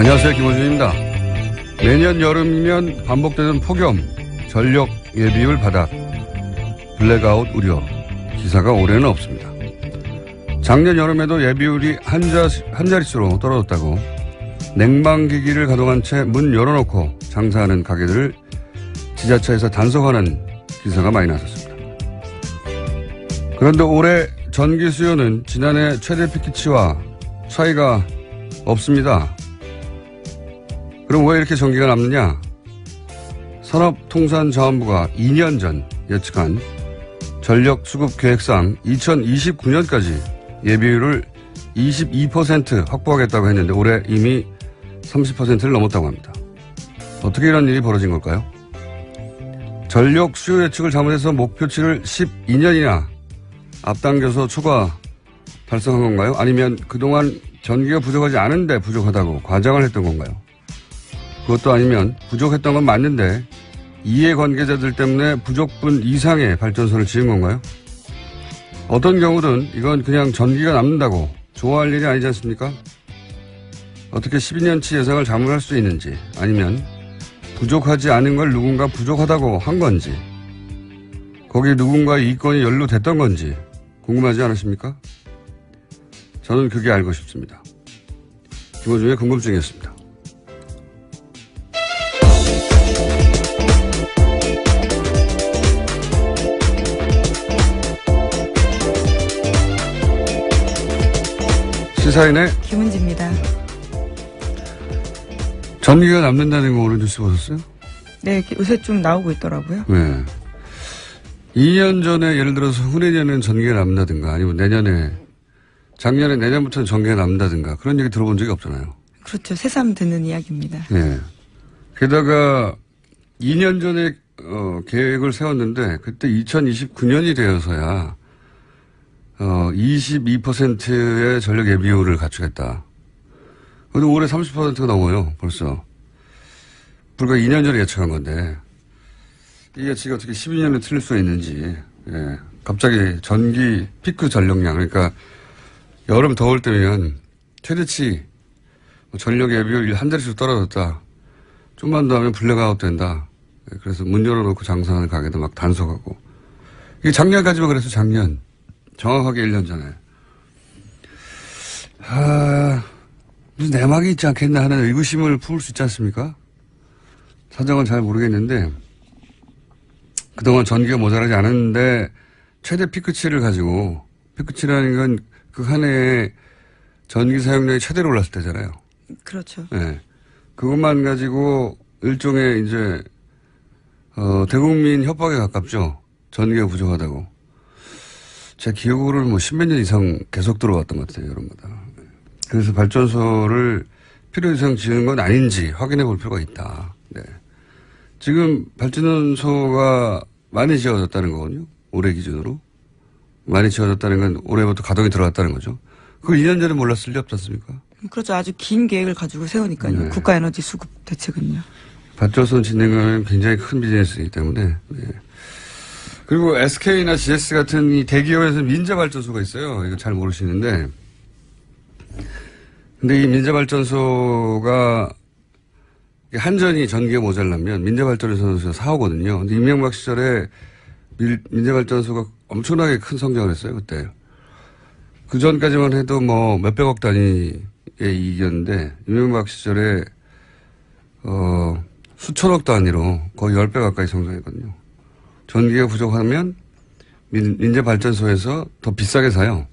안녕하세요. 김호준입니다. 매년 여름이면 반복되는 폭염, 전력 예비율 바닥, 블랙아웃 우려, 기사가 올해는 없습니다. 작년 여름에도 예비율이 한 자릿수로 떨어졌다고 냉방기기를 가동한 채 문 열어놓고 장사하는 가게들을 지자체에서 단속하는 기사가 많이 나섰습니다. 그런데 올해 전기 수요는 지난해 최대 피크치와 차이가 없습니다. 그럼 왜 이렇게 전기가 남느냐? 산업통상자원부가 2년 전 예측한 전력 수급 계획상 2029년까지 예비율을 22% 확보하겠다고 했는데 올해 이미 30%를 넘었다고 합니다. 어떻게 이런 일이 벌어진 걸까요? 전력 수요 예측을 잘못해서 목표치를 12년이나 앞당겨서 초과 달성한 건가요? 아니면 그동안 전기가 부족하지 않은데 부족하다고 과장을 했던 건가요? 그것도 아니면 부족했던 건 맞는데 이해관계자들 때문에 부족분 이상의 발전소를 지은 건가요? 어떤 경우든 이건 그냥 전기가 남는다고 좋아할 일이 아니지 않습니까? 어떻게 12년치 예상을 잘못할 수 있는지, 아니면 부족하지 않은 걸 누군가 부족하다고 한 건지, 거기에 누군가의 이권이 연루됐던 건지 궁금하지 않으십니까? 저는 그게 알고 싶습니다. 김호중의 궁금증이었습니다. 시사인의 김은지입니다. 전기가 남는다는 거 오늘 뉴스 보셨어요? 네, 요새 좀 나오고 있더라고요. 네. 2년 전에 예를 들어서 후내년에는 전기가 남는다든가 아니면 작년에 내년부터는 전기가 남는다든가 그런 얘기 들어본 적이 없잖아요. 그렇죠. 새삼 듣는 이야기입니다. 네. 게다가 2년 전에 계획을 세웠는데 그때 2029년이 되어서야 22%의 전력 예비율을 갖추겠다. 근데 올해 30%가 넘어요, 벌써. 불과 2년 전에 예측한 건데, 이 예측이 어떻게 12년에 틀릴 수 있는지, 예. 갑자기 전기 피크 전력량, 그러니까 여름 더울 때면 최대치 전력 예비율 한 자릿수 떨어졌다. 좀만 더 하면 블랙아웃 된다. 예. 그래서 문 열어놓고 장사하는 가게도 막 단속하고. 이게 작년까지만 그래서 작년. 정확하게 1년 전에. 무슨 내막이 있지 않겠나 하는 의구심을 품을 수 있지 않습니까? 사정은 잘 모르겠는데, 그동안 전기가 모자라지 않았는데, 최대 피크치를 가지고, 피크치라는 건 그 한 해에 전기 사용량이 최대로 올랐을 때잖아요. 그렇죠. 네. 그것만 가지고 일종의 이제, 대국민 협박에 가깝죠. 전기가 부족하다고. 제 기억으로는 십몇 년 이상 계속 들어왔던 것 같아요, 여름마다. 그래서 발전소를 필요 이상 지은 건 아닌지 확인해 볼 필요가 있다. 네. 지금 발전소가 많이 지어졌다는 거거든요. 올해 기준으로. 많이 지어졌다는 건 올해부터 가동이 들어갔다는 거죠. 그걸 2년 전에 몰랐을 리 없지 않습니까? 그렇죠. 아주 긴 계획을 가지고 세우니까요. 네. 국가에너지 수급 대책은요. 발전소 짓는 건 굉장히 큰 비즈니스이기 때문에. 네. 그리고 SK나 GS 같은 이 대기업에서는 민자발전소가 있어요. 이거 잘 모르시는데. 근데 이 민자발전소가 한전이 전기가 모자라면 민자발전소에서 사오거든요. 근데 이명박 시절에 민자발전소가 엄청나게 큰 성장을 했어요, 그때. 그 전까지만 해도 뭐 몇백억 단위의 이익이었는데, 이명박 시절에, 수천억 단위로 거의 10배 가까이 성장했거든요. 전기가 부족하면 민자발전소에서 더 비싸게 사요.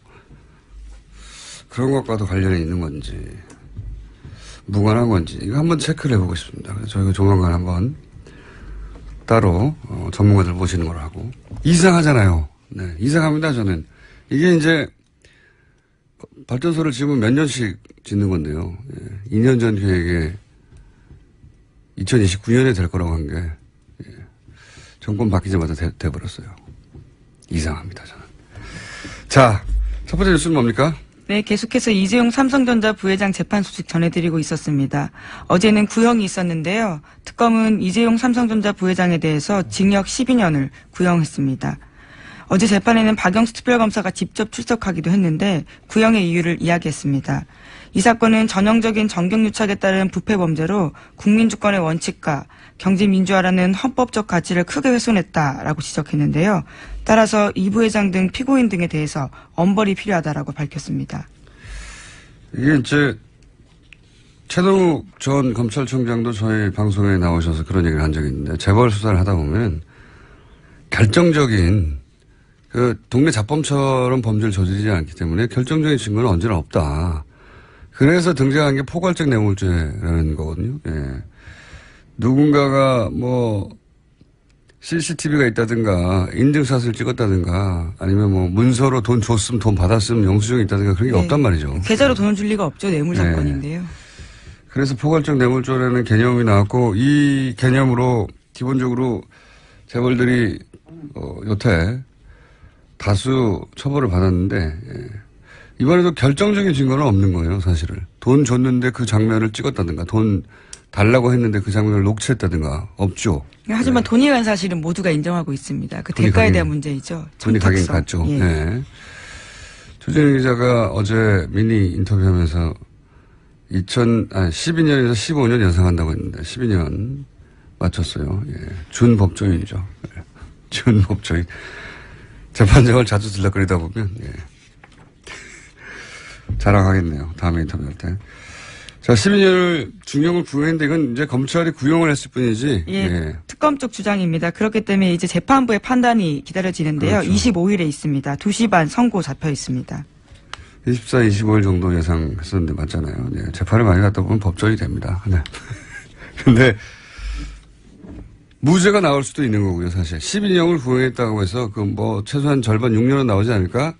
그런 것과도 관련이 있는 건지, 무관한 건지, 이거 한번 체크를 해보고 싶습니다. 그래서 저희가 조만간 한번 따로, 전문가들 모시는 걸 하고. 이상하잖아요. 네, 이상합니다, 저는. 이게 이제, 발전소를 지으면 몇 년씩 짓는 건데요. 예, 2년 전 계획에 2029년에 될 거라고 한 게, 예, 정권 바뀌자마자 돼버렸어요. 이상합니다, 저는. 자, 첫 번째 뉴스는 뭡니까? 네, 계속해서 이재용 삼성전자 부회장 재판 소식 전해드리고 있었습니다. 어제는 구형이 있었는데요. 특검은 이재용 삼성전자 부회장에 대해서 징역 12년을 구형했습니다. 어제 재판에는 박영수 특별검사가 직접 출석하기도 했는데 구형의 이유를 이야기했습니다. 이 사건은 전형적인 정경유착에 따른 부패 범죄로 국민주권의 원칙과 경제민주화라는 헌법적 가치를 크게 훼손했다라고 지적했는데요. 따라서 이 부회장 등 피고인 등에 대해서 엄벌이 필요하다라고 밝혔습니다. 이게 이제 최동욱 전 검찰총장도 저희 방송에 나오셔서 그런 얘기를 한 적이 있는데 재벌 수사를 하다 보면 결정적인 그 동네 잡범처럼 범죄를 저지르지 않기 때문에 결정적인 증거는 언제나 없다. 그래서 등장한 게 포괄적 뇌물죄라는 거거든요. 예. 누군가가 뭐 CCTV가 있다든가 인증샷을 찍었다든가 아니면 뭐 문서로 돈 줬음 돈 받았음 영수증이 있다든가 그런 게 네. 없단 말이죠. 계좌로 돈을 줄 리가 없죠. 뇌물 네. 사건인데요. 그래서 포괄적 뇌물죄라는 개념이 나왔고 이 개념으로 기본적으로 재벌들이 여태 다수 처벌을 받았는데 예. 이번에도 결정적인 증거는 없는 거예요. 사실을. 돈 줬는데 그 장면을 찍었다든가 돈 달라고 했는데 그 장면을 녹취했다든가 없죠. 하지만 돈이 간 사실은 모두가 인정하고 있습니다. 그 대가에 대한 문제이죠. 돈이 가긴 청탁성. 갔죠. 예. 네. 조진희 기자가 어제 미니 인터뷰하면서 12년에서 15년 연상한다고 했는데 12년 맞췄어요. 예. 준법조인이죠. 예. 준법조인. 재판장을 자주 들락거리다 보면 예. 자랑하겠네요. 다음에 인터뷰할 때. 자, 12년을 중형을 구형했는데 이건 이제 검찰이 구형을 했을 뿐이지. 예, 예. 특검 쪽 주장입니다. 그렇기 때문에 이제 재판부의 판단이 기다려지는데요. 그렇죠. 25일에 있습니다. 2시 반 선고 잡혀 있습니다. 24, 25일 정도 예상했었는데 맞잖아요. 네, 재판을 많이 갔다 보면 법정이 됩니다. 네. 근데 무죄가 나올 수도 있는 거고요, 사실. 12년을 구형했다고 해서 그 뭐 최소한 절반 6년은 나오지 않을까?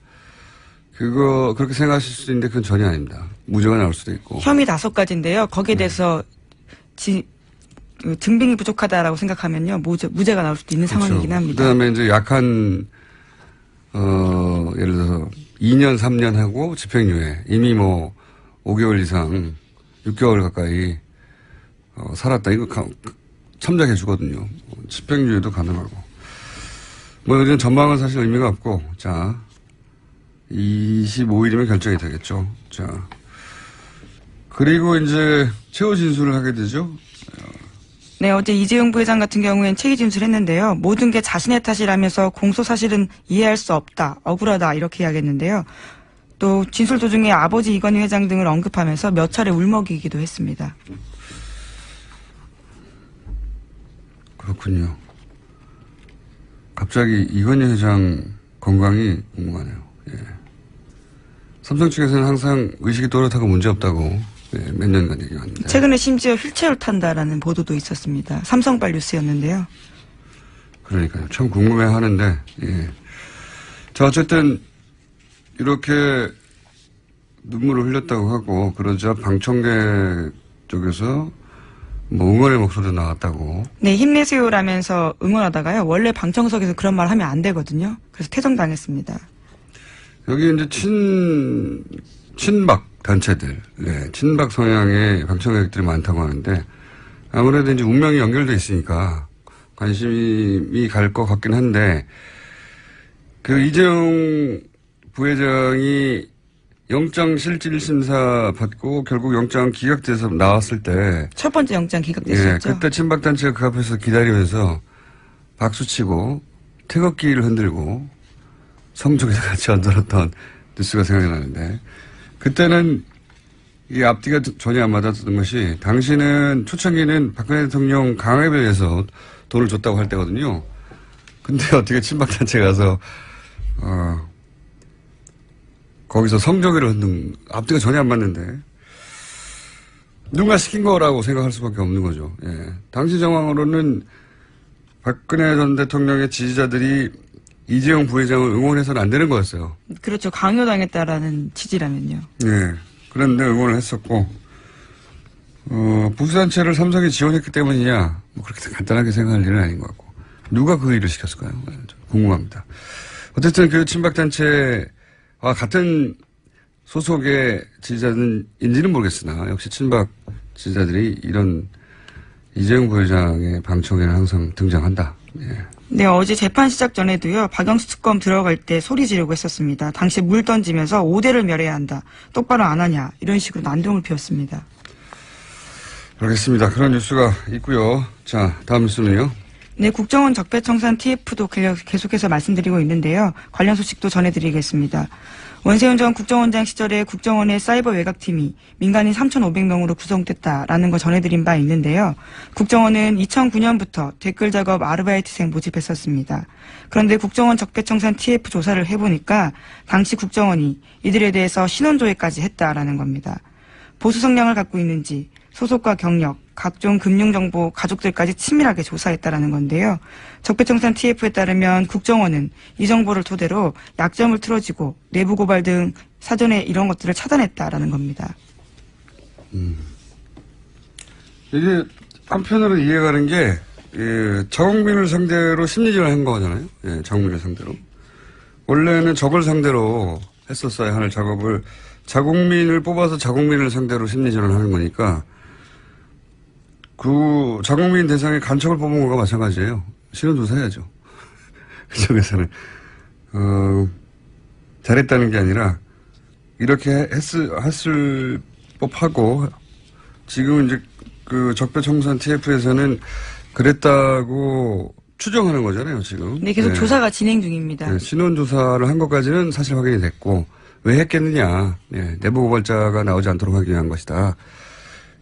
그렇게 생각하실 수도 있는데 그건 전혀 아닙니다. 무죄가 나올 수도 있고. 혐의 5가지인데요. 거기에 대해서 증빙이 부족하다라고 생각하면요. 무죄가 나올 수도 있는 그렇죠. 상황이긴 합니다. 그다음에 이제 약한 예를 들어서 2년, 3년 하고 집행유예. 이미 뭐 5개월 이상 6개월 가까이 살았다. 이거 참작해 주거든요. 집행유예도 가능하고. 뭐 이런 전망은 사실 의미가 없고. 자, 25일이면 결정이 되겠죠. 자. 그리고 이제 최후 진술을 하게 되죠. 네, 어제 이재용 부회장 같은 경우엔 체의 진술했는데요. 모든 게 자신의 탓이라면서 공소 사실은 이해할 수 없다, 억울하다 이렇게 이야기했는데요. 또 진술 도중에 아버지 이건희 회장 등을 언급하면서 몇 차례 울먹이기도 했습니다. 그렇군요. 갑자기 이건희 회장 건강이 궁금하네요. 예. 삼성 측에서는 항상 의식이 또렷하고 문제없다고 예, 몇 년간 얘기했는데. 최근에 심지어 휠체어를 탄다라는 보도도 있었습니다. 삼성발 뉴스였는데요. 그러니까요. 참 궁금해하는데. 예. 자, 어쨌든 이렇게 눈물을 흘렸다고 하고 그러자 방청객 쪽에서 뭐 응원의 목소리도 나왔다고. 네, 힘내세요라면서 응원하다가요. 원래 방청석에서 그런 말 하면 안 되거든요. 그래서 퇴정당했습니다. 여기 이제 친박 단체들, 네, 친박 성향의 방청객들이 많다고 하는데 아무래도 이제 운명이 연결돼 있으니까 관심이 갈 것 같긴 한데 그 이재용 부회장이 영장 실질 심사 받고 결국 영장 기각돼서 나왔을 때 첫 번째 영장 기각됐었죠. 예, 그때 친박 단체가 그 앞에서 기다리면서 박수치고 태극기를 흔들고 성적에서 같이 얹어놨던 뉴스가 생각이 나는데 그때는 이 앞뒤가 전혀 안 맞았던 것이 당시는 초창기는 박근혜 대통령 강압에 의해서 돈을 줬다고 할 때거든요. 근데 어떻게 친박단체 가서 거기서 성적을 흔든 앞뒤가 전혀 안 맞는데 누가 시킨 거라고 생각할 수밖에 없는 거죠. 예. 당시 정황으로는 박근혜 전 대통령의 지지자들이 이재용 부회장을 응원해서는 안 되는 거였어요. 그렇죠. 강요당했다라는 취지라면요. 예. 그런데 응원을 했었고, 보수단체를 삼성이 지원했기 때문이냐, 뭐 그렇게 간단하게 생각할 일은 아닌 것 같고. 누가 그 일을 시켰을까요? 궁금합니다. 어쨌든 그 친박단체와 같은 소속의 지지자인지는 모르겠으나, 역시 친박 지지자들이 이런 이재용 부회장의 방청에는 항상 등장한다. 예. 네, 어제 재판 시작 전에도요, 박영수 특검 들어갈 때 소리 지르고 했었습니다. 당시 물 던지면서 5대를 멸해야 한다. 똑바로 안 하냐. 이런 식으로 난동을 피웠습니다. 알겠습니다. 그런 뉴스가 있고요. 자, 다음 뉴스는요. 네, 국정원 적폐청산 TF도 계속해서 말씀드리고 있는데요. 관련 소식도 전해드리겠습니다. 원세훈 전 국정원장 시절에 국정원의 사이버 외곽팀이 민간인 3,500명으로 구성됐다라는 거 전해드린 바 있는데요. 국정원은 2009년부터 댓글 작업 아르바이트생 모집했었습니다. 그런데 국정원 적폐청산 TF 조사를 해보니까 당시 국정원이 이들에 대해서 신원조회까지 했다라는 겁니다. 보수 성향을 갖고 있는지 소속과 경력, 각종 금융정보, 가족들까지 치밀하게 조사했다라는 건데요. 적폐청산 TF에 따르면 국정원은 이 정보를 토대로 약점을 틀어지고 내부 고발 등 사전에 이런 것들을 차단했다라는 겁니다. 이게 한편으로 이해가 가는 게 자국민을 상대로 심리전을 한 거잖아요. 예, 자국민을 상대로. 원래는 적을 상대로 했었어야 하는 작업을 자국민을 뽑아서 자국민을 상대로 심리전을 하는 거니까 그 자국민 대상의 간첩을 뽑은 거가 마찬가지예요. 신원조사해야죠. 그쪽에서는 잘했다는 게 아니라 이렇게 했을 법하고 지금 이제 그 적폐청산 TF에서는 그랬다고 추정하는 거잖아요, 지금. 네, 계속 네. 조사가 진행 중입니다. 네, 신원조사를 한 것까지는 사실 확인이 됐고 왜 했겠느냐. 네, 내부 고발자가 나오지 않도록 하기 위한 것이다.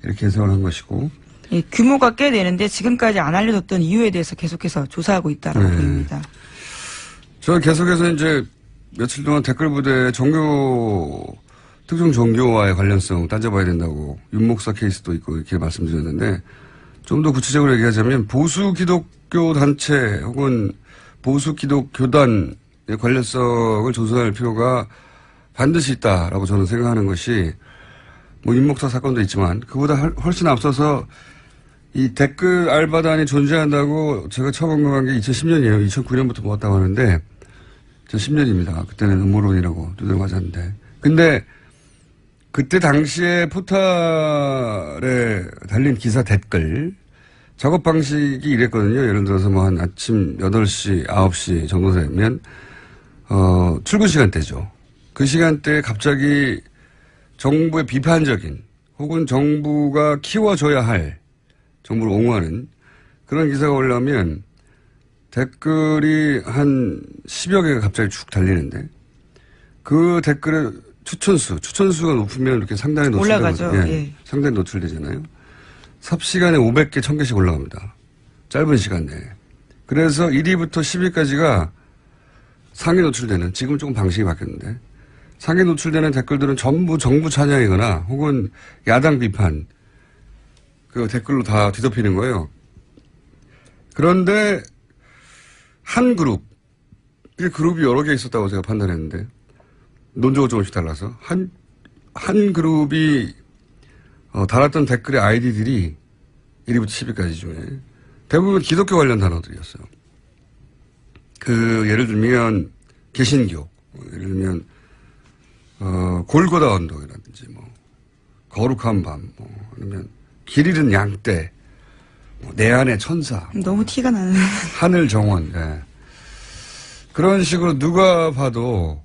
이렇게 해석을 한 것이고. 예, 규모가 꽤 되는데 지금까지 안 알려졌던 이유에 대해서 계속해서 조사하고 있다라고 보입니다. 저는 계속해서 이제 며칠 동안 댓글 부대 특정 종교와의 관련성 따져봐야 된다고 윤목사 케이스도 있고 이렇게 말씀드렸는데 좀 더 구체적으로 얘기하자면 보수 기독교 단체 혹은 보수 기독교단의 관련성을 조사할 필요가 반드시 있다라고 저는 생각하는 것이 뭐 윤목사 사건도 있지만 그보다 훨씬 앞서서 이 댓글 알바단이 존재한다고 제가 처음 언급한 게 2010년이에요. 2009년부터 모았다고 하는데 2010년입니다. 그때는 음모론이라고 두드려 맞았는데. 근데 그때 당시에 포탈에 달린 기사 댓글 작업 방식이 이랬거든요. 예를 들어서 뭐 한 아침 8시, 9시 정도 되면 출근 시간대죠. 그 시간대에 갑자기 정부의 비판적인 혹은 정부가 키워줘야 할 정부를 옹호하는 그런 기사가 올라오면 댓글이 한 10여 개가 갑자기 쭉 달리는데 그 댓글의 추천수가 높으면 이렇게 상단에 올라가죠. 예. 상단에 노출되잖아요. 삽시간에 500개, 1000개씩 올라갑니다. 짧은 시간 내에. 그래서 1위부터 10위까지가 상위 노출되는, 지금 조금 방식이 바뀌었는데 상위 노출되는 댓글들은 전부 정부 찬양이거나 혹은 야당 비판 그 댓글로 다 뒤덮이는 거예요. 그런데 한 그룹이 여러 개 있었다고 제가 판단했는데 논조가 조금씩 달라서 한 그룹이 달았던 댓글의 아이디들이 1위부터 10위까지 중에 대부분 기독교 관련 단어들이었어요. 예를 들면 개신교, 예를 들면 골고다 언덕이라든지 뭐 거룩한 밤, 뭐 아니면 길 잃은 양떼, 뭐 내 안의 천사, 너무 티가 나는. 하늘 정원, 예. 그런 식으로 누가 봐도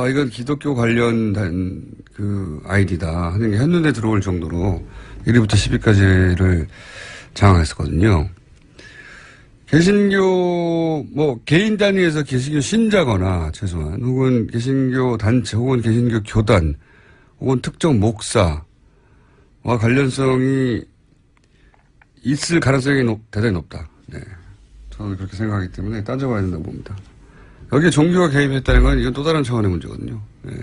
이건 기독교 관련된 그 아이디다 하는 게 한눈에 들어올 정도로 1위부터 10위까지를 장악했었거든요. 개신교 개인 단위에서 개신교 신자거나 최소한 혹은 개신교 단체 혹은 개신교 교단 혹은 특정 목사와 관련성이 있을 가능성이 대단히 높다. 네. 저는 그렇게 생각하기 때문에 따져봐야 된다고 봅니다. 여기에 종교가 개입했다는 건 이건 또 다른 차원의 문제거든요. 네.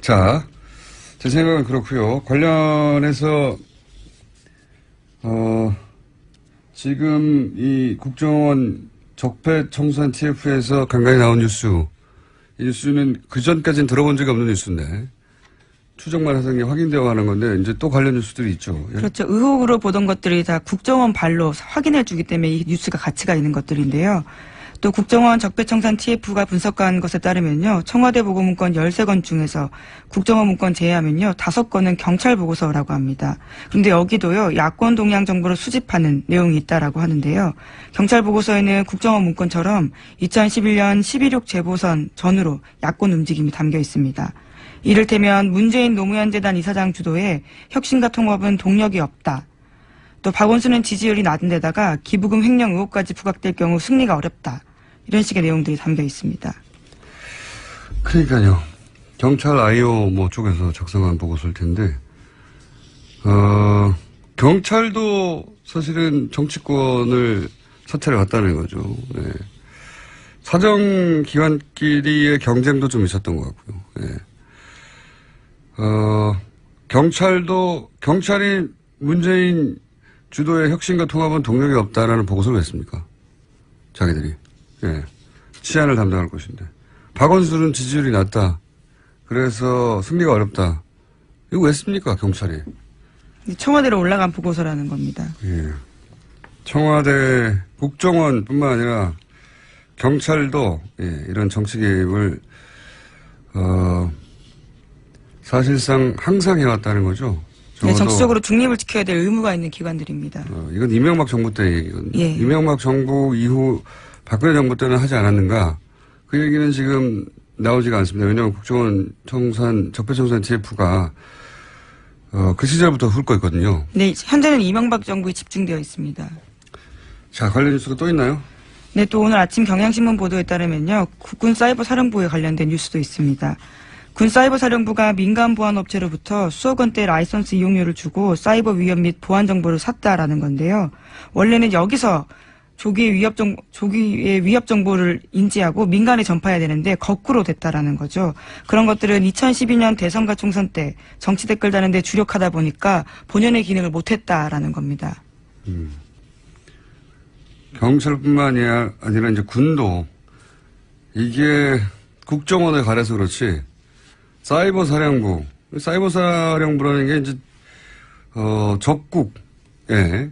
자, 제 생각은 그렇고요. 관련해서 지금 이 국정원 적폐청산 TF에서 간간히 나온 뉴스, 이 뉴스는 그 전까지는 들어본 적이 없는 뉴스인데 추정만 해서 확인되어 가는 건데 이제 또 관련 뉴스들이 있죠. 그렇죠. 의혹으로 보던 것들이 다 국정원 발로 확인해 주기 때문에 이 뉴스가 가치가 있는 것들인데요. 또 국정원 적폐청산 TF가 분석한 것에 따르면요. 청와대 보고문건 13건 중에서 국정원 문건 제외하면요. 5건은 경찰 보고서라고 합니다. 그런데 여기도요. 야권 동향 정보를 수집하는 내용이 있다라고 하는데요. 경찰 보고서에는 국정원 문건처럼 2011년 11.6 재보선 전후로 야권 움직임이 담겨 있습니다. 이를테면 문재인 노무현 재단 이사장 주도의 혁신과 통합은 동력이 없다. 또 박원순은 지지율이 낮은 데다가 기부금 횡령 의혹까지 부각될 경우 승리가 어렵다. 이런 식의 내용들이 담겨 있습니다. 그러니까요. 경찰 IO 쪽에서 작성한 보고서일 텐데, 경찰도 사실은 정치권을 사찰해 갔다는 거죠. 네. 사정기관끼리의 경쟁도 좀 있었던 것 같고요. 네. 경찰이 문재인 주도의 혁신과 통합은 동력이 없다라는 보고서를 냈습니까? 자기들이. 예. 치안을 담당할 것인데. 박원순은 지지율이 낮다. 그래서 승리가 어렵다. 이거 왜 씁니까, 경찰이? 청와대로 올라간 보고서라는 겁니다. 예. 청와대 국정원 뿐만 아니라 경찰도, 예, 이런 정치 개입을, 사실상 항상 해왔다는 거죠. 네, 정치적으로 중립을 지켜야 될 의무가 있는 기관들입니다. 이건 이명박 정부 때 얘기거든요. 예. 이명박 정부 이후 박근혜 정부 때는 하지 않았는가. 그 얘기는 지금 나오지가 않습니다. 왜냐하면 국정원 적폐청산 TF가 그 시절부터 훑고 있거든요. 네, 현재는 이명박 정부에 집중되어 있습니다. 자, 관련 뉴스가 또 있나요? 네, 또 오늘 아침 경향신문 보도에 따르면요. 국군 사이버 사령부에 관련된 뉴스도 있습니다. 군 사이버 사령부가 민간 보안 업체로부터 수억 원대 라이선스 이용료를 주고 사이버 위협 및 보안 정보를 샀다라는 건데요. 원래는 여기서 조기의 위협 정보를 인지하고 민간에 전파해야 되는데 거꾸로 됐다라는 거죠. 그런 것들은 2012년 대선과 총선 때 정치 댓글 다는데 주력하다 보니까 본연의 기능을 못했다라는 겁니다. 경찰뿐만 아니라 이제 군도 이게 국정원에 가려서 그렇지. 사이버 사령부라는 게 이제 적국에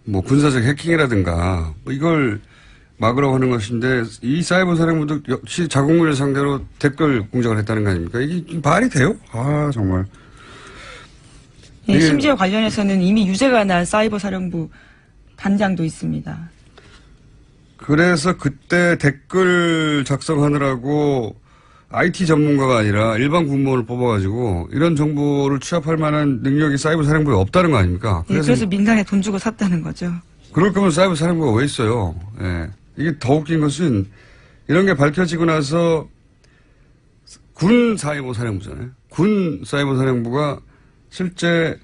군사적 해킹이라든가 이걸 막으라고 하는 것인데 이 사이버 사령부도 역시 자국민을 상대로 댓글 공작을 했다는 거 아닙니까? 이게 말이 돼요? 아 정말. 네, 심지어 관련해서는 이미 유죄가 난 사이버 사령부 단장도 있습니다. 그래서 그때 댓글 작성하느라고 IT 전문가가 아니라 일반 공무원을 뽑아가지고 이런 정보를 취합할 만한 능력이 사이버 사령부에 없다는 거 아닙니까? 그래서 민간에 돈 주고 샀다는 거죠. 그럴 거면 사이버 사령부가 왜 있어요? 예. 이게 더 웃긴 것은 이런 게 밝혀지고 나서 군 사이버 사령부잖아요. 군 사이버 사령부가 실제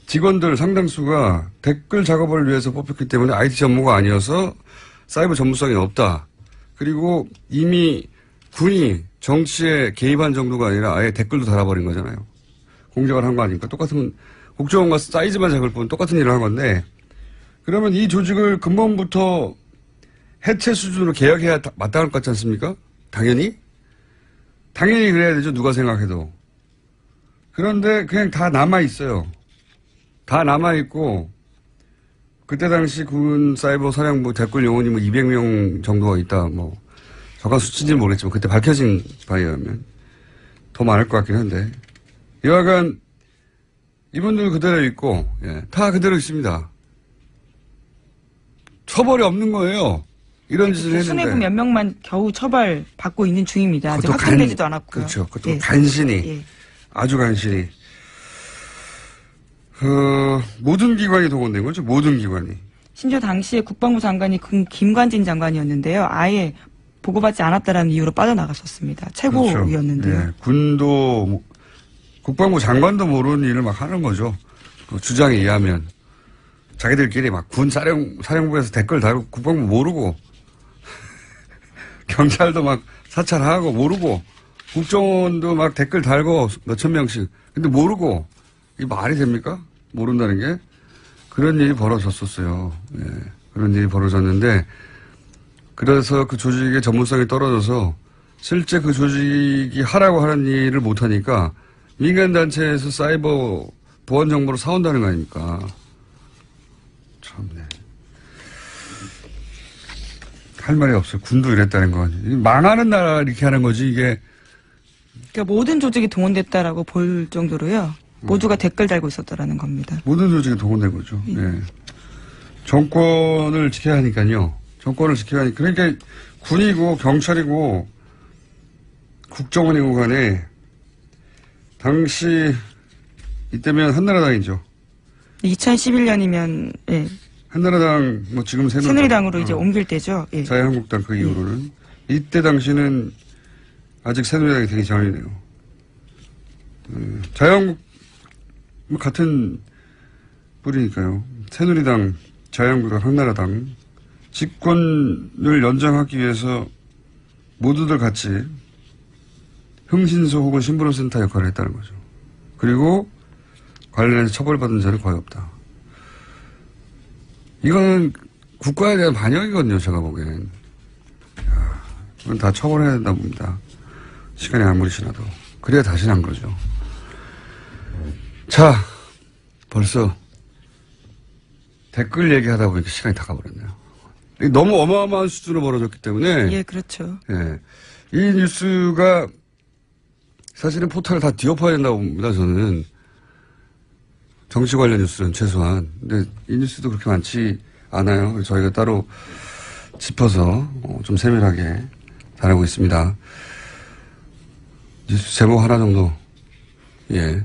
직원들 상당수가 댓글 작업을 위해서 뽑혔기 때문에 IT 전문가 아니어서 사이버 전문성이 없다. 그리고 이미 군이 정치에 개입한 정도가 아니라 아예 댓글도 달아버린 거잖아요. 공작을 한 거 아닙니까? 똑같은 국정원과 사이즈만 작을 뿐 똑같은 일을 한 건데 그러면 이 조직을 근본부터 해체 수준으로 개혁해야 마땅할 것 같지 않습니까? 당연히 그래야 되죠. 누가 생각해도. 그런데 그냥 다 남아있어요. 다 남아있고 그때 당시 군 사이버 사령부 댓글 요원이 200명 정도가 있다. 정확한 수치인지는 모르겠지만 그때 밝혀진 바에 의하면 더 많을 것 같긴 한데 여하간 이분들 그대로 있고 다 그대로 있습니다. 처벌이 없는 거예요. 이런 짓을 했는데. 수뇌부 몇 명만 겨우 처벌받고 있는 중입니다. 아직 확정되지도 않았고요. 그렇죠. 그것도 간신히 아주 간신히. 모든 기관이 동원된 거죠. 모든 기관이. 심지어 당시에 국방부 장관이 김관진 장관이었는데요. 아예 보고받지 않았다라는 이유로 빠져나갔었습니다. 최고위였는데요. 그렇죠. 네. 군도 국방부 장관도 모르는 일을 막 하는 거죠. 그 주장에 의하면 자기들끼리 막 군 사령부에서 댓글 달고 국방부 모르고 경찰도 막 사찰하고 모르고 국정원도 막 댓글 달고 몇천 명씩 근데 모르고 이게 말이 됩니까? 모른다는 게 그런 일이 벌어졌었어요. 예. 그런 일이 벌어졌는데 그래서 그 조직의 전문성이 떨어져서 실제 그 조직이 하라고 하는 일을 못하니까 민간단체에서 사이버 보안 정보를 사온다는 거 아닙니까? 참네. 할 말이 없어요. 군도 이랬다는 건. 망하는 나라 이렇게 하는 거지, 이게. 그러니까 모든 조직이 동원됐다라고 볼 정도로요. 모두가 댓글 달고 있었다라는 겁니다. 모든 조직이 동원된 거죠. 예. 정권을 지켜야 하니까요. 정권을 지켜야 하니까. 그러니까 군이고 경찰이고 국정원이고 간에 당시 이때면 한나라당이죠. 2011년이면 예. 한나라당 뭐 지금 새누리당으로 이제 옮길 때죠. 예. 자유한국당 그 이후로는 이때 당시는 아직 새누리당이 되기 전이네요. 자유한국 뭐 같은 뿌리니까요. 새누리당, 자유한국당, 한나라당 집권을 연장하기 위해서 모두들 같이 흥신소 혹은 신부름센터 역할을 했다는 거죠. 그리고 관련해서 처벌받은 자는 거의 없다. 이거는 국가에 대한 반영이거든요, 제가 보기엔. 이건 다 처벌해야 된다 봅니다. 시간이 아무리 지나도. 그래야 다시는 안 그러죠. 자, 벌써 댓글 얘기하다 보니까 시간이 다 가버렸네요. 너무 어마어마한 수준으로 벌어졌기 때문에. 예, 그렇죠. 예. 이 뉴스가 사실은 포털을 다 뒤엎어야 된다고 봅니다, 저는. 정치 관련 뉴스는 최소한. 근데 이 뉴스도 그렇게 많지 않아요. 저희가 따로 짚어서 좀 세밀하게 다루고 있습니다. 뉴스 제목 하나 정도, 예.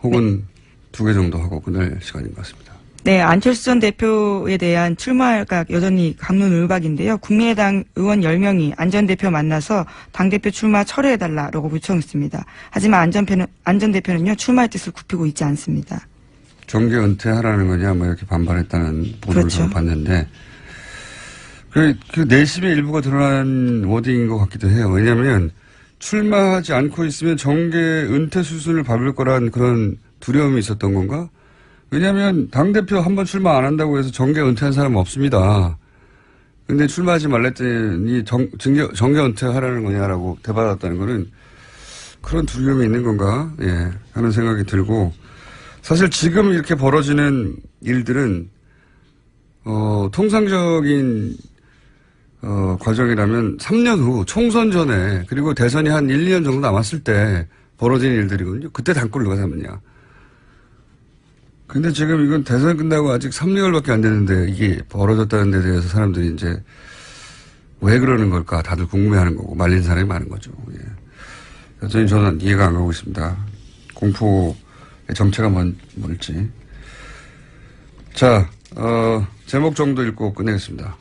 혹은 두 개 정도 하고 끝낼 시간인 것 같습니다. 네, 안철수 전 대표에 대한 출마가 여전히 강론을박인데요. 국민의당 의원 10명이 안 전 대표 만나서 당대표 출마 철회해달라고 요청했습니다. 하지만 안 전 대표는요, 출마의 뜻을 굽히고 있지 않습니다. 정계 은퇴하라는 거냐, 뭐 이렇게 반발했다는 보도를 그렇죠. 봤는데, 그 내심의 일부가 드러난 워딩인 것 같기도 해요. 왜냐하면 출마하지 않고 있으면 정계 은퇴 수순을 밟을 거란 그런 두려움이 있었던 건가? 왜냐하면 당대표 한 번 출마 안 한다고 해서 정계 은퇴한 사람은 없습니다. 근데 출마하지 말랬더니 정계 은퇴하라는 거냐라고 대받았다는 거는 그런 두려움이 있는 건가? 예, 하는 생각이 들고, 사실 지금 이렇게 벌어지는 일들은, 통상적인, 과정이라면 3년 후 총선 전에 그리고 대선이 한 1, 2년 정도 남았을 때 벌어지는 일들이거든요. 그때 당권을 누가 잡느냐. 근데 지금 이건 대선 끝나고 아직 3개월밖에 안 됐는데 이게 벌어졌다는 데 대해서 사람들이 이제 왜 그러는 걸까 다들 궁금해하는 거고 말린 사람이 많은 거죠. 예. 여전히 저는 이해가 안 가고 있습니다. 공포의 정체가 뭘지. 자, 제목 정도 읽고 끝내겠습니다.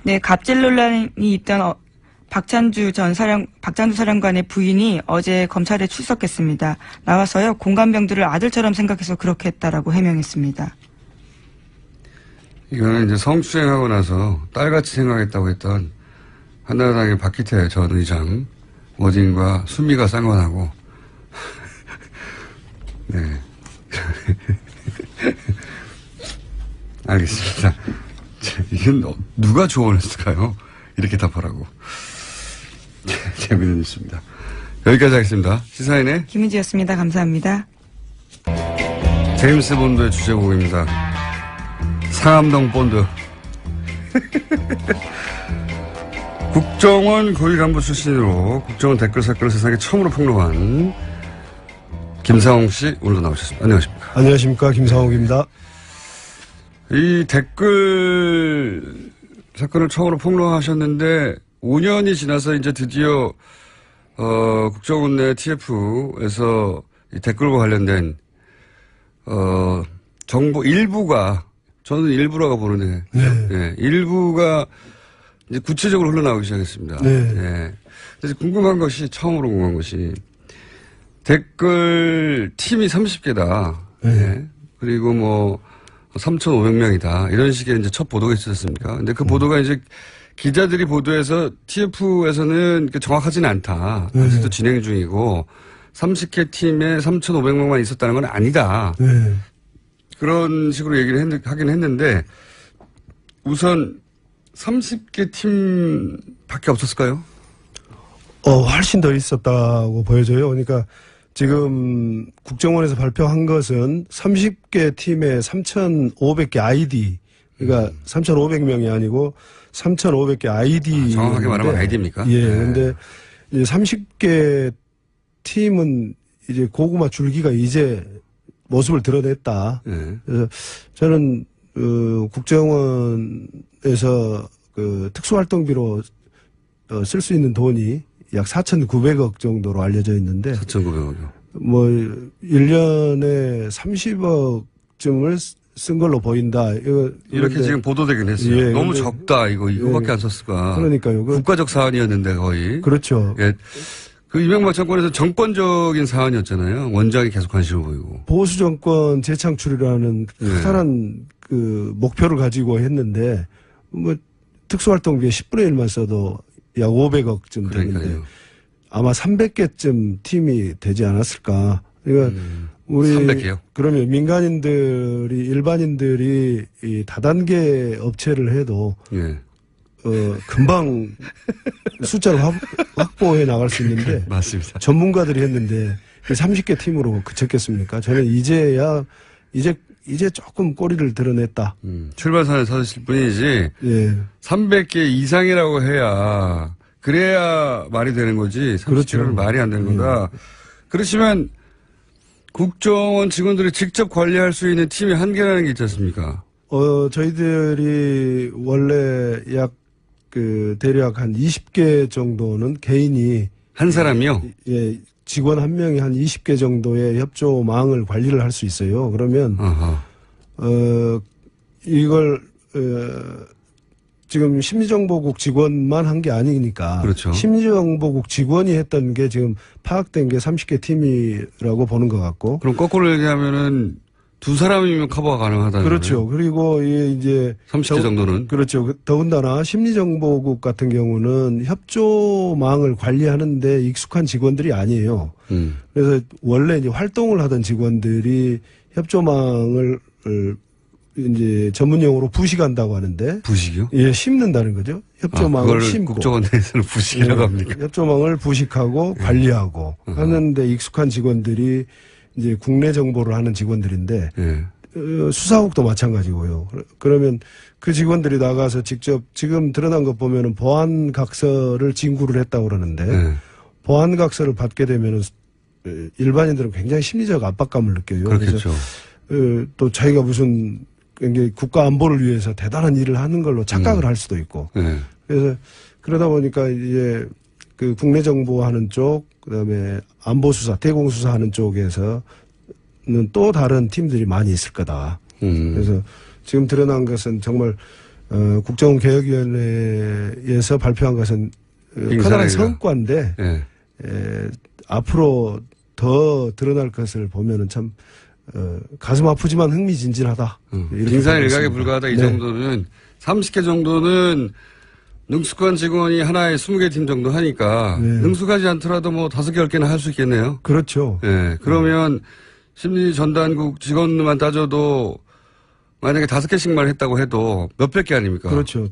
네, 갑질 논란이 있던 박찬주 사령관의 부인이 어제 검찰에 출석했습니다. 나와서요, 공감병들을 아들처럼 생각해서 그렇게 했다라고 해명했습니다. 이거는 이제 성추행하고 나서 딸같이 생각했다고 했던 한나라당의 박기태 전 의장 워딩과 수미가 쌍관하고 네. 알겠습니다. 이건 누가 조언했을까요? 이렇게 답하라고. 재미있는 뉴스입니다. 여기까지 하겠습니다. 시사인의 김은지였습니다. 감사합니다. 제임스 본드의 주제곡입니다. 상암동 본드. 국정원 고위 간부 출신으로 국정원 댓글 사건을 세상에 처음으로 폭로한 김상홍 씨 오늘도 나오셨습니다. 안녕하십니까. 안녕하십니까. 김상홍입니다. 이 댓글 사건을 처음으로 폭로하셨는데 5년이 지나서 이제 드디어 국정원 내 TF에서 이 댓글과 관련된 정보 일부가 저는 일부라고 보는데 네. 네, 일부가 이제 구체적으로 흘러나오기 시작했습니다. 네. 네. 그래서 처음으로 궁금한 것이 댓글 팀이 30개다. 네. 네. 그리고 뭐 3,500명이다. 이런 식의 이제 첫 보도가 있었습니까? 근데 그 보도가 이제 기자들이 보도해서 TF에서는 정확하지는 않다. 아직도 진행 중이고 30개 팀에 3,500명만 있었다는 건 아니다. 네. 그런 식으로 얘기를 하긴 했는데 우선 30개 팀밖에 없었을까요? 훨씬 더 있었다고 보여져요. 그러니까 지금 국정원에서 발표한 것은 30개 팀에 3,500개 아이디, 그러니까 3,500명이 아니고 3,500개 아이디. 정확하게 말하면 아이디입니까? 예. 네. 근데 이제 30개 팀은 이제 고구마 줄기가 이제 모습을 드러냈다. 네. 그래서 저는 국정원에서 그 특수활동비로 쓸 수 있는 돈이 약 4,900억 정도로 알려져 있는데 4,900억이요. 뭐 1년에 30억쯤을 쓴 걸로 보인다. 이렇게 그런데 지금 보도되긴 했어요. 예, 너무 근데 적다. 이거밖에 예. 안 썼을까. 그러니까요. 국가적 사안이었는데 거의. 그렇죠. 예. 그 이명박 정권에서 정권적인 사안이었잖아요. 원장이 계속 관심을 보이고. 보수 정권 재창출이라는 네. 커다란 그 목표를 가지고 했는데 뭐 특수활동비에 10분의 1만 써도 약 500억쯤 되는데 그러니까요. 아마 300개쯤 팀이 되지 않았을까. 그러니까 우리 300개요? 그러면 민간인들이 일반인들이 이 다단계 업체를 해도 예. 금방 숫자를 확보해 나갈 수 있는데 맞습니다. 전문가들이 했는데 30개 팀으로 그쳤겠습니까? 저는 이제 조금 꼬리를 드러냈다. 출발선에 서실 뿐이지 예. 300개 이상이라고 해야 그래야 말이 되는 거지 30개는 그렇죠. 말이 안 되는 거다. 그렇지만 국정원 직원들이 직접 관리할 수 있는 팀이 한계라는 게 있지 않습니까? 저희들이 원래 대략 한 20개 정도는 개인이 한 사람이요? 예, 직원 한 명이 한 20개 정도의 협조망을 관리를 할 수 있어요. 그러면 아하. 이걸 지금 심리정보국 직원만 한 게 아니니까. 그렇죠. 심리정보국 직원이 했던 게 지금 파악된 게 30개 팀이라고 보는 것 같고. 그럼 거꾸로 얘기하면은 두 사람이면 커버가 가능하다는 그렇죠. 거예요? 그리고 이제 30개 정도는? 그렇죠. 더군다나 심리정보국 같은 경우는 협조망을 관리하는데 익숙한 직원들이 아니에요. 그래서 원래 이제 활동을 하던 직원들이 협조망을 이제 전문용어로 부식한다고 하는데. 부식이요? 예, 심는다는 거죠. 협조망을 그걸 심고. 국정원 내에서는 부식이라고 예, 합니까? 협조망을 부식하고 관리하고 하는데 익숙한 직원들이 이제 국내 정보를 하는 직원들인데 예. 수사국도 마찬가지고요. 그러면 그 직원들이 나가서 직접 지금 드러난 것 보면은 보안 각서를 진구를 했다고 그러는데 예. 보안 각서를 받게 되면은 일반인들은 굉장히 심리적 압박감을 느껴요. 그렇겠죠. 그래서 또 자기가 무슨 굉장히 국가 안보를 위해서 대단한 일을 하는 걸로 착각을 할 수도 있고. 예. 그래서 그러다 보니까 이제 그 국내 정보하는 쪽, 그다음에 안보 수사, 대공 수사하는 쪽에서는 또 다른 팀들이 많이 있을 거다. 그래서 지금 드러난 것은 정말 국정원 개혁위원회에서 발표한 것은 커다란 성과인데 예. 앞으로 더 드러날 것을 보면은 참 가슴 아프지만 흥미진진하다. 빙산일각에 불과하다 이 네. 정도는 30개 정도는 능숙한 직원이 하나에 20개 팀 정도 하니까 네. 능숙하지 않더라도 뭐 5개, 10개는 할 수 있겠네요. 그렇죠. 예. 그러면 심리전단국 직원만 따져도 만약에 5개씩만 했다고 해도 몇백 개 아닙니까? 그렇죠.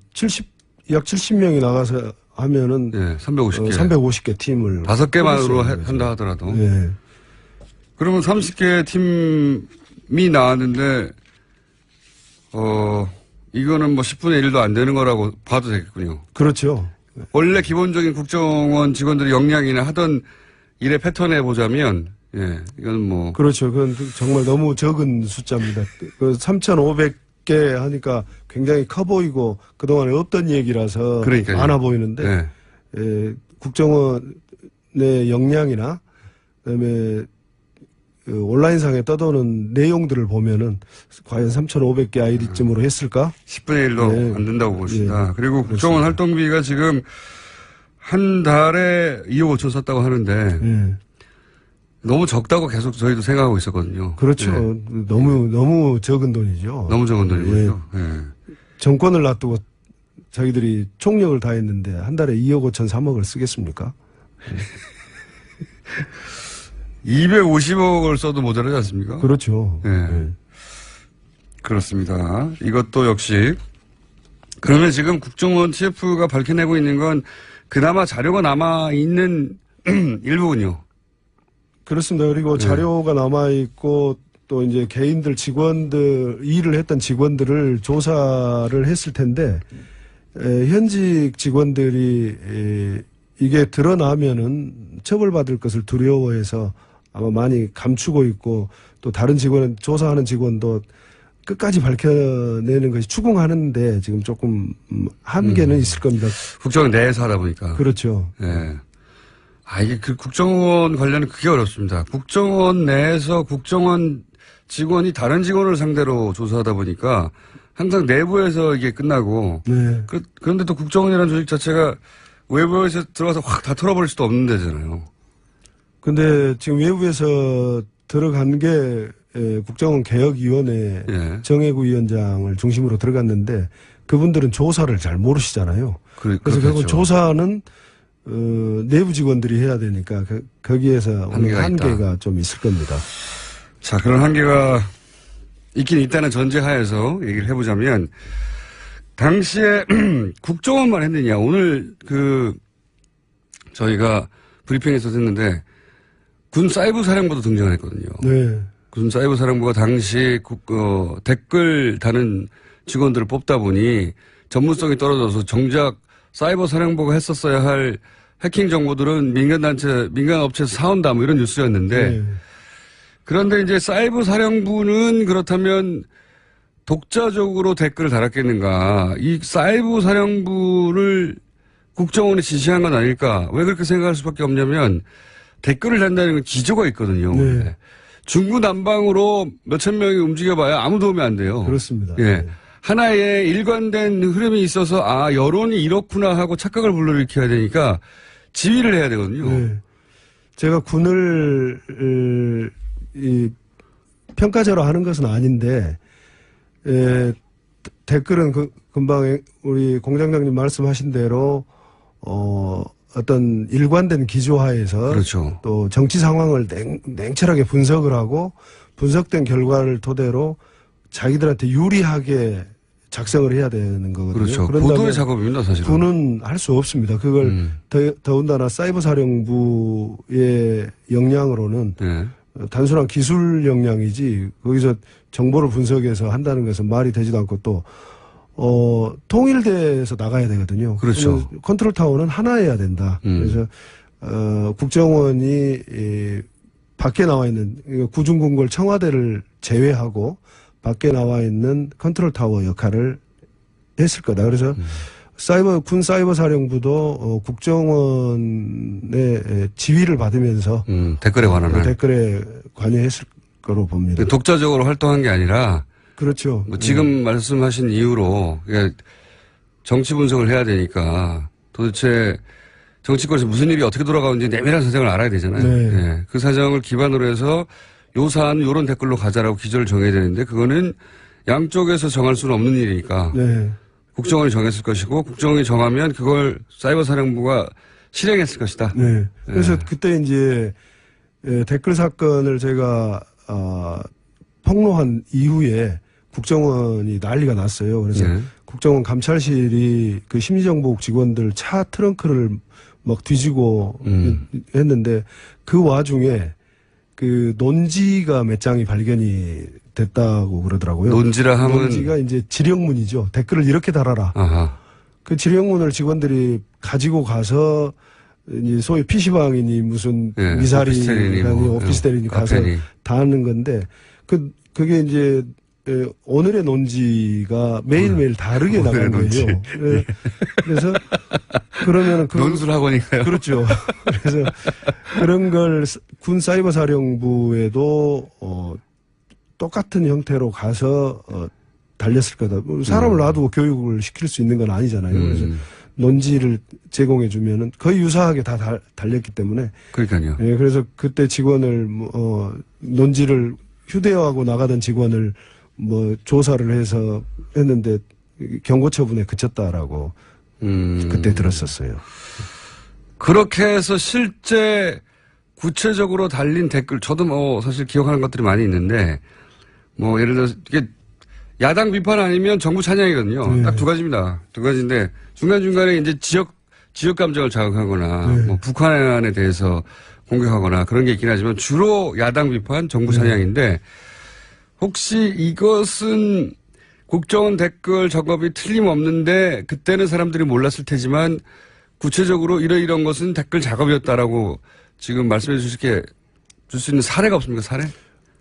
약 70명이 나가서 하면은 예. 350개. 350개 팀을 5개만으로 꾸릴 수 있는 한다 하더라도. 거죠. 예. 그러면 30개 팀이 나왔는데, 이거는 뭐 10분의 1도 안 되는 거라고 봐도 되겠군요. 그렇죠. 원래 기본적인 국정원 직원들의 역량이나 하던 일의 패턴에 보자면, 예, 이건 뭐. 그렇죠. 그건 정말 너무 적은 숫자입니다. 그 3,500개 하니까 굉장히 커 보이고 그동안에 없던 얘기라서 그러니까요. 많아 보이는데, 예. 국정원의 역량이나 그다음에 그 온라인상에 떠도는 내용들을 보면은 과연 3,500개 아이디쯤으로 했을까? 10분의 1도 네. 안 된다고 보십니다. 네. 그리고 국정원 그렇습니다. 활동비가 지금 한 달에 2억 5천 썼다고 하는데 예. 너무 적다고 계속 저희도 생각하고 있었거든요. 그렇죠. 예. 너무 적은 돈이죠. 너무 적은 돈이고요. 예. 정권을 놔두고 자기들이 총력을 다했는데 한 달에 2억 5천 3억을 쓰겠습니까? 250억을 써도 모자라지 않습니까? 그렇죠. 예. 예. 그렇습니다. 이것도 역시 그러면 지금 국정원 TF가 밝혀내고 있는 건 그나마 자료가 남아있는 일부군요. 그렇습니다. 그리고 자료가 남아있고 또 이제 개인들 직원들 일을 했던 직원들을 조사를 했을 텐데 현직 직원들이 이게 드러나면은 처벌받을 것을 두려워해서 아마 많이 감추고 있고 또 다른 직원 조사하는 직원도 끝까지 밝혀내는 것이 추궁하는데 지금 조금 한계는 있을 겁니다. 국정원 내에서 하다 보니까. 그렇죠. 예. 이게 국정원 관련은 그게 어렵습니다. 국정원 내에서 국정원 직원이 다른 직원을 상대로 조사하다 보니까 항상 내부에서 이게 끝나고. 네. 그런데 또 국정원이라는 조직 자체가 외부에서 들어가서 확 다 털어버릴 수도 없는 데잖아요. 근데 지금 외부에서 들어간 게 국정원 개혁위원회 예. 정혜구 위원장을 중심으로 들어갔는데 그분들은 조사를 잘 모르시잖아요. 그래서 결국 조사는 내부 직원들이 해야 되니까 거기에서 한계가 좀 있을 겁니다. 자, 그런 한계가 있긴 있다는 전제하에서 얘기를 해보자면 당시에 국정원만 했느냐. 오늘 저희가 브리핑에서 했는데 군 사이버 사령부도 등장했거든요. 네. 군 사이버 사령부가 당시 댓글 다는 직원들을 뽑다 보니 전문성이 떨어져서 정작 사이버 사령부가 했었어야 할 해킹 정보들은 민간 업체에서 사온다 뭐 이런 뉴스였는데 네. 그런데 이제 사이버 사령부는 그렇다면 독자적으로 댓글을 달았겠는가. 이 사이버 사령부를 국정원이 지시한 건 아닐까. 왜 그렇게 생각할 수밖에 없냐면 댓글을 단다는 건 기조가 있거든요. 네. 중구난방으로 몇천 명이 움직여봐야 아무 도움이 안 돼요. 그렇습니다. 예. 네. 하나의 일관된 흐름이 있어서 여론이 이렇구나 하고 착각을 불러일으켜야 되니까 지휘를 해야 되거든요. 네. 제가 군을 평가자로 하는 것은 아닌데 댓글은 금방 우리 공장장님 말씀하신 대로 어떤 일관된 기조하에서 그렇죠. 또 정치 상황을 냉철하게 분석을 하고 분석된 결과를 토대로 자기들한테 유리하게 작성을 해야 되는 거거든요. 그렇죠. 보도의 작업입니다, 사실은. 군은 할 수 없습니다. 그걸 더군다나 사이버 사령부의 역량으로는 네. 단순한 기술 역량이지 거기서 정보를 분석해서 한다는 것은 말이 되지도 않고 또 통일돼서 나가야 되거든요. 그렇죠. 컨트롤 타워는 하나여야 된다. 그래서 국정원이 밖에 나와 있는 구중궁궐 청와대를 제외하고 밖에 나와 있는 컨트롤 타워 역할을 했을 거다. 그래서 군 사이버 사령부도 국정원의 지휘를 받으면서 댓글에 관여했을 거로 봅니다. 독자적으로 활동한 게 아니라 그렇죠. 뭐 지금 말씀하신 이유로 정치 분석을 해야 되니까 도대체 정치권에서 무슨 일이 어떻게 돌아가는지 내밀한 사정을 알아야 되잖아요. 네. 네. 그 사정을 기반으로 해서 요 사안 요런 댓글로 가자라고 기조를 정해야 되는데 그거는 양쪽에서 정할 수는 없는 일이니까 네. 국정원이 정했을 것이고 국정원이 정하면 그걸 사이버 사령부가 실행했을 것이다. 네. 그래서 그때 이제 댓글 사건을 제가 폭로한 이후에 국정원이 난리가 났어요. 그래서 국정원 감찰실이 그 심리정보국 직원들 차 트렁크를 막 뒤지고 했는데 그 와중에 그 논지가 몇 장이 발견이 됐다고 그러더라고요. 논지라 하면 논지가 이제 지령문이죠. 댓글을 이렇게 달아라. 아하. 그 지령문을 직원들이 가지고 가서 이제 소위 PC방이니 무슨 미사리니 오피스텔이니 가서 다 하는 건데 그게 이제 오늘의 논지가 매일매일 다르게 나가는 거예요. 그래서 그러면은 논술학원인가요? 그렇죠. 그래서 그런 걸 군 사이버 사령부에도 똑같은 형태로 가서 달렸을 거다. 사람을 놔두고 교육을 시킬 수 있는 건 아니잖아요. 그래서 논지를 제공해 주면은 거의 유사하게 다 달렸기 때문에. 그러니까요. 예, 그래서 그때 직원을 논지를 휴대하고 나가던 직원을 조사를 해서 했는데 경고 처분에 그쳤다라고 그때 들었었어요. 그렇게 해서 실제 구체적으로 달린 댓글 저도 사실 기억하는 것들이 많이 있는데 예를 들어서 이게 야당 비판 아니면 정부 찬양이거든요. 네. 딱 두 가지입니다. 두 가지인데 중간중간에 이제 지역 감정을 자극하거나 네. 북한에 대해서 공격하거나 그런 게 있긴 하지만 주로 야당 비판, 정부 찬양인데 혹시 이것은 국정원 댓글 작업이 틀림없는데 그때는 사람들이 몰랐을 테지만 구체적으로 이런 것은 댓글 작업이었다라고 지금 말씀해 줄 수 있는 사례가 없습니까? 사례?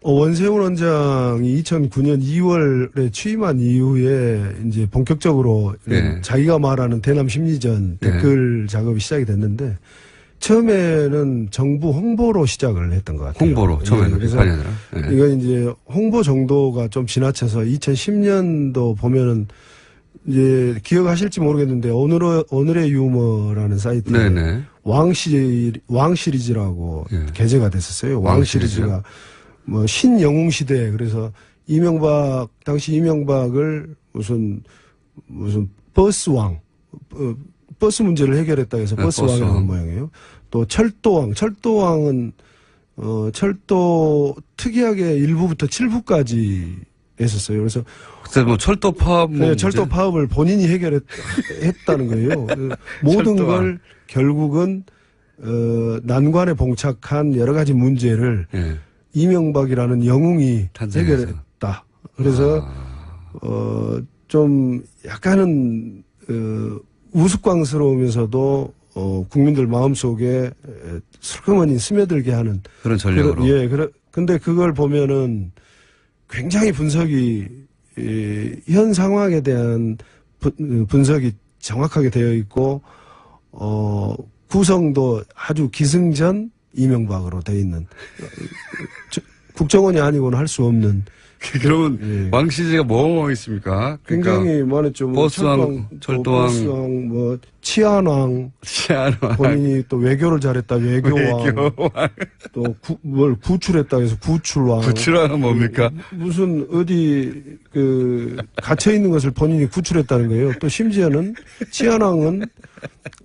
원세훈 원장이 2009년 2월에 취임한 이후에 이제 본격적으로 네. 자기가 말하는 대남 심리전 댓글 작업이 시작이 됐는데 처음에는 정부 홍보로 시작을 했던 것 같아요. 홍보로 처음에는. 그래서 아니라. 네. 이건 이제 홍보 정도가 좀 지나쳐서 2010년도 보면은 이제 기억하실지 모르겠는데 오늘의 유머라는 사이트에 네네. 왕 시리즈라고 예. 게재가 됐었어요. 왕 왕 시리즈가 뭐 신영웅 시대 그래서 당시 이명박을 무슨 버스왕 버스 문제를 해결했다 해서 네, 버스왕이라는 버스왕. 모양이에요. 또 철도왕은 철도 특이하게 1부부터 7부까지 했었어요. 그래서 그때 뭐 철도 파업 뭐 네, 철도 파업을 본인이 해결했다는 거예요. 모든 철도왕. 걸 결국은 난관에 봉착한 여러 가지 문제를 예. 이명박이라는 영웅이 탄생해서. 해결했다. 그래서 좀 약간은 우스꽝스러우면서도 국민들 마음속에 슬그머니 스며들게 하는 그런 전략으로. 근데 그걸 보면은 굉장히 분석이 현 상황에 대한 분석이 정확하게 되어 있고 구성도 아주 기승전 이명박으로 되어 있는 국정원이 아니고는 할 수 없는 그러면 예. 왕 시리즈가 뭐 있습니까? 굉장히 많았죠. 뭐 버스왕, 철도왕, 버스왕, 뭐 치안왕, 치안왕, 본인이 또 외교를 잘했다 외교왕, 또 구출했다 해서 구출왕. 구출왕은 뭡니까? 무슨 어디 갇혀 있는 것을 본인이 구출했다는 거예요. 또 심지어는 치안왕은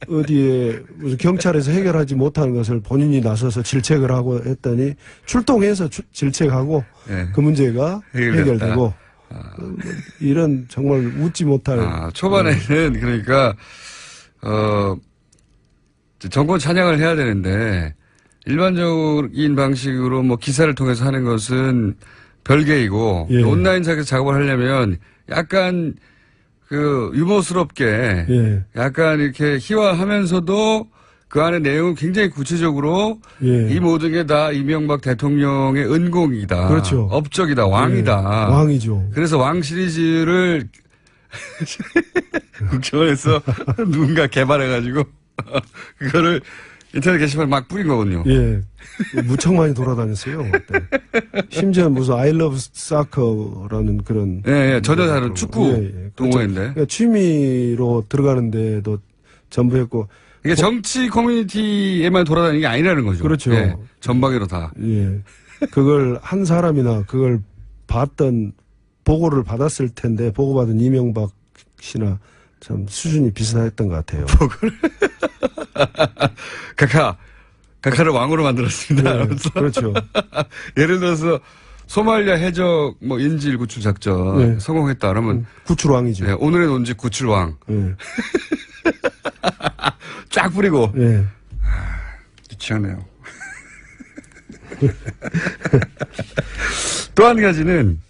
어디에 무슨 경찰에서 해결하지 못하는 것을 본인이 나서서 질책을 하고 했더니 출동해서 질책하고 네. 그 문제가 해결됐다. 해결되고 이런 정말 웃지 못할 초반에는 그러니까 정권 찬양을 해야 되는데 일반적인 방식으로 뭐 기사를 통해서 하는 것은 별개이고 예. 온라인상에서 작업을 하려면 약간 유머스럽게 예. 약간 이렇게 희화하면서도 그 안에 내용은 굉장히 구체적으로 예. 이 모든 게 다 이명박 대통령의 은공이다. 그렇죠. 업적이다. 왕이다. 예. 왕이죠. 그래서 왕 시리즈를 국정원에서 누군가 개발해가지고 그거를 인터넷 게시판에 막 뿌린 거군요. 예. 무척 많이 돌아다녔어요. 그때. 심지어 무슨 I love soccer라는 그런. 예, 전혀 다른 축구 그렇죠. 동호회인데. 그러니까 취미로 들어가는데도 전부 했고. 이게 정치 커뮤니티에만 돌아다니는 게 아니라는 거죠. 그렇죠. 예, 전방위로 다. 예. 그걸 한 사람이나 그걸 보고를 받았을 텐데, 보고받은 이명박 씨나 참 수준이 비슷했던 것 같아요. 카카를 왕으로 만들었습니다. 네, 그렇죠. 예를 들어서 소말리아 해적 인질 구출 작전 네. 성공했다 그러면 구출왕이죠. 네, 오늘의 논지 구출왕 예. 쫙 뿌리고 예. 유치하네요. 또 한 가지는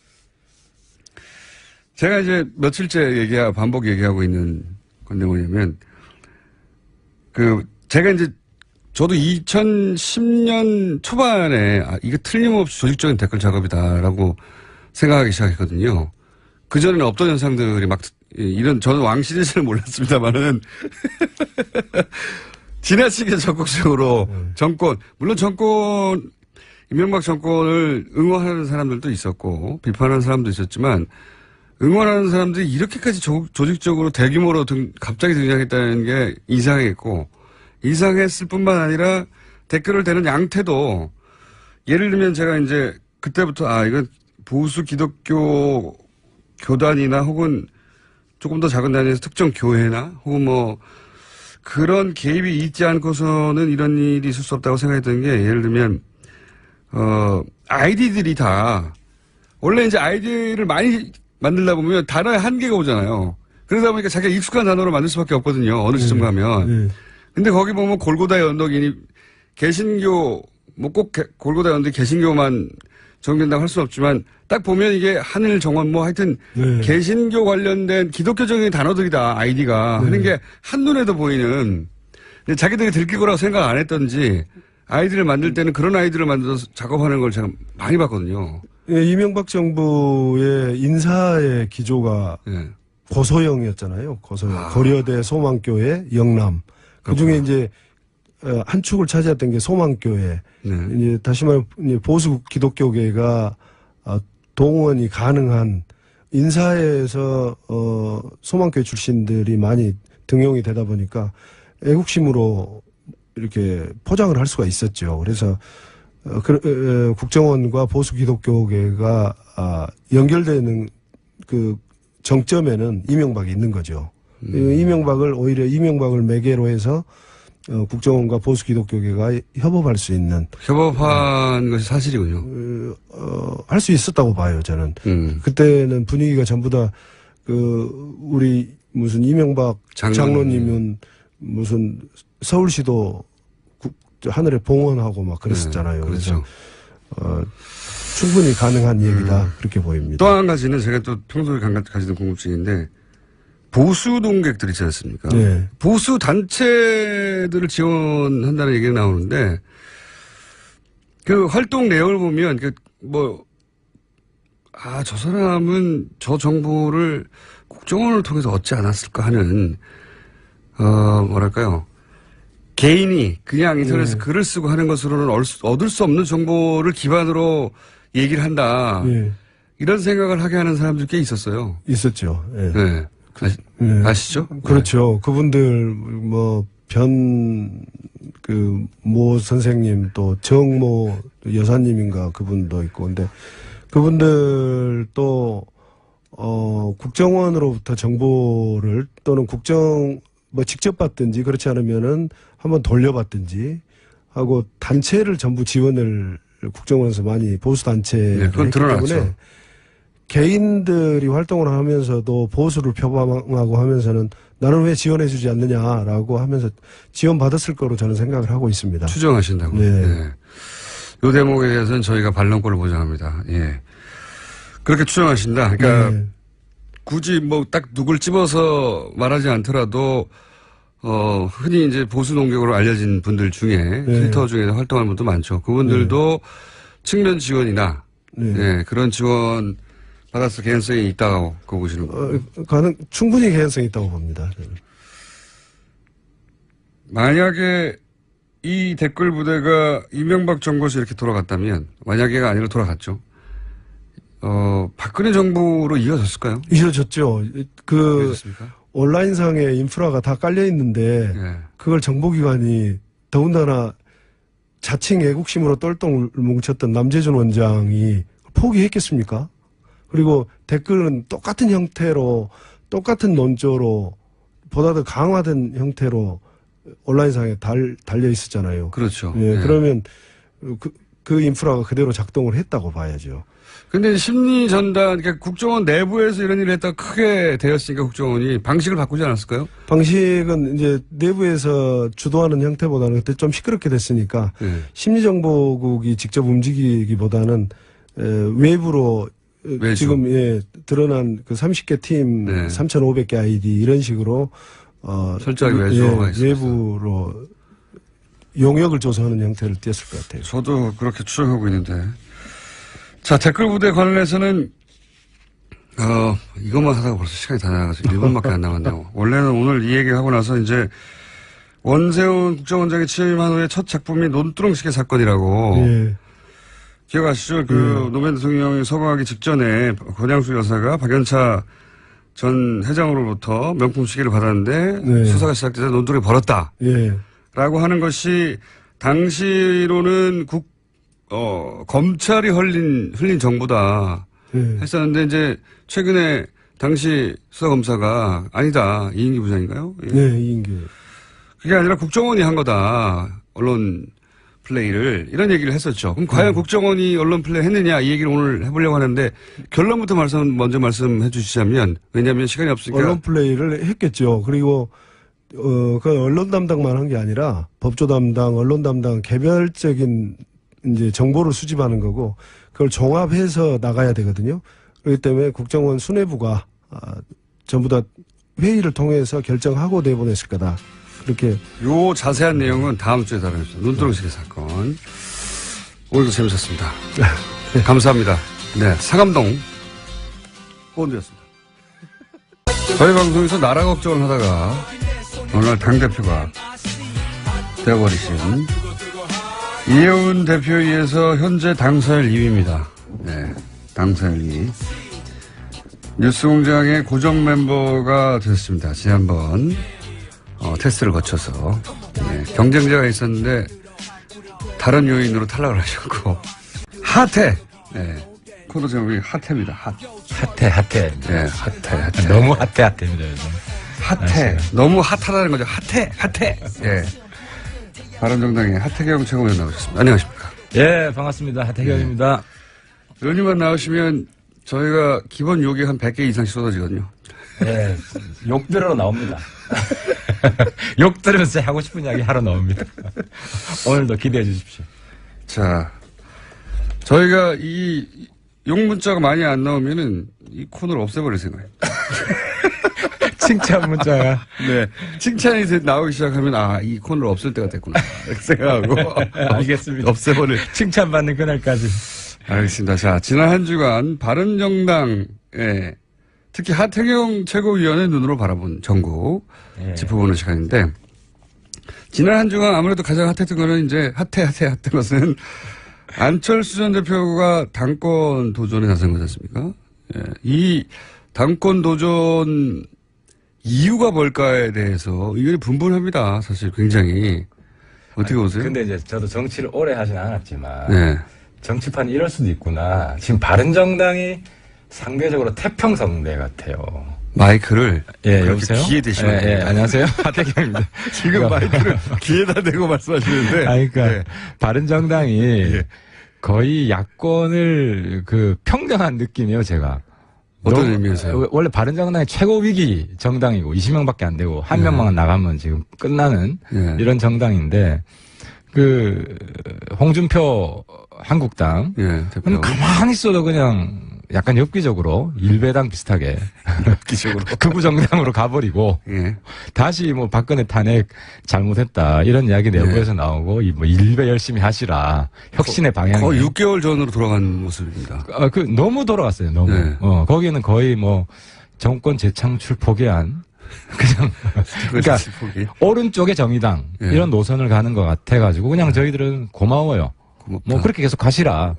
제가 이제 며칠째 반복 얘기하고 있는 건데 뭐냐면 제가 이제 저도 2010년 초반에 이게 틀림없이 조직적인 댓글 작업이다라고 생각하기 시작했거든요. 그전에는 없던 현상들이 저는 왕 시리즈를 몰랐습니다만은 지나치게 적극적으로 물론 이명박 정권을 응원하는 사람들도 있었고 비판하는 사람도 있었지만 응원하는 사람들이 이렇게까지 조직적으로 대규모로 갑자기 등장했다는 게 이상했고 이상했을 뿐만 아니라 댓글을 대는 양태도 예를 들면 제가 이제 그때부터 이건 보수 기독교 교단이나 혹은 조금 더 작은 단위에서 특정 교회나 혹은 그런 개입이 있지 않고서는 이런 일이 있을 수 없다고 생각했던 게 예를 들면 아이디들이 다 원래 이제 아이디를 많이 만들다 보면 단어에 한계가 오잖아요. 그러다 보니까 자기가 익숙한 단어로 만들 수밖에 없거든요. 어느 시점 가면. 근데 거기 보면 골고다의 언덕이니 개신교 꼭 골고다의 언덕이 개신교만 정된다고 할 수는 없지만 딱 보면 이게 하늘 정원 뭐 하여튼 네. 개신교 관련된 기독교적인 단어들이다 아이디가 하는 게 한눈에도 보이는 근데 자기들이 들킬 거라고 생각 안 했던지 아이디를 만들 때는 그런 아이디를 만들어서 작업하는 걸 제가 많이 봤거든요. 예, 이명박 정부의 인사의 기조가 예. 고소영이었잖아요. 고소영. 고려대 소망교회 영남. 그 중에 이제 한 축을 차지했던 게 소망교회. 네. 이제 다시 말해 이제 보수 기독교계가 동원이 가능한 인사에서 소망교회 출신들이 많이 등용이 되다 보니까 애국심으로 이렇게 포장을 할 수가 있었죠. 그래서 국정원과 보수 기독교계가 연결되는 그 정점에는 이명박이 있는 거죠. 오히려 이명박을 매개로 해서 국정원과 보수 기독교계가 협업할 수 있는 협업한 것이 사실이군요. 할 수 있었다고 봐요, 저는. 그때는 분위기가 전부 다 우리 무슨 이명박 장로님은 무슨 서울시도 하늘에 봉헌하고 막 그랬었잖아요. 네, 그렇죠. 그래서 충분히 가능한 얘기다 그렇게 보입니다. 또 한 가지는 제가 또 평소에 가지는 궁금증인데 보수 동객들 있지 않습니까? 네. 보수 단체들을 지원한다는 얘기가 나오는데 그 활동 내용을 보면 저 사람은 저 정보를 국정원을 통해서 얻지 않았을까 하는 뭐랄까요? 개인이 그냥 인터넷에서 글을 쓰고 하는 것으로는 얻을 수 없는 정보를 기반으로 얘기를 한다. 이런 생각을 하게 하는 사람들 꽤 있었어요. 있었죠. 예. 네. 아시죠? 그렇죠. 그분들 모 선생님 또 정모 여사님인가 그분도 있고 근데 그분들 또 국정원으로부터 정보를 또는 직접 받든지 그렇지 않으면은 한번 돌려받든지 하고 단체를 전부 지원을 국정원에서 많이 보수 단체에 했기 때문에 개인들이 활동을 하면서도 보수를 표방하고 하면서는 나는 왜 지원해주지 않느냐라고 하면서 지원받았을 거로 저는 생각을 하고 있습니다. 추정하신다고. 네. 네. 이 대목에 대해서는 저희가 반론권을 보장합니다. 예. 그렇게 추정하신다. 그러니까 네. 굳이 딱 누굴 집어서 말하지 않더라도 흔히 이제 보수 농객으로 알려진 분들 중에 필터 중에 활동하는 분도 많죠. 그분들도 측면 지원이나 그런 지원 받았을 개연성이 있다고 보시는 거예요? 충분히 개연성이 있다고 봅니다. 만약에 이 댓글 부대가 이명박 정부에서 이렇게 돌아갔다면 만약에가 아니라 돌아갔죠. 박근혜 정부로 이어졌을까요? 이어졌죠. 이어졌습니까? 온라인상에 인프라가 다 깔려 있는데 그걸 정보기관이 더군다나 자칭 애국심으로 똘똘 뭉쳤던 남재준 원장이 포기했겠습니까? 그리고 댓글은 똑같은 형태로 똑같은 논조로 보다 더 강화된 형태로 온라인상에 달려 있었잖아요. 그렇죠. 그러면 그 인프라가 그대로 작동을 했다고 봐야죠. 근데 심리 전단, 그러니까 국정원 내부에서 이런 일을 했다가 크게 되었으니까 국정원이 방식을 바꾸지 않았을까요? 방식은 이제 내부에서 주도하는 형태보다는 그때 좀 시끄럽게 됐으니까 심리정보국이 직접 움직이기보다는 외부로 지금 드러난 그 30개 팀 3,500개 아이디 이런 식으로 설정하기 외부로 용역을 조성하는 형태를 띄었을 것 같아요. 저도 그렇게 추정하고 있는데. 자, 댓글 부대 관련해서는, 이것만 하다가 벌써 시간이 다 나가서 1분밖에 안 남았네요. 원래는 오늘 이 얘기 하고 나서 이제 원세훈 국정원장이 취임한 후에 첫 작품이 논두렁식의 사건이라고. 기억하시죠? 노무현 대통령이 서거하기 직전에 권양수 여사가 박연차 전 회장으로부터 명품 시계를 받았는데 수사가 시작돼서 논두렁이 벌었다. 라고 하는 것이 당시로는 검찰이 흘린 정보다 했었는데 이제 최근에 당시 수사검사가 아니다. 이인기 부장인가요? 이인기. 그게 아니라 국정원이 한 거다. 언론 플레이를 이런 얘기를 했었죠. 그럼 과연 국정원이 언론 플레이 했느냐 이 얘기를 오늘 해보려고 하는데 결론부터 먼저 말씀해 주시자면 왜냐하면 시간이 없으니까. 언론 플레이를 했겠죠. 그리고 그 언론 담당만 한 게 아니라 법조 담당, 언론 담당 개별적인 이제 정보를 수집하는 거고 그걸 종합해서 나가야 되거든요. 그렇기 때문에 국정원 수뇌부가 전부 다 회의를 통해서 결정하고 내보냈을 거다. 그렇게. 요 자세한 내용은 다음 주에 다루겠습니다. 눈두렁시계 사건. 오늘도 재밌었습니다. 감사합니다. 네, 상암동 호원주였습니다. 저희 방송에서 나라 걱정을 하다가 어느 날 당대표가 되어버리신 이혜훈 대표에 의해서 현재 당사일 2위입니다. 네, 당사일 2위. 뉴스공장의 고정 mem버가 됐습니다. 지난번 테스트를 거쳐서 경쟁자가 있었는데 다른 요인으로 탈락을 하셨고 핫해. 네, 코너 제목이 핫해입니다. 핫해. 네, 핫해. 너무 핫해입니다. 요즘. 핫해. 너무 핫하다는 거죠. 핫해. 예. 바른정당의 하태경 최고위원 나오셨습니다. 안녕하십니까. 예, 반갑습니다. 하태경입니다. 의원님만 나오시면 저희가 기본 욕이 한 100개 이상씩 쏟아지거든요. 예, 욕 들으러 나옵니다. 욕 들으면서 하고 싶은 이야기 하러 나옵니다. 오늘도 기대해 주십시오. 자, 저희가 이 욕 문자가 많이 안 나오면은 이 코너를 없애버릴 생각이에요. 칭찬 문자가. 네. 칭찬이 나오기 시작하면, 이 코너를 없앨 때가 됐구나. 이렇게 생각하고. 알겠습니다. 없애버릴. 칭찬받는 그날까지. 알겠습니다. 자, 지난 한 주간 바른정당에 특히 하태경 최고위원의 눈으로 바라본 전국 짚어보는 시간인데, 지난 한 주간 아무래도 가장 핫했던 거는 이제 핫했던 것은 안철수 전 대표가 당권 도전에 나선 거지 않습니까? 예. 이 당권 도전 이유가 뭘까에 대해서 의견이 분분합니다. 사실 굉장히. 어떻게 보세요? 근데 이제 저도 정치를 오래 하진 않았지만 네. 정치판이 이럴 수도 있구나. 지금 바른정당이 상대적으로 태평성대 같아요. 마이크를 여보세요? 귀에 대시면 됩니다. 안녕하세요. 하태경입니다. 지금 마이크를 귀에다 대고 말씀하시는데. 그러니까 네. 바른정당이 거의 야권을 평등한 느낌이에요, 제가. 어떤 의미에서요? 원래 바른정당의 최고 위기 정당이고 20명밖에 안 되고 한 명만 나가면 지금 끝나는 이런 정당인데 홍준표 한국당 대표. 가만히 있어도 그냥 약간 엽기적으로 일배당 비슷하게 엽기적으로 극우 정당으로 가버리고 다시 박근혜 탄핵 잘못했다 이런 이야기 내부에서 나오고 일배 열심히 하시라 혁신의 방향이 거의 6개월 전으로 돌아간 모습입니다. 너무 돌아갔어요. 너무. 거기는 거의 정권 재창출 포기한 그냥 그러니까 오른쪽의 정의당 이런 노선을 가는 것 같아가지고 그냥 저희들은 고마워요. 고맙다. 그렇게 계속 가시라.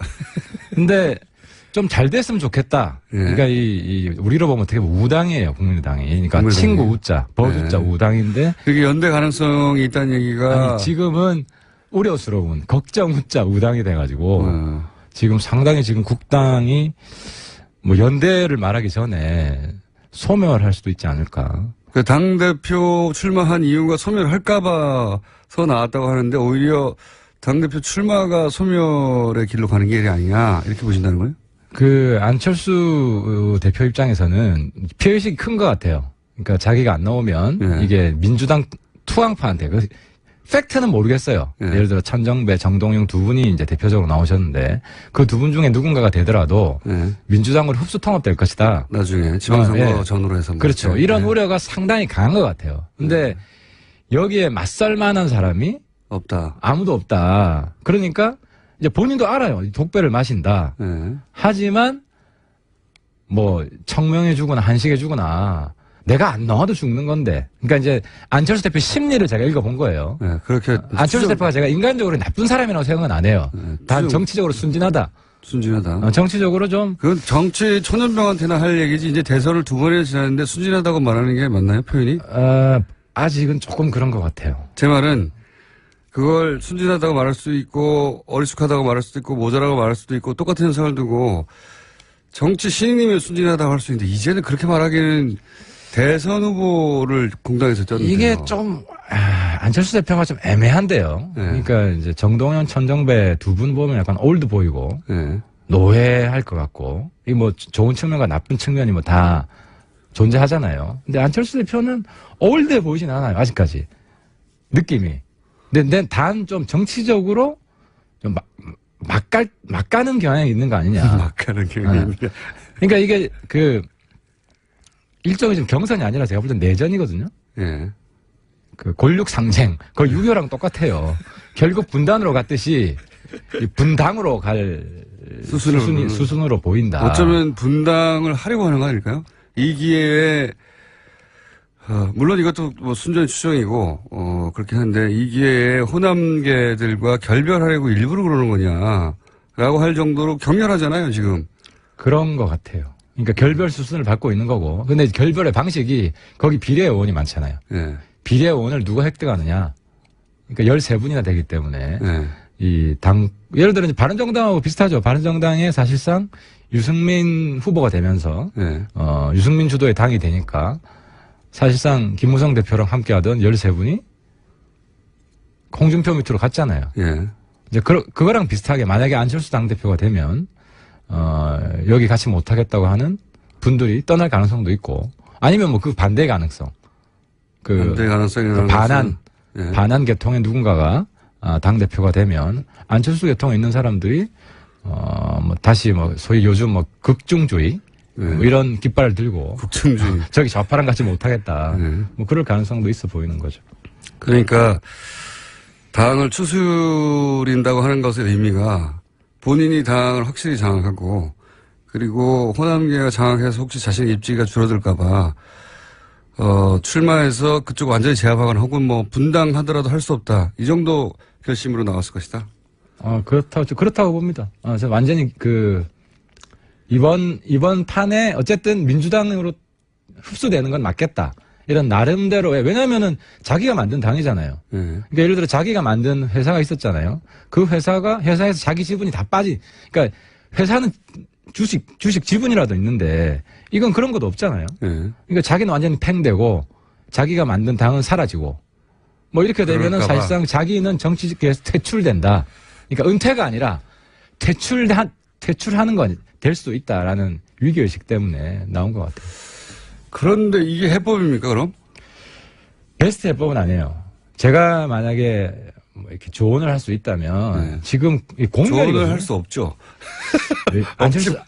근데 좀 잘 됐으면 좋겠다. 그러니까 우리로 보면 어떻게 보면 우당이에요, 국민의당이. 그러니까 국민의당이. 친구 우자, 버주자 우당인데. 그게 연대 가능성이 있다는 얘기가. 지금은 우려스러운 걱정 우자 우당이 돼가지고 지금 상당히 국당이 연대를 말하기 전에 소멸할 수도 있지 않을까. 당대표 출마한 이유가 소멸할까봐 서 나왔다고 하는데 오히려 당대표 출마가 소멸의 길로 가는 길이 아니냐 이렇게 보신다는 거예요? 안철수 대표 입장에서는 피해의식이 큰 것 같아요. 그러니까 자기가 안 나오면 이게 민주당 투항파한테 팩트는 모르겠어요. 예를 들어 천정배, 정동영 두 분이 이제 대표적으로 나오셨는데 그 두 분 중에 누군가가 되더라도 민주당으로 흡수 통합될 것이다. 나중에 지방선거 전후로 해서. 그렇죠. 이런 우려가 상당히 강한 것 같아요. 근데 여기에 맞설 만한 사람이 없다. 아무도 없다. 그러니까 이제 본인도 알아요. 독배를 마신다. 하지만 청명해주거나 한식해주거나 내가 안 나와도 죽는 건데. 그러니까 이제 안철수 대표 심리를 제가 읽어본 거예요. 그렇게 안철수 대표가 제가 인간적으로 나쁜 사람이라고 생각은 안 해요. 단 정치적으로 순진하다. 정치적으로 좀. 그건 정치 초년병한테나 할 얘기지. 이제 대선을 2번이나 지났는데 순진하다고 말하는 게 맞나요, 표현이? 아직은 조금 그런 것 같아요. 제 말은 그걸 순진하다고 말할 수도 있고 어리숙하다고 말할 수도 있고 모자라고 말할 수도 있고 똑같은 현상을 두고 정치 신인이면 순진하다고 할 수 있는데 이제는 그렇게 말하기는 대선 후보를 공당에서 쪘는데요. 이게 좀 안철수 대표가 좀 애매한데요. 그러니까 이제 정동현, 천정배 두 분 보면 약간 올드 보이고 노회할 것 같고 이 좋은 측면과 나쁜 측면이 다 존재하잖아요. 근데 안철수 대표는 올드해 보이진 않아요. 아직까지 느낌이. 근데 단 좀 정치적으로 좀 막 가는 경향이 있는 거 아니냐. 막 가는 경향이. 그러니까 이게 일종의 좀 경선이 아니라 제가 볼 땐 내전이거든요. 예. 골육 상쟁. 그 6.25랑 똑같아요. 결국 분단으로 갔듯이 분당으로 갈 수순으로 보인다. 어쩌면 분당을 하려고 하는 거 아닐까요? 이 기회에, 물론 이것도 뭐 순전히 추정이고, 그렇긴 한데, 이 기회에 호남계들과 결별하려고 일부러 그러는 거냐라고 할 정도로 격렬하잖아요, 지금. 그런 것 같아요. 그러니까 결별 수순을 밟고 있는 거고. 근데 결별의 방식이 거기 비례 의원이 많잖아요. 예. 비례 의원을 누가 획득하느냐. 그러니까 13분이나 되기 때문에. 예. 예를 들어 바른정당하고 비슷하죠. 바른정당에 사실상 유승민 후보가 되면서, 예. 유승민 주도의 당이 되니까 사실상 김무성 대표랑 함께 하던 13분이 홍준표 밑으로 갔잖아요. 예. 이제 그거랑 비슷하게 만약에 안철수 당대표가 되면, 여기 같이 못하겠다고 하는 분들이 떠날 가능성도 있고, 아니면 뭐 그 반대 가능성. 반대 가능성이 반한 계통의 누군가가 당대표가 되면 안철수 계통에 있는 사람들이 뭐 다시 뭐 소위 요즘 뭐 극중주의 뭐 이런 깃발을 들고 국정주의 저기 좌파랑 같이 못하겠다 네. 뭐 그럴 가능성도 있어 보이는 거죠. 그러니까 당을 추스린다고 하는 것의 의미가 본인이 당을 확실히 장악하고 그리고 호남계가 장악해서 혹시 자신의 입지가 줄어들까봐 출마해서 그쪽 완전히 제압하거나 혹은 뭐 분당하더라도 할 수 없다. 이 정도 결심으로 나왔을 것이다. 그렇다고 봅니다. 저 완전히 이번 판에 어쨌든 민주당으로 흡수되는 건 맞겠다. 이런 나름대로의, 왜냐면은 자기가 만든 당이잖아요. 그러니까 예를 들어 자기가 만든 회사가 있었잖아요. 그 회사에서 자기 지분이 다 그러니까 회사는 주식 지분이라도 있는데 이건 그런 것도 없잖아요. 그러니까 자기는 완전히 팽되고 자기가 만든 당은 사라지고 뭐 이렇게 되면은 사실상 자기는 정치계에서 퇴출된다. 그러니까 은퇴가 아니라 퇴출하는 건 될 수 있다라는 위기의식 때문에 나온 것 같아요. 그런데 이게 해법입니까, 그럼? 베스트 해법은 아니에요. 제가 만약에 뭐 이렇게 조언을 할 수 있다면 지금 공멸이 조언을 할 수 없죠.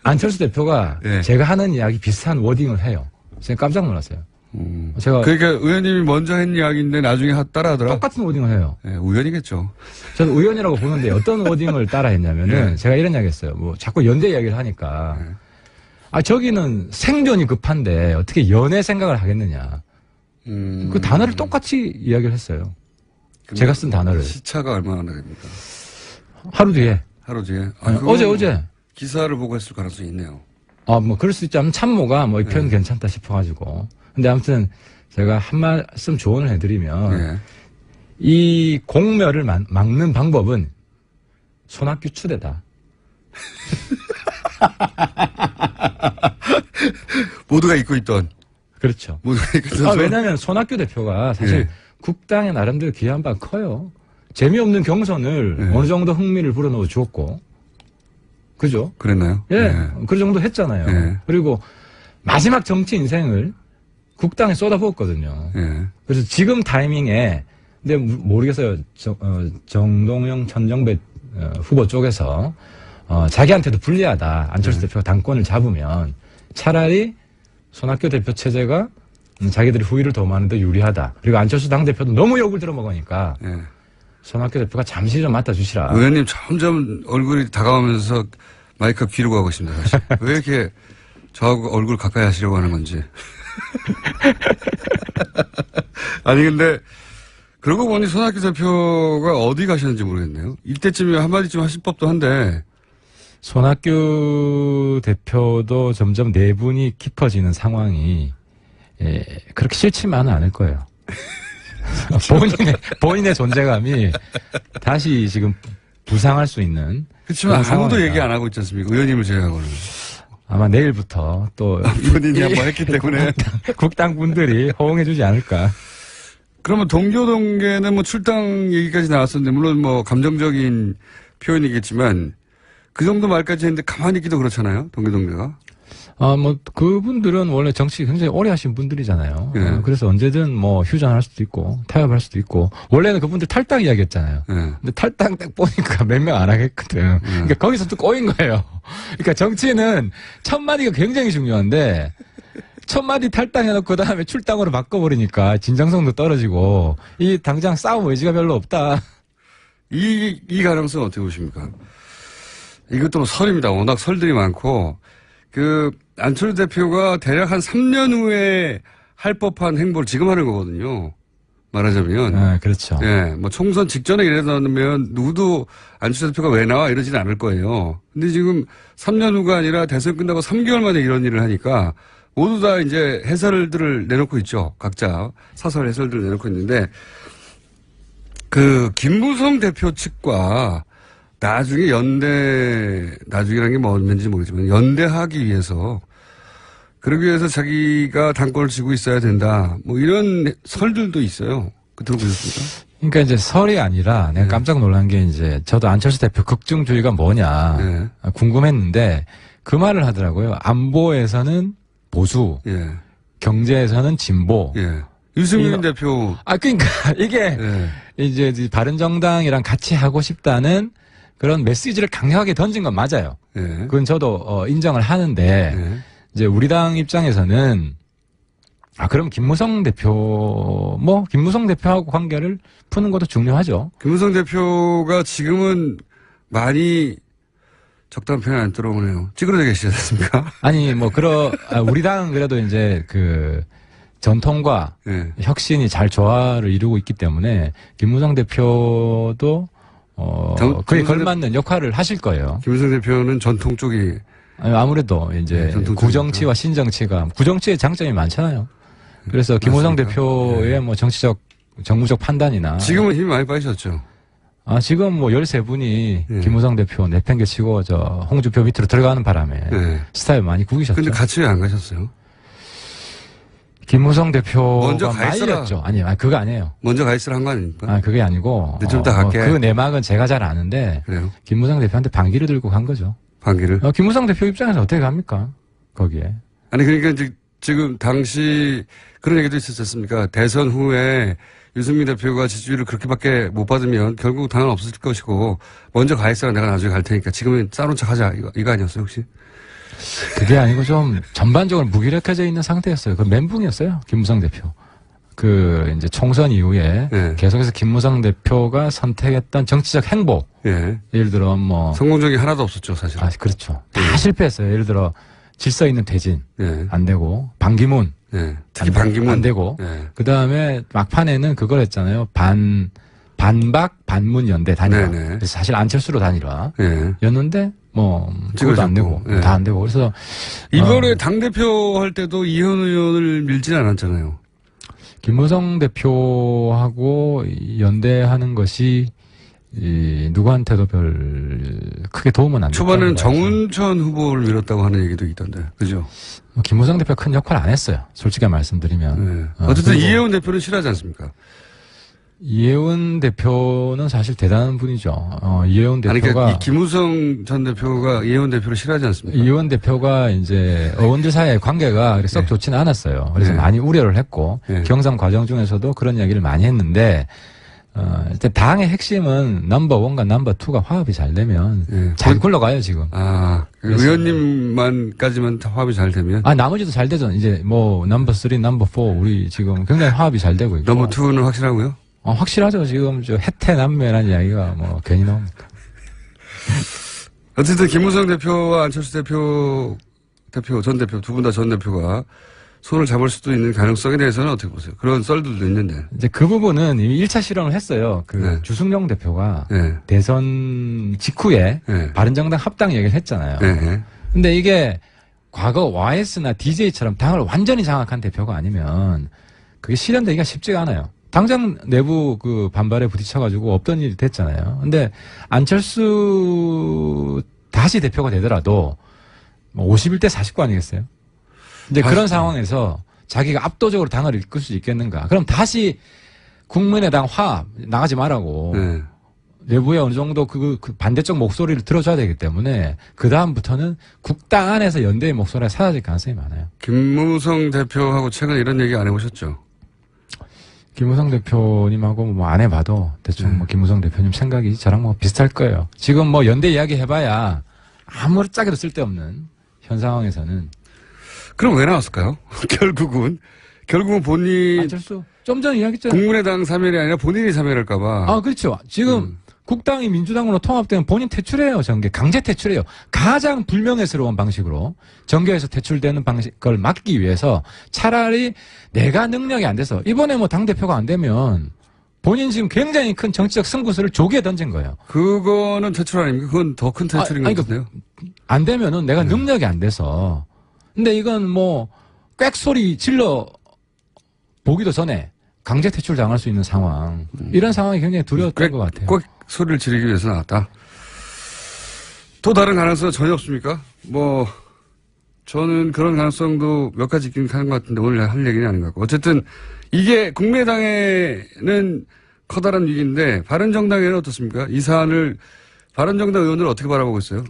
안철수 대표가 제가 하는 이야기 비슷한 워딩을 해요. 제가 깜짝 놀랐어요. 그러니까 의원님이 먼저 한 이야기인데 나중에 따라 하더라. 똑같은 워딩을 해요. 우연이겠죠. 저는 우연이라고 보는데 어떤 워딩을 따라 했냐면은 제가 이런 이야기 했어요. 뭐 자꾸 연대 이야기를 하니까 저기는 생존이 급한데 어떻게 연애 생각을 하겠느냐. 그 단어를 똑같이 이야기를 했어요. 제가 쓴 단어를. 시차가 얼마나 됩니까? 하루 뒤에. 하루 뒤에? 어제. 기사를 보고 했을 가능성이 있네요. 뭐 그럴 수 있지. 아무튼 참모가 뭐 이 표현 괜찮다 싶어가지고. 근데 아무튼 제가 한 말씀 조언을 해드리면 이 공멸을 막는 방법은 손학규 추대다. 모두가 잊고 있던. 그렇죠. 모두가 잊고 있던. 왜냐하면 손학규 대표가 사실 국당의 나름대로 기여한 바가 커요. 재미없는 경선을 어느 정도 흥미를 불어넣어 주었고. 그죠? 그랬나요? 그 정도 했잖아요. 그리고 마지막 정치 인생을 국당에 쏟아부었거든요. 그래서 지금 타이밍에, 근데 모르겠어요. 정동영, 천정배 후보 쪽에서, 자기한테도 불리하다. 안철수 대표가 당권을 잡으면 차라리 손학규 대표 체제가 자기들이 후위를 도모하는데 유리하다. 그리고 안철수 당대표도 너무 욕을 들어먹으니까 손학규 대표가 잠시 좀 맡아주시라. 의원님 점점 얼굴이 다가오면서 마이크가 귀로 가고 있습니다. 사실. 왜 이렇게 저하고 얼굴 가까이 하시려고 하는 건지. 아니 근데 그러고 보니 손학규 대표가 어디 가셨는지 모르겠네요. 이때쯤이면 한마디쯤 하실 법도 한데. 손학규 대표도 점점 내분이 깊어지는 상황이 그렇게 싫지만은 않을 거예요. 본인의 존재감이 다시 지금 부상할 수 있는. 그렇지만 아무도 얘기 안 하고 있지 않습니까? 의원님을 제외하고는. 아마 내일부터 또 본인이 한번 했기 때문에 국당 분들이 호응해주지 않을까. 그러면 동교동계는 뭐 출당 얘기까지 나왔었는데 물론 뭐 감정적인 표현이겠지만 그 정도 말까지 했는데 가만히 있기도 그렇잖아요. 동교동계가. 뭐, 그분들은 원래 정치 굉장히 오래 하신 분들이잖아요. 예. 그래서 언제든 뭐, 휴전할 수도 있고, 타협할 수도 있고, 원래는 그분들 탈당 이야기했잖아요. 예. 근데 탈당 딱 보니까 몇 명 안 하겠거든. 그러니까 거기서 또 꼬인 거예요. 그러니까 정치는 첫 마디가 굉장히 중요한데, 첫 마디 탈당해놓고 그 다음에 출당으로 바꿔버리니까 진정성도 떨어지고, 이 당장 싸움 의지가 별로 없다. 이 가능성 어떻게 보십니까? 이것도 뭐 설입니다. 워낙 설들이 많고, 안철수 대표가 대략 한 3년 후에 할 법한 행보를 지금 하는 거거든요. 말하자면. 네, 그렇죠. 예, 뭐 총선 직전에 이래놓으면 누구도 안철수 대표가 왜 나와 이러지는 않을 거예요. 근데 지금 3년 후가 아니라 대선 끝나고 3개월 만에 이런 일을 하니까 모두 다 이제 해설들을 내놓고 있죠. 각자 사설 해설들을 내놓고 있는데 김무성 대표 측과 나중에 나중이라는 게 뭐였는지 모르지만 연대하기 위해서 그러기 위해서 자기가 당권을 쥐고 있어야 된다. 뭐 이런 설들도 있어요. 들어보셨습니까? 그러니까 이제 설이 아니라 내가 깜짝 놀란 게 이제 저도 안철수 대표 극중주의가 뭐냐 궁금했는데 그 말을 하더라고요. 안보에서는 보수, 경제에서는 진보. 유승민 대표. 그러니까 이게 이제 바른정당이랑 같이 하고 싶다는 그런 메시지를 강력하게 던진 건 맞아요. 그건 저도 인정을 하는데 이제 우리 당 입장에서는 그럼 김무성 대표하고 관계를 푸는 것도 중요하죠. 김무성 대표가 지금은 많이 적당한 표현 안 들어오네요. 찌그러져 계시지 않습니까? 아니 우리 당은 그래도 이제 전통과 혁신이 잘 조화를 이루고 있기 때문에 김무성 대표도 그에 걸맞는 역할을 하실 거예요. 김무성 대표는 전통 쪽이 아무래도 이제 구정치와 신정치가 구정치의 장점이 많잖아요. 그래서 김무성 대표의 뭐 정치적 정무적 판단이나 지금은 힘이 많이 빠지셨죠. 지금 뭐 13분이 김무성 대표 내팽개치고 홍준표 밑으로 들어가는 바람에 스타일 많이 구기셨죠. 근데 같이 왜 안 가셨어요? 김무성 대표가 먼저 가 있어라. 말렸죠. 아니, 그거 아니에요. 먼저 가 있으라 한 거 아닙니까? 그게 아니고. 좀 이따 갈게. 그 내막은 제가 잘 아는데. 그래요? 김무성 대표한테 반기를 들고 간 거죠. 반기를? 김무성 대표 입장에서 어떻게 갑니까? 거기에. 아니, 그러니까 지금 당시 그런 얘기도 있었지 않습니까? 대선 후에 유승민 대표가 지지율을 그렇게밖에 못 받으면 결국 당은 없어질 것이고 먼저 가 있어라 내가 나중에 갈 테니까 지금은 싸놓은 척 하자. 이거 아니었어요, 혹시? 그게 아니고 좀 전반적으로 무기력해져 있는 상태였어요. 멘붕이었어요. 김무성 대표. 이제 총선 이후에 계속해서 김무성 대표가 선택했던 정치적 행보. 예를 들어 성공적이 하나도 없었죠, 사실. 그렇죠. 다 실패했어요. 예를 들어 질서 있는 퇴진. 안 되고. 반기문. 특히 반기문. 안 되고. 그 다음에 막판에는 그걸 했잖아요. 반박 반문 연대 단일화. 그래서 사실 안철수로 단일화. 였는데 그것도 안 되고 다 안 되고 그래서 이번에 당 대표 할 때도 이현 의원을 밀진 않았잖아요. 김무성 대표하고 연대하는 것이 누구한테도 별 크게 도움은 안 됐다. 초반에는 정운천 후보를 밀었다고 하는 얘기도 있던데, 그죠? 김무성 대표 큰 역할 안 했어요. 솔직히 말씀드리면. 어쨌든 이혜원 대표는 싫어하지 않습니까? 이혜원 대표는 사실 대단한 분이죠. 이혜원 대표가. 그러니까 이 김무성 전 대표가 이혜원 대표를 싫어하지 않습니까? 이혜원 대표가 이제 의원들 사이의 관계가 썩 좋지는 않았어요. 그래서 많이 우려를 했고 경선 과정 중에서도 그런 이야기를 많이 했는데 당의 핵심은 넘버 1과 넘버 2가 화합이 잘 되면 잘 굴러가요 지금. 의원님만까지만 화합이 잘 되면? 나머지도 잘 되죠. 이제 넘버 3, 넘버 4 우리 지금 굉장히 화합이 잘 되고 있고. 넘버 2는 확실하고요? 확실하죠. 지금 해태남매라는 이야기가 괜히 나옵니까? 어쨌든 김무성 대표와 안철수 전 대표 두 분 다 전 대표가 손을 잡을 수도 있는 가능성에 대해서는 어떻게 보세요? 그런 썰들도 있는데. 이제 그 부분은 이미 1차 실험을 했어요. 주승용 대표가 대선 직후에 바른정당 합당 얘기를 했잖아요. 근데 이게 과거 YS나 DJ처럼 당을 완전히 장악한 대표가 아니면 그게 실현되기가 쉽지가 않아요. 당장 내부 반발에 부딪혀가지고 없던 일이 됐잖아요. 근데 안철수 다시 대표가 되더라도 51대 49 아니겠어요? 이제 그런 상황에서 자기가 압도적으로 당을 이끌 수 있겠는가? 그럼 다시 국민의당 화합 나가지 말라고 내부에 어느 정도 그 반대쪽 목소리를 들어줘야 되기 때문에 그 다음부터는 국당 안에서 연대의 목소리가 사라질 가능성이 많아요. 김무성 대표하고 최근에 이런 얘기 안 해보셨죠? 김무성 대표님하고 뭐 안 해봐도 대충 뭐 김무성 대표님 생각이 저랑 뭐 비슷할 거예요. 지금 뭐 연대 이야기 해봐야 아무리 짜게도 쓸데없는 현 상황에서는. 그럼 왜 나왔을까요? 결국은 본인 안철수 좀 전에 이야기했잖아요. 국민의당 사면이 아니라 본인이 사면할까봐. 아 그렇죠. 지금 국당이 민주당으로 통합되면 본인 퇴출해요. 정계 강제 퇴출해요. 가장 불명예스러운 방식으로 정계에서 퇴출되는 방식을 막기 위해서 차라리 내가 능력이 안 돼서 이번에 뭐 당대표가 안 되면 본인 지금 굉장히 큰 정치적 승부수를 조기에 던진 거예요. 그거는 퇴출 아닙니까? 그건 더 큰 퇴출인 것 같은데요. 안 되면은 내가 능력이 안 돼서. 근데 이건 뭐 꽥소리 질러 보기도 전에 강제 퇴출 당할 수 있는 상황. 이런 상황이 굉장히 두려웠던 것 같아요. 꼭 소리를 지르기 위해서 나왔다. 또 다른 가능성은 전혀 없습니까? 뭐 저는 그런 가능성도 몇 가지 있긴 하는 것 같은데 오늘 할 얘기는 아닌 것 같고. 어쨌든 이게 국민의당에는 커다란 위기인데 바른정당에는 어떻습니까? 이 사안을 바른정당 의원들 어떻게 바라보고 있어요?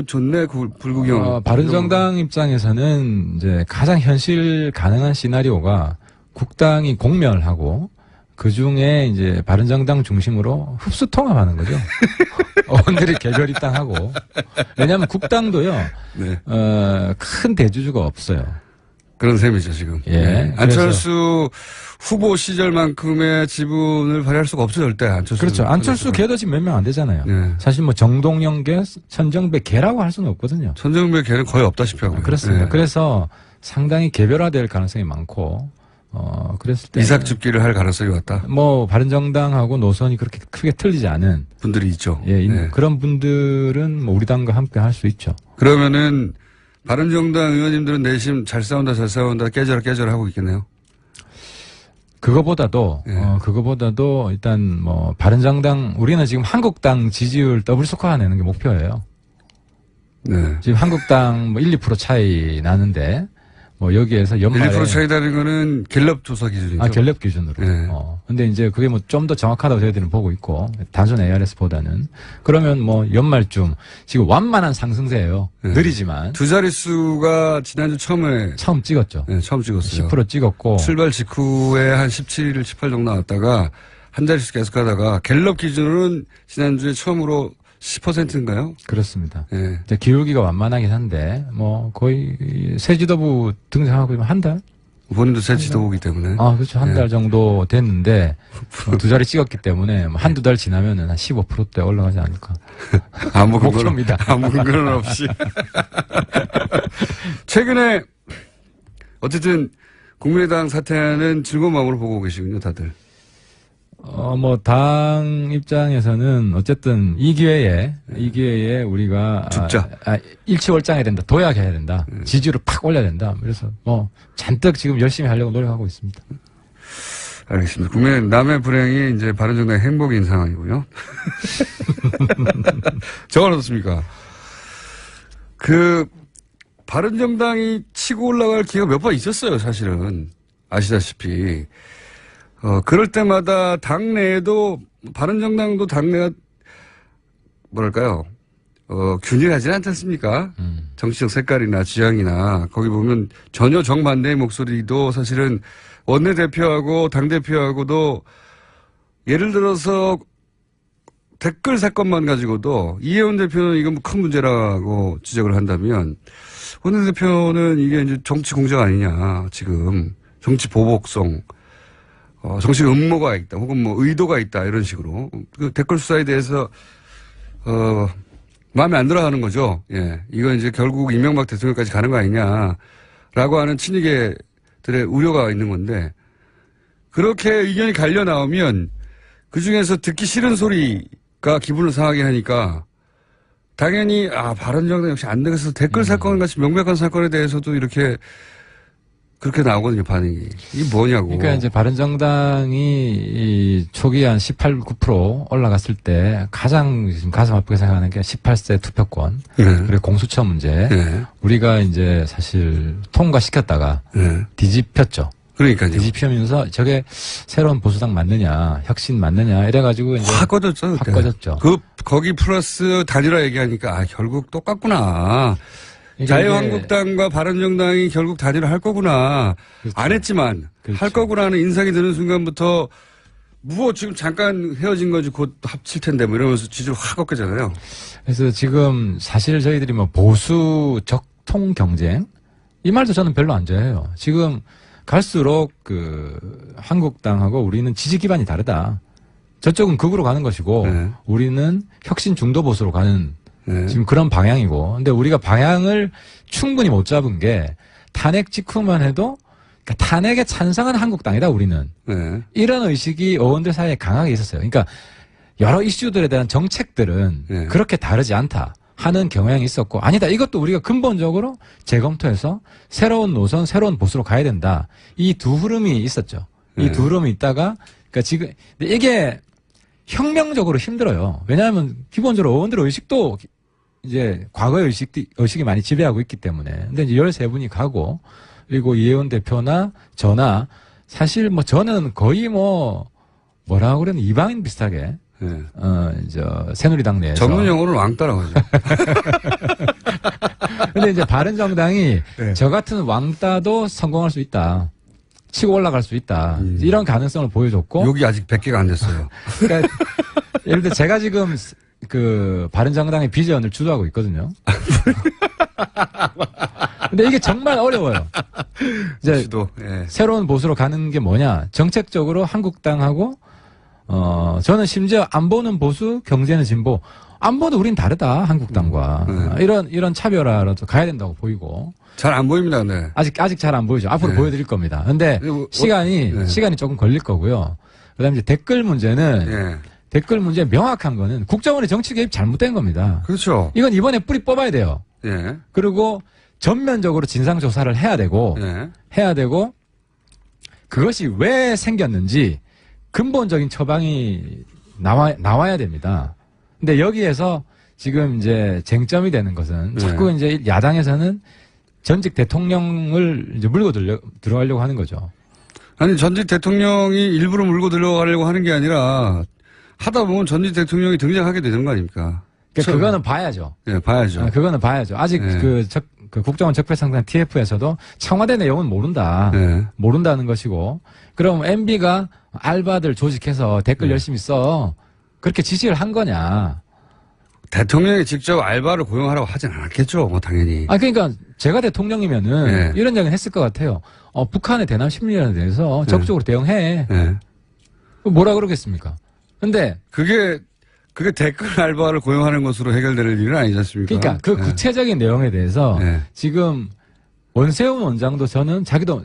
좋네, 불구경. 바른정당 입장에서는 이제 가장 현실 가능한 시나리오가 국당이 공멸하고 그 중에 이제 바른정당 중심으로 흡수 통합하는 거죠. 의원들이 개별 입당하고. 왜냐하면 국당도요. 네. 큰 대주주가 없어요. 그런 셈이죠 지금. 예. 네. 안철수 후보 시절만큼의 지분을 발휘할 수가 없어요 절대. 안철수. 그렇죠. 안철수 걔도 지금 몇 명 안 되잖아요. 네. 사실 뭐 정동영 개, 천정배 개라고 할 수는 없거든요. 천정배 개는 거의 없다시피 하고. 그렇습니다. 네. 그래서 상당히 개별화될 가능성이 많고. 그랬을 때. 이삭줍기를 할 가능성이 왔다. 뭐, 바른정당하고 노선이 그렇게 크게 틀리지 않은. 분들이 있죠. 예, 네. 그런 분들은 뭐 우리 당과 함께 할 수 있죠. 그러면은, 바른정당 의원님들은 내심 잘 싸운다, 깨져라 하고 있겠네요. 그거보다도, 네. 그거보다도 일단 뭐, 바른정당, 우리는 지금 한국당 지지율 더블 스코어 내는 게 목표예요. 네. 지금 한국당 뭐 1, 2% 차이 나는데, 뭐 여기에서 연말에 1, 2% 차이 나는 거는 갤럽 조사 기준이죠. 갤럽 기준으로. 네. 근데 이제 그게 뭐 좀 더 정확하다고 저희들은 보고 있고 단순 ARS보다는 그러면 뭐 연말쯤 지금 완만한 상승세예요. 네. 느리지만 두 자릿수가 지난주 처음 찍었죠. 네, 처음 찍었어요. 10% 찍었고 출발 직후에 한 17, 18 정도 나왔다가 한 자릿수 계속 가다가 갤럽 기준으로는 지난주에 처음으로 10%인가요? 그렇습니다. 네. 이제 기울기가 완만하긴 한데 뭐 거의 새 지도부 등장하고 한 달? 본인도 새 지도부기 때문에. 그렇죠. 한 달 정도 됐는데 두 자리 찍었기 때문에 뭐 한두 달 지나면은 한 15%대 올라가지 않을까. 아무 목표입니다. 아무 근거는 없이. 최근에 어쨌든 국민의당 사태는 즐거운 마음으로 보고 계시군요, 다들. 뭐, 당 입장에서는 어쨌든 이 기회에 우리가. 죽자. 일치월장해야 된다. 도약해야 된다. 지지율을 팍 올려야 된다. 그래서 뭐, 잔뜩 지금 열심히 하려고 노력하고 있습니다. 알겠습니다. 국민의 남의 불행이 이제 바른정당의 행복인 상황이고요. 저건 어떻습니까? 바른정당이 치고 올라갈 기회가 몇 번 있었어요, 사실은. 아시다시피. 그럴 때마다 당내에도, 바른정당도 당내가, 뭐랄까요, 균일하지 않지 않습니까? 정치적 색깔이나 지향이나, 거기 보면 전혀 정반대의 목소리도 사실은 원내대표하고 당대표하고도 예를 들어서 댓글 사건만 가지고도 이혜원 대표는 이건 뭐 큰 문제라고 지적을 한다면 원내대표는 이게 이제 정치 공작 아니냐, 지금. 정치 보복성. 정치 음모가 있다, 혹은 뭐 의도가 있다, 이런 식으로. 그 댓글 수사에 대해서, 마음에 안 들어 하는 거죠. 예. 이건 이제 결국 이명박 대통령까지 가는 거 아니냐라고 하는 친이계들의 우려가 있는 건데, 그렇게 의견이 갈려 나오면 그 중에서 듣기 싫은 소리가 기분을 상하게 하니까 당연히, 바른정당 역시 안 되겠어. 댓글 사건 같이 명백한 사건에 대해서도 그렇게 나오거든요, 반응이. 이게 뭐냐고. 그러니까 이제 바른정당이 이 초기 한 18, 9% 올라갔을 때 가장 지금 가슴 아프게 생각하는 게 18세 투표권. 네. 그리고 공수처 문제. 네. 우리가 이제 사실 통과시켰다가 네. 뒤집혔죠. 그러니까요. 뒤집히면서 저게 새로운 보수당 맞느냐, 혁신 맞느냐 이래가지고 이제 확 꺼졌죠. 확 꺼졌죠. 거기 플러스 단일화 얘기하니까 결국 똑같구나. 자유한국당과 바른정당이 결국 단일화 할 거구나. 그렇죠. 안 했지만 그렇죠. 할 거구나는 인상이 드는 순간부터 지금 잠깐 헤어진 거지 곧 합칠 텐데 뭐 이러면서 지지를 확 꺾이잖아요. 그래서 지금 사실 저희들이 뭐 보수 적통 경쟁 이 말도 저는 별로 안 좋아해요. 지금 갈수록 한국당하고 우리는 지지 기반이 다르다. 저쪽은 극으로 가는 것이고 네. 우리는 혁신 중도 보수로 가는 네. 지금 그런 방향이고. 근데 우리가 방향을 충분히 못 잡은 게 탄핵 직후만 해도 그러니까 탄핵에 찬성한 한국당이다 우리는. 네. 이런 의식이 의원들 사이에 강하게 있었어요. 그러니까 여러 이슈들에 대한 정책들은 네. 그렇게 다르지 않다 하는 경향이 있었고 아니다 이것도 우리가 근본적으로 재검토해서 새로운 노선 새로운 보수로 가야 된다. 이 두 흐름이 있었죠. 이 두 흐름이 있다가 그러니까 지금 이게 혁명적으로 힘들어요. 왜냐하면 기본적으로 의원들의 의식도 이제 과거의 의식이 많이 지배하고 있기 때문에. 근데 이제 13분이 가고, 그리고 이혜원 대표나 저나, 사실 뭐 저는 거의 뭐라고 그러는 이방인 비슷하게, 네. 새누리당 내에서. 전문 용어는 왕따라고 하죠. 근데 이제 바른정당이 네. 저 같은 왕따도 성공할 수 있다. 치고 올라갈 수 있다. 이런 가능성을 보여줬고. 여기 아직 100개가 안 됐어요. 그러니까 예를 들어 제가 지금 바른정당의 비전을 주도하고 있거든요. 근데 이게 정말 어려워요. 이제 예. 새로운 보수로 가는 게 뭐냐? 정책적으로 한국당하고 저는 심지어 안보는 보수, 경제는 진보. 안보도 우린 다르다 한국당과 이런 차별화라도 가야 된다고 보이고. 잘 안 보입니다, 네. 아직 잘 안 보이죠. 앞으로 네. 보여드릴 겁니다. 근데 시간이 조금 걸릴 거고요. 그다음에 이제 댓글 문제는. 네. 댓글 문제 명확한 거는 국정원의 정치 개입 잘못된 겁니다. 그렇죠. 이건 이번에 뿌리 뽑아야 돼요. 예. 그리고 전면적으로 진상 조사를 해야 되고 그것이 왜 생겼는지 근본적인 처방이 나와야 됩니다. 근데 여기에서 지금 이제 쟁점이 되는 것은 자꾸 이제 야당에서는 전직 대통령을 이제 물고 들어가려고 하는 거죠. 아니 전직 대통령이 일부러 물고 들어가려고 하는 게 아니라 하다 보면 전직 대통령이 등장하게 되는 거 아닙니까? 그러니까 그거는 봐야죠. 네, 봐야죠. 그거는 봐야죠. 아직 그 국정원 적폐상당 TF에서도 청와대 내용은 모른다. 네. 모른다는 것이고. 그럼 MB가 알바들 조직해서 댓글 열심히 써. 그렇게 지시를 한 거냐. 대통령이 직접 알바를 고용하라고 하진 않았겠죠. 뭐 당연히. 그러니까 제가 대통령이면은 이런 얘기는 했을 것 같아요. 북한의 대남 심리전에 대해서 적극적으로 대응해. 뭐라 그러겠습니까? 근데 그게 댓글 알바를 고용하는 것으로 해결될 일은 아니지 않습니까? 그러니까 그 구체적인 내용에 대해서 지금 원세훈 원장도 저는 자기도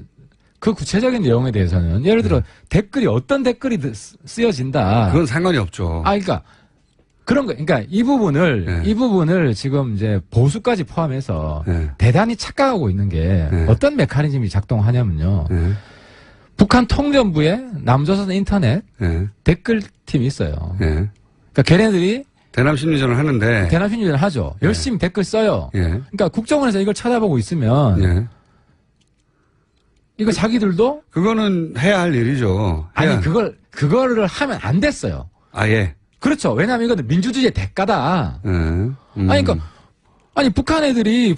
그 구체적인 내용에 대해서는 예를 들어 댓글이 어떤 댓글이 쓰여진다. 그건 상관이 없죠. 그러니까 그런 거, 그러니까 이 부분을 지금 이제 보수까지 포함해서 대단히 착각하고 있는 게 어떤 메커니즘이 작동하냐면요. 북한 통전부에 남조선 인터넷 댓글팀이 있어요. 그러니까 걔네들이 대남 심리전을 하는데 대남 심리전을 하죠. 열심히 댓글 써요. 그러니까 국정원에서 이걸 찾아보고 있으면 이거 자기들도 그거는 해야 할 일이죠. 아니 그거를 하면 안 됐어요. 예. 그렇죠. 왜냐하면 이건 민주주의의 대가다. 그러니까 북한 애들이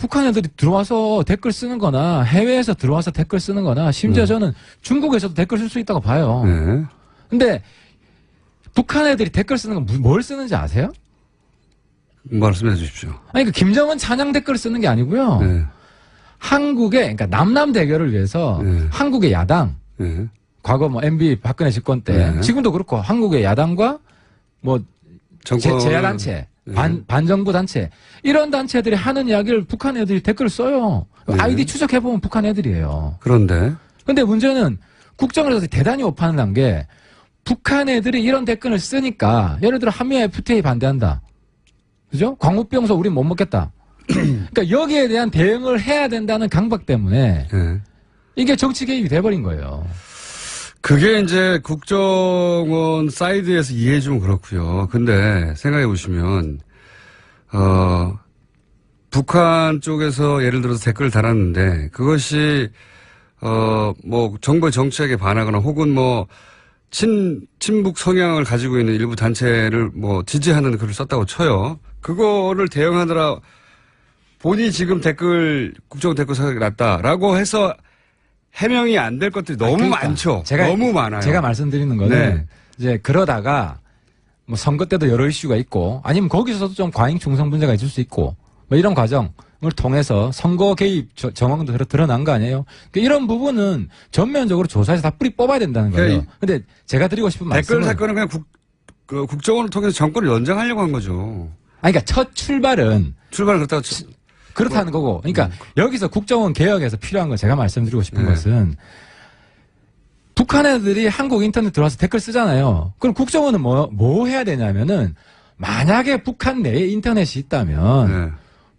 들어와서 댓글 쓰는 거나 해외에서 들어와서 댓글 쓰는 거나 심지어 저는 중국에서도 댓글 쓸 수 있다고 봐요. 근데 북한 애들이 댓글 쓰는 건 뭘 쓰는지 아세요? 말씀해 주십시오. 그 김정은 찬양 댓글을 쓰는 게 아니고요. 그러니까 남남 대결을 위해서 한국의 야당, 과거 MB 박근혜 집권 때, 지금도 그렇고 한국의 야당과 제야단체, 반정부 단체, 이런 단체들이 하는 이야기를 북한 애들이 댓글을 써요. 아이디 추적해보면 북한 애들이에요. 근데 문제는 국정에서 대단히 오판을 한 게 북한 애들이 이런 댓글을 쓰니까 예를 들어 한미 FTA 반대한다. 그죠? 광우병서 우린 못 먹겠다. 그러니까 여기에 대한 대응을 해야 된다는 강박 때문에 이게 정치 개입이 돼버린 거예요. 그게 이제 국정원 사이드에서 이해해 주면 그렇고요. 근데 생각해 보시면 북한 쪽에서 예를 들어서 댓글을 달았는데 그것이 뭐 정부의 정책에 반하거나 혹은 뭐 친북 성향을 가지고 있는 일부 단체를 뭐 지지하는 글을 썼다고 쳐요. 그거를 대응하느라 본인이 지금 국정 댓글 사격이 났다라고 해서 해명이 안 될 것들이 너무 그러니까 많죠. 너무 많아요. 제가 말씀드리는 거는 네. 이제 그러다가 뭐 선거 때도 여러 이슈가 있고 아니면 거기서도 좀 과잉 충성 문제가 있을 수 있고 뭐 이런 과정을 통해서 선거 개입 정황도 드러난 거 아니에요? 그러니까 이런 부분은 전면적으로 조사해서 다 뿌리 뽑아야 된다는 거예요. 근데 제가 드리고 싶은 말씀은 댓글 사건은 그냥 국정원을 통해서 정권을 연장하려고 한 거죠. 아니, 그러니까 첫 출발은 그렇다고 그렇다는 거고. 그러니까 여기서 국정원 개혁에서 필요한 건 제가 말씀드리고 싶은 네. 것은 북한 애들이 한국 인터넷 들어와서 댓글 쓰잖아요. 그럼 국정원은 뭐 해야 되냐면은 만약에 북한 내에 인터넷이 있다면 네.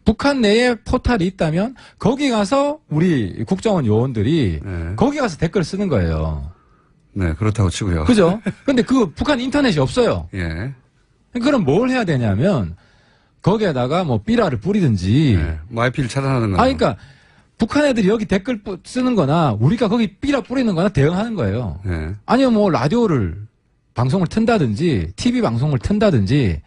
북한 내에 포탈이 있다면 거기 가서 우리 국정원 요원들이 네. 거기 가서 댓글 쓰는 거예요. 네, 그렇다고 치고요. 그죠? 근데 그 북한 인터넷이 없어요. 예. 그럼 뭘 해야 되냐면 거기에다가 뭐 삐라를 뿌리든지 네. 뭐 IP를 차단하는 거. 그러니까 북한 애들이 여기 댓글 쓰는 거나 우리가 거기 삐라 뿌리는 거나 대응하는 거예요. 네. 아니면 뭐 방송을 튼다든지 TV 방송을 튼다든지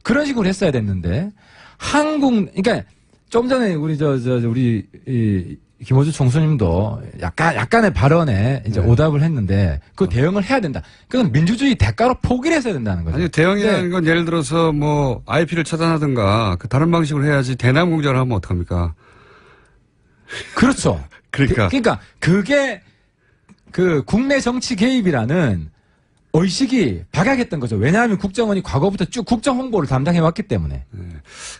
그런 식으로 했어야 됐는데 그러니까 좀 전에 우리 우리 김호주 총수님도 약간의 발언에 이제 네. 오답을 했는데 그 대응을 해야 된다. 그건 민주주의 대가로 포기를 했어야 된다는 거죠. 아니, 대응이라는 건 예를 들어서 뭐 IP를 차단하든가 그 다른 방식으로 해야지 대남 공작을 하면 어떡합니까? 그렇죠. 그러니까 그게 그 국내 정치 개입이라는 의식이 박약했던 거죠. 왜냐하면 국정원이 과거부터 쭉 국정 홍보를 담당해 왔기 때문에.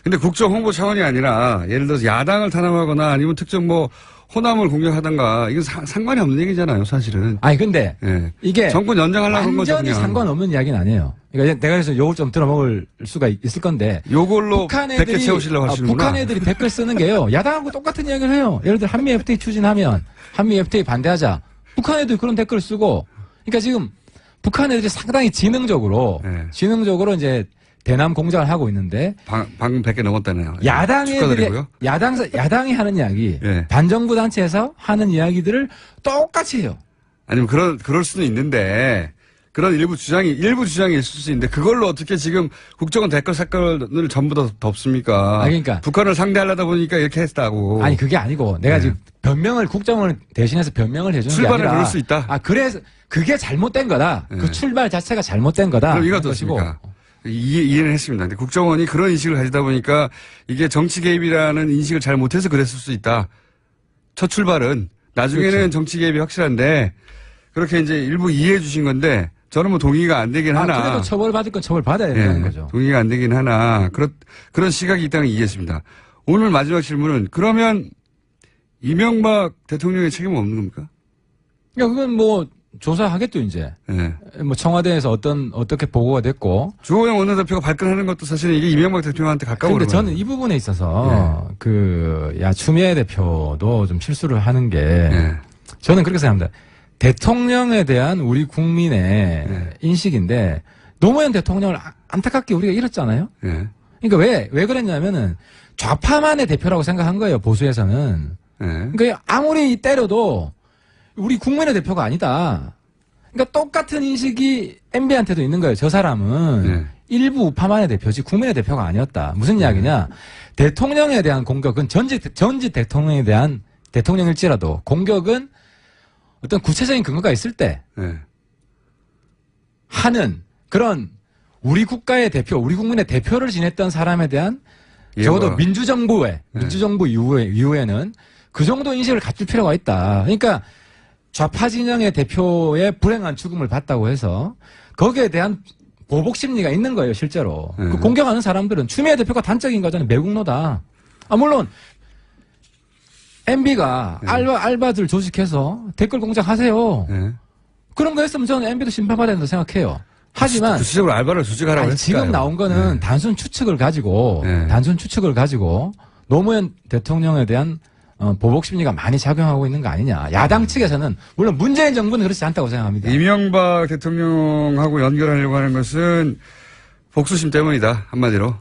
근데 국정 홍보 차원이 아니라 예를 들어서 야당을 탄압하거나 아니면 특정 뭐 호남을 공격하든가 이건 상관이 없는 얘기잖아요, 사실은. 아니 근데 예. 이게 정권 연장하려고 한 거죠. 완전히 그냥. 상관없는 이야기는 아니에요. 그러니까 내가 그래서 욕을 좀 들어먹을 수가 있을 건데 요걸로 100개 채우시려고 하시는구나. 북한 애들이 댓글 쓰는 게요. 야당하고 똑같은 이야기를 해요. 예를 들어 한미 FTA 추진하면 한미 FTA 반대하자. 북한 애들이 그런 댓글을 쓰고 그러니까 지금 북한 애들이 상당히 지능적으로 이제 대남 공작을 하고 있는데 방금 100개 넘었다네요. 야당 애들이 축하드리고요. 야당이 하는 이야기, 예. 반정부 단체에서 하는 이야기들을 똑같이 해요. 아니면 그럴 수는 있는데 그런 일부 주장이 있을 수 있는데 그걸로 어떻게 지금 국정원 댓글 사건을 전부 다 덮습니까? 그러니까 북한을 상대하려다 보니까 이렇게 했다고. 아니 그게 아니고 내가 지금 국정원을 대신해서 변명을 해주는 게 출발을 아니라 그럴 수 있다. 그래서 그게 잘못된 거다. 네. 그 출발 자체가 잘못된 거다. 그럼 이거 어떻습니까? 이해는 했습니다. 근데 국정원이 그런 인식을 가지다 보니까 이게 정치 개입이라는 인식을 잘 못해서 그랬을 수 있다. 첫 출발은. 나중에는 그렇죠. 정치 개입이 확실한데 그렇게 이제 일부 이해해 주신 건데 저는 뭐 동의가 안 되긴 하나. 그래도 처벌받을 건 처벌받아야 된다는 거죠. 동의가 안 되긴 하나. 그런 시각이 있다는 걸 이해했습니다. 오늘 마지막 질문은 그러면 이명박 대통령의 책임은 없는 겁니까? 그러니까 그건 뭐 조사하겠죠 이제. 네. 뭐 청와대에서 어떻게 보고가 됐고. 주호영 원내대표가 발끈하는 것도 사실은 이게 이명박 대통령한테 가까워. 그런데 저는 이 부분에 있어서 추미애 대표도 좀 실수를 하는 게 저는 그렇게 생각합니다. 대통령에 대한 우리 국민의 인식인데 노무현 대통령을 안타깝게 우리가 잃었잖아요. 그러니까 왜 그랬냐면은 좌파만의 대표라고 생각한 거예요. 보수에서는. 그러니까 아무리 때려도 우리 국민의 대표가 아니다. 그러니까 똑같은 인식이 MB한테도 있는 거예요. 저 사람은 일부 우파만의 대표지 국민의 대표가 아니었다. 무슨 이야기냐? 대통령에 대한 공격은 전직 대통령에 대한 대통령일지라도 공격은 어떤 구체적인 근거가 있을 때 하는 그런 우리 국가의 대표, 우리 국민의 대표를 지냈던 사람에 대한 적어도 민주정부 이후에는 그 정도 인식을 갖출 필요가 있다. 그러니까 좌파 진영의 대표의 불행한 죽음을 봤다고 해서 거기에 대한 보복 심리가 있는 거예요, 실제로. 그 공격하는 사람들은 추미애 대표가 단적인 거잖아요. 매국노다. 물론 MB가 알바들 조직해서 댓글 공작하세요. 그런 거 했으면 저는 MB도 심판받아야 된다고 생각해요. 하지만 구체적으로 알바를 조직하라고 했을까요? 지금 나온 거는 단순 추측을 가지고 노무현 대통령에 대한 보복 심리가 많이 작용하고 있는 거 아니냐. 야당 측에서는 물론 문재인 정부는 그렇지 않다고 생각합니다. 이명박 대통령하고 연결하려고 하는 것은 복수심 때문이다. 한마디로.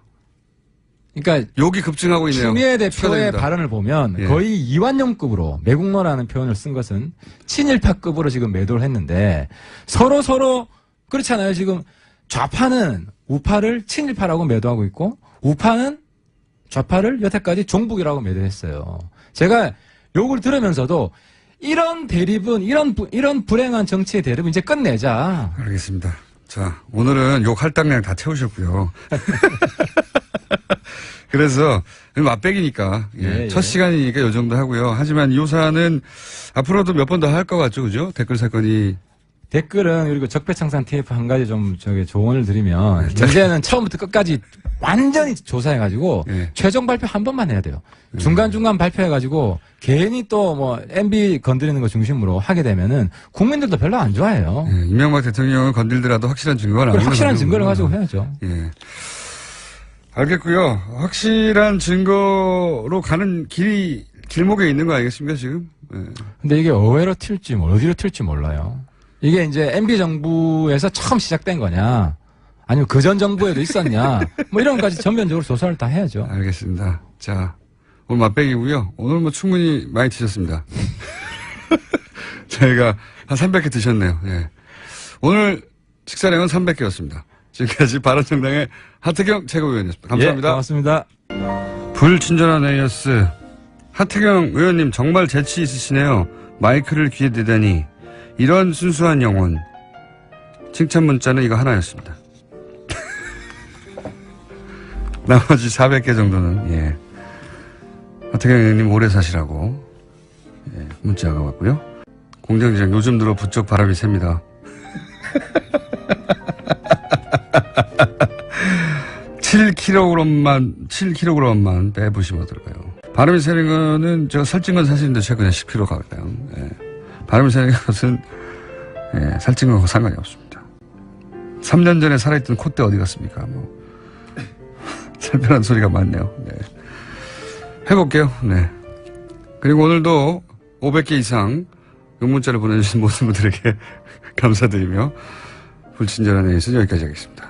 그러니까 욕이 급증하고 있네요. 추미애 대표의 축하드립니다. 발언을 보면 예. 거의 이완용급으로 매국노라는 표현을 쓴 것은 친일파급으로 지금 매도를 했는데 서로 그렇잖아요. 지금 좌파는 우파를 친일파라고 매도하고 있고 우파는 좌파를 여태까지 종북이라고 매도했어요. 제가 욕을 들으면서도 이런 대립은 이런 불행한 정치의 대립은 이제 끝내자. 알겠습니다. 자, 오늘은 욕 할당량 다 채우셨고요. 그래서 맛배기니까 예, 첫 예. 시간이니까 요 정도 하고요. 하지만 이 요사는 앞으로도 몇 번 더 할 것 같죠, 그죠? 댓글 사건이. 댓글은 그리고 적폐청산 TF 한 가지 좀 조언을 드리면 이제는 처음부터 끝까지 완전히 조사해가지고 예. 최종 발표 한 번만 해야 돼요. 중간중간 발표해가지고 괜히 또 뭐 MB 건드리는 거 중심으로 하게 되면은 국민들도 별로 안 좋아해요. 예, 이명박 대통령을 건들더라도 확실한 증거가 나오는 확실한 거죠. 증거를 가지고 해야죠. 예. 알겠고요. 확실한 증거로 가는 길목에 있는 거 아니겠습니까, 지금? 예. 근데 이게 어디로 튈지 몰라요. 이게 이제 MB 정부에서 처음 시작된 거냐, 아니면 그전 정부에도 있었냐, 뭐 이런 것까지 전면적으로 조사를 다 해야죠. 알겠습니다. 자, 오늘 맛배기고요. 오늘 뭐 충분히 많이 드셨습니다. 저희가 한 300개 드셨네요. 예. 오늘 식사량은 300개였습니다. 지금까지 바른정당의 하태경 최고위원이었습니다. 감사합니다. 예, 고맙습니다. 불친절한 AS. 하태경 의원님 정말 재치 있으시네요. 마이크를 귀에 대다니. 이런 순수한 영혼. 칭찬 문자는 이거 하나였습니다. 나머지 400개 정도는, 예. 하태경 의원님 오래 사시라고, 예, 문자가 왔고요. 공장장 요즘 들어 부쩍 바람이 셉니다. 7kg만 빼부시면 들어가요. 바람이 새는 거는 제가 살찐 건 사실인데 최근에 10kg 가까요. 예. 바람이 새는 것은 예, 살찐 거하고 상관이 없습니다. 3년 전에 살아있던 콧대 어디 갔습니까? 뭐 살펴난 소리가 많네요. 네. 해볼게요. 네. 그리고 오늘도 500개 이상 문자를 보내주신 모든 분들에게 감사드리며 불친절한 AS 여기까지 하겠습니다.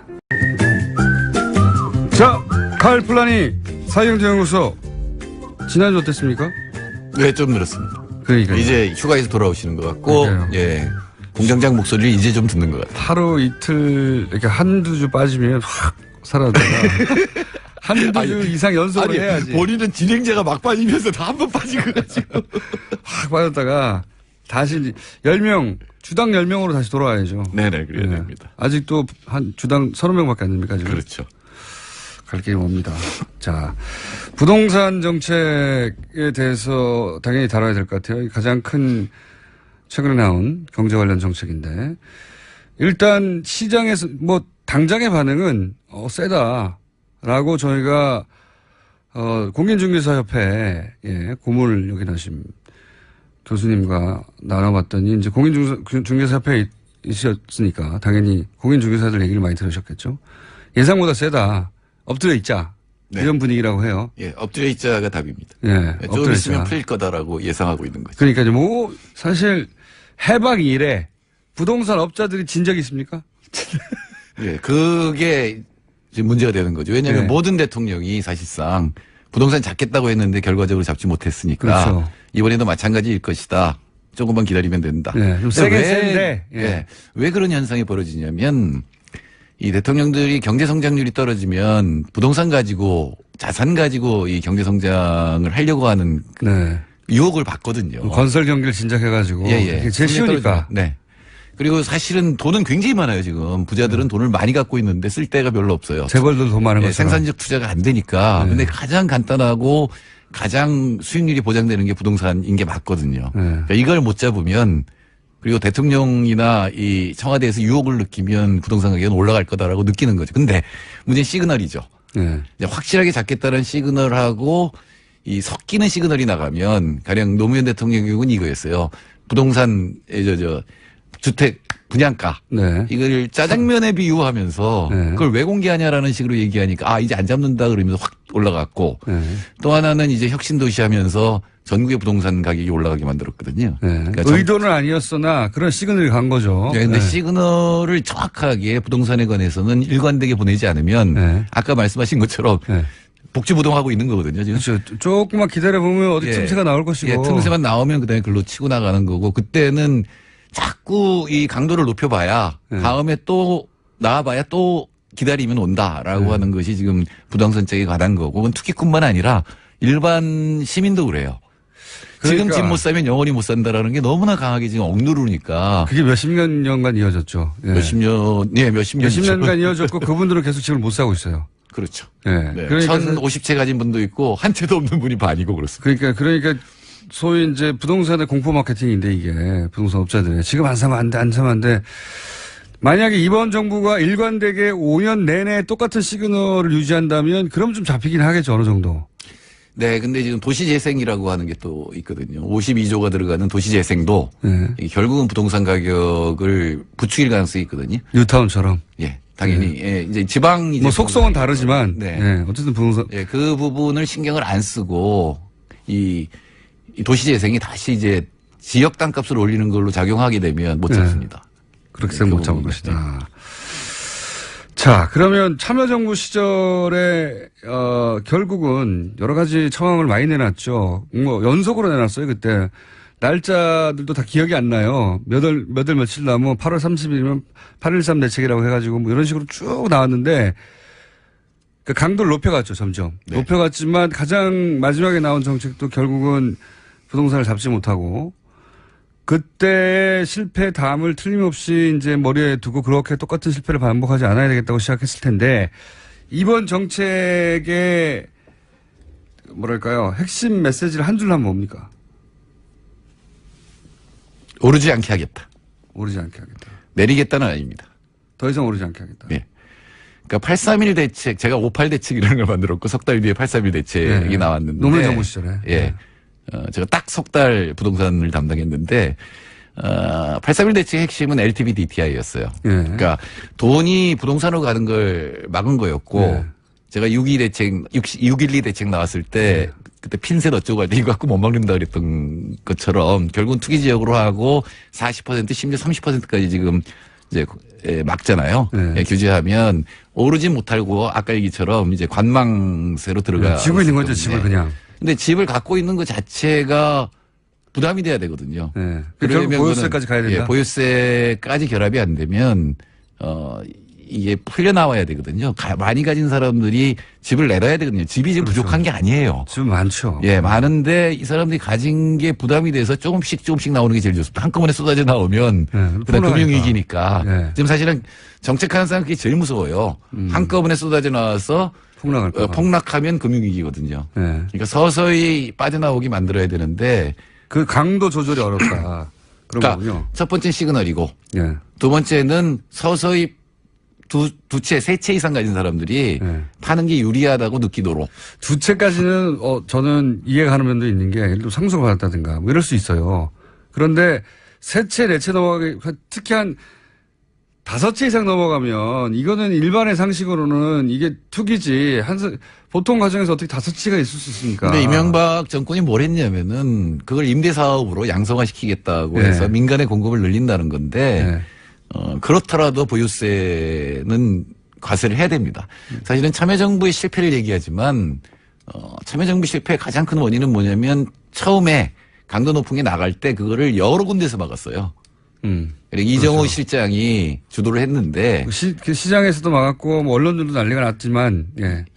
자, 가을 플라니 사회경제연구소 지난주 어땠습니까? 네, 좀 늘었습니다. 그러니까 이제 휴가에서 돌아오시는 것 같고, 맞아요. 예. 공장장 목소리를 이제 좀 듣는 것 같아요. 하루 이틀 이렇게 한두 주 빠지면 확 사라졌다가 한두 주 이상 연속으로 해야지. 본인은 진행자가 막 빠지면서 다 한 번 빠진 것 같죠. 확 빠졌다가 다시 10명, 주당 10명으로 다시 돌아와야죠. 네네, 그래야 네. 됩니다. 아직도 한 주당 30명밖에 안 됩니까, 지금? 그렇죠. 갈 길이 멉니다. 자, 부동산 정책에 대해서 당연히 다뤄야 될 것 같아요. 가장 큰 최근에 나온 경제 관련 정책인데 일단 시장에서 뭐 당장의 반응은 세다라고 저희가 공인중개사협회 예, 고문을 역임하신 교수님과 나눠봤더니 이제 공인중개사협회에 있으셨으니까 당연히 공인중개사들 얘기를 많이 들으셨겠죠. 예상보다 세다. 엎드려 있자. 네. 이런 분위기라고 해요. 예, 엎드려 있자가 답입니다. 예, 좀 엎드려 있으면 있자. 풀릴 거다라고 예상하고 있는 거죠. 그러니까 뭐 사실 해방 이래 부동산 업자들이 진 적이 있습니까? 예, 그게 지금 문제가 되는 거죠. 왜냐하면 네. 모든 대통령이 사실상 부동산 잡겠다고 했는데 결과적으로 잡지 못했으니까 그렇죠. 이번에도 마찬가지일 것이다. 조금만 기다리면 된다. 네, 좀 근데 세긴 센데. 예. 예, 왜 그런 현상이 벌어지냐면 이 대통령들이 경제 성장률이 떨어지면 부동산 가지고 자산 가지고 이 경제 성장을 하려고 하는 네. 유혹을 받거든요. 건설 경기를 진작해가지고. 예, 예. 이게 제일 쉬우니까. 네. 그리고 사실은 돈은 굉장히 많아요, 지금. 부자들은 돈을 많이 갖고 있는데 쓸 데가 별로 없어요. 재벌도 돈 많은 예, 것처럼. 생산적 투자가 안 되니까. 네. 근데 가장 간단하고 가장 수익률이 보장되는 게 부동산인 게 맞거든요. 네. 그러니까 이걸 못 잡으면 그리고 대통령이나 이 청와대에서 유혹을 느끼면 부동산 가격은 올라갈 거다라고 느끼는 거죠. 근데 문제는 시그널이죠. 네. 이제 확실하게 잡겠다는 시그널하고 이 섞이는 시그널이 나가면 가령 노무현 대통령 교육은 이거였어요. 부동산 주택 분양가 네. 이걸 짜장면에 비유하면서 네. 그걸 왜 공개하냐라는 식으로 얘기하니까 이제 안 잡는다 그러면서 확 올라갔고 네. 또 하나는 이제 혁신도시 하면서 전국의 부동산 가격이 올라가게 만들었거든요. 네. 그러니까 의도는 아니었으나 그런 시그널이 간 거죠. 네, 근데 네. 시그널을 정확하게 부동산에 관해서는 일관되게 보내지 않으면 네. 아까 말씀하신 것처럼 네. 복지부동하고 있는 거거든요, 지금. 그렇죠. 조금만 기다려보면 어디 틈새가 나올 것이고. 예, 틈새만 나오면 그다음에 글로 치고 나가는 거고, 그때는 자꾸 이 강도를 높여봐야 다음에 또 나와봐야 또 기다리면 온다라고 하는 것이 지금 부동산 쪽에 관한 거고, 그건 투기꾼만 아니라 일반 시민도 그래요. 지금 그러니까 집 못 사면 영원히 못 산다라는 게 너무나 강하게 지금 억누르니까. 그게 몇십 년간 이어졌죠. 예. 몇십 년간 이어졌고 그분들은 계속 집을 못 사고 있어요. 그렇죠. 예. 네. 그러니까 1050채 가진 분도 있고 한 채도 없는 분이 반이고 그렇습니다. 그러니까 소위 이제 부동산의 공포 마케팅인데 이게 부동산 업자들의 지금 안 사면 안 돼, 안 사면 안 돼. 만약에 이번 정부가 일관되게 5년 내내 똑같은 시그널을 유지한다면 그럼 좀 잡히긴 하겠죠, 어느 정도. 네, 근데 지금 도시재생이라고 하는 게 또 있거든요. 52조가 들어가는 도시재생도 결국은 부동산 가격을 부추길 가능성이 있거든요. 뉴타운처럼. 예, 당연히. 예, 이제 지방 이제 뭐 속성은 다르지만, 네, 어쨌든 부동산. 예, 그 부분을 신경을 안 쓰고 이 도시재생이 다시 이제 지역 땅값을 올리는 걸로 작용하게 되면 못 잡습니다. 그렇게 생각 못 잡을 것이다. 자, 그러면 참여정부 시절에, 결국은 여러 가지 청항을 많이 내놨죠. 뭐, 연속으로 내놨어요, 그때. 날짜들도 다 기억이 안 나요. 몇 월 며칠 나면 8월 30일이면 8.13 대책이라고 해가지고 뭐 이런 식으로 쭉 나왔는데, 그 강도를 높여갔죠, 점점. 네. 높여갔지만 가장 마지막에 나온 정책도 결국은 부동산을 잡지 못하고, 그때의 실패 담을 틀림없이 이제 머리에 두고 그렇게 똑같은 실패를 반복하지 않아야 되겠다고 시작했을 텐데, 이번 정책의 뭐랄까요, 핵심 메시지를 한 줄로 하면 뭡니까? 오르지 않게 하겠다. 오르지 않게 하겠다. 내리겠다는 아닙니다. 더 이상 오르지 않게 하겠다. 네. 그러니까 831 대책, 제가 58 대책이라는 걸 만들었고 석 달 뒤에 831 대책이 나왔는데. 노무현 정부 시절에. 예. 제가 딱 석 달 부동산을 담당했는데, 831 대책의 핵심은 LTV DTI였어요. 그러니까 돈이 부동산으로 가는 걸 막은 거였고, 제가 612 대책 나왔을 때, 그때 핀셋 어쩌고 할 때 이거 갖고 못 막는다 그랬던 것처럼 결국은 투기 지역으로 하고 40% 심지어 30%까지 지금 이제 막잖아요. 규제하면 오르지 못하고 아까 얘기처럼 이제 관망세로 들어가. 지고 있는 거죠, 집을 그냥. 근데 집을 갖고 있는 것 자체가 부담이 돼야 되거든요. 결국 보유세까지 가야 된다. 예, 보유세까지 결합이 안 되면 이게 풀려 나와야 되거든요. 많이 가진 사람들이 집을 내놔야 되거든요. 집이 지금 부족한 게 아니에요. 집 많죠. 예, 많은데 이 사람들이 가진 게 부담이 돼서 조금씩 나오는 게 제일 좋습니다. 한꺼번에 쏟아져 나오면 그다음 금융위기니까. 지금 사실은 정책하는 사람 그게 제일 무서워요. 한꺼번에 쏟아져 나와서 폭락하면 금융위기거든요. 그러니까 서서히 빠져나오게 만들어야 되는데 그 강도 조절이 어렵다. 그런 거군요. 첫 번째 시그널이고 두 번째는 서서히 두 채, 세 채 이상 가진 사람들이 파는 게 유리하다고 느끼도록. 두 채까지는 저는 이해가 가는 면도 있는 게 예를 들어 상속을 받았다든가 뭐 이럴 수 있어요. 그런데 세 채, 네 채 넘어가기 특히 한 5채 이상 넘어가면 이거는 일반의 상식으로는 이게 투기지. 보통 가정에서 어떻게 5채가 있을 수 있습니까? 근데 이명박 정권이 뭘 했냐면은 그걸 임대사업으로 양성화시키겠다고 해서 민간의 공급을 늘린다는 건데 그렇더라도 보유세는 과세를 해야 됩니다. 사실은 참여정부의 실패를 얘기하지만 참여정부 실패의 가장 큰 원인은 뭐냐면 처음에 강도 높은 게 나갈 때 그거를 여러 군데서 막았어요. 그리고 이정호 실장이 주도를 했는데 그 시장에서도 막았고 뭐 언론들도 난리가 났지만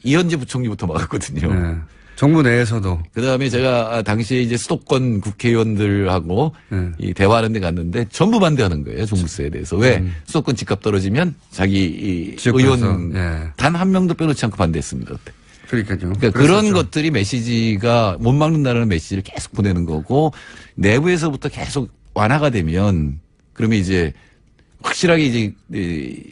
이현재 부총리부터 막았거든요. 정부 내에서도. 그다음에 제가 당시에 이제 수도권 국회의원들하고 이 대화하는 데 갔는데 전부 반대하는 거예요. 종부세에 대해서. 왜? 수도권 집값 떨어지면 자기 의원 단 한 명도 빼놓지 않고 반대했습니다. 그때. 그러니까요. 그러니까 그런 것들이 메시지가 못 막는다는 메시지를 계속 보내는 거고 내부에서부터 계속 완화가 되면 그러면 이제 확실하게 이제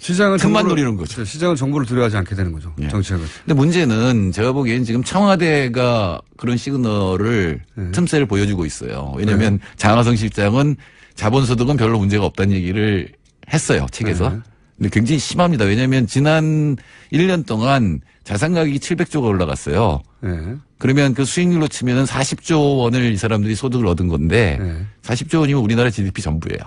시장은 틈만 노리는 거죠. 시장은 정부를 두려워하지 않게 되는 거죠. 정책을. 근데 문제는 제가 보기엔 지금 청와대가 그런 시그널을 틈새를 보여주고 있어요. 왜냐하면 장하성 실장은 자본소득은 별로 문제가 없다는 얘기를 했어요. 책에서. 근데 굉장히 심합니다. 왜냐하면 지난 1년 동안 자산 가격이 700조가 올라갔어요. 그러면 그 수익률로 치면은 40조 원을 이 사람들이 소득을 얻은 건데 40조 원이면 우리나라 GDP 전부예요.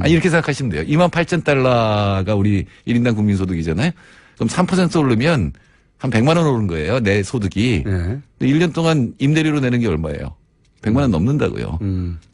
이렇게 생각하시면 돼요. 28,000달러가 우리 1인당 국민소득이잖아요. 그럼 3% 오르면 한 100만 원 오른 거예요. 내 소득이. 네. 근데 1년 동안 임대료로 내는 게 얼마예요? 100만 원 넘는다고요.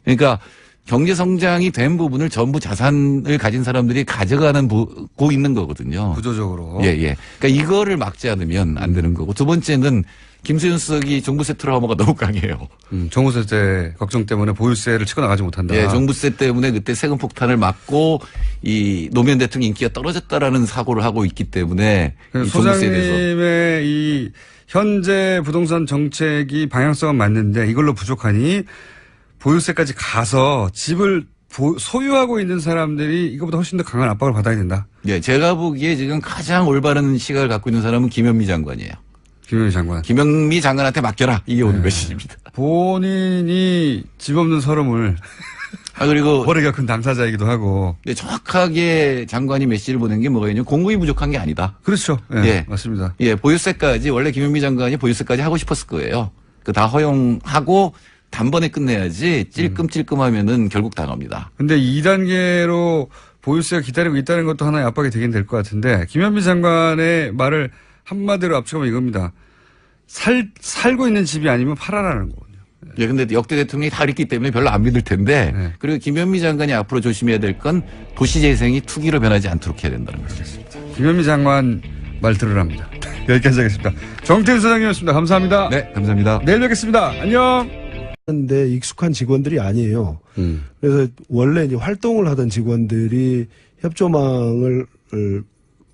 그러니까 경제 성장이 된 부분을 전부 자산을 가진 사람들이 가져가는 고 있는 거거든요. 구조적으로. 예, 예. 그러니까 이거를 막지 않으면 안 되는 거고. 두 번째는 김수현 수석이 종부세 트라우마가 너무 강해요. 종부세 때 걱정 때문에 보유세를 치고 나가지 못한다. 예, 종부세 때문에 그때 세금 폭탄을 맞고 이 노무현 대통령 인기가 떨어졌다라는 사고를 하고 있기 때문에 이 종부세에 대해서 소장님의 이 현재 부동산 정책이 방향성은 맞는데 이걸로 부족하니 보유세까지 가서 집을 소유하고 있는 사람들이 이것보다 훨씬 더 강한 압박을 받아야 된다. 예, 제가 보기에 지금 가장 올바른 시각을 갖고 있는 사람은 김현미 장관이에요. 김현미 장관. 김현미 장관한테 맡겨라. 이게 오늘 메시지입니다. 본인이 집 없는 서름을 그리고 머리가 큰 당사자이기도 하고. 네, 정확하게 장관이 메시지를 보낸 게 뭐가 있냐면 공급이 부족한 게 아니다. 그렇죠. 예, 예. 맞습니다. 예, 보유세까지 원래 김현미 장관이 보유세까지 하고 싶었을 거예요. 그 다 허용하고 단번에 끝내야지 찔끔찔끔하면은 결국 당합니다. 근데 2단계로 보유세가 기다리고 있다는 것도 하나의 압박이 되긴 될 것 같은데 김현미 장관의 말을 한마디로 압축하면 이겁니다. 살고 있는 집이 아니면 팔아라는 거거든요. 예, 근데 역대 대통령이 다 그랬기 때문에 별로 안 믿을 텐데 네. 그리고 김현미 장관이 앞으로 조심해야 될 건 도시재생이 투기로 변하지 않도록 해야 된다는 거죠. 김현미 장관 말 들으랍니다. 여기까지 하겠습니다. 정태윤 소장님이었습니다. 감사합니다. 네, 감사합니다. 내일 뵙겠습니다. 안녕. 근데 익숙한 직원들이 아니에요. 그래서 원래 이제 활동을 하던 직원들이 협조망을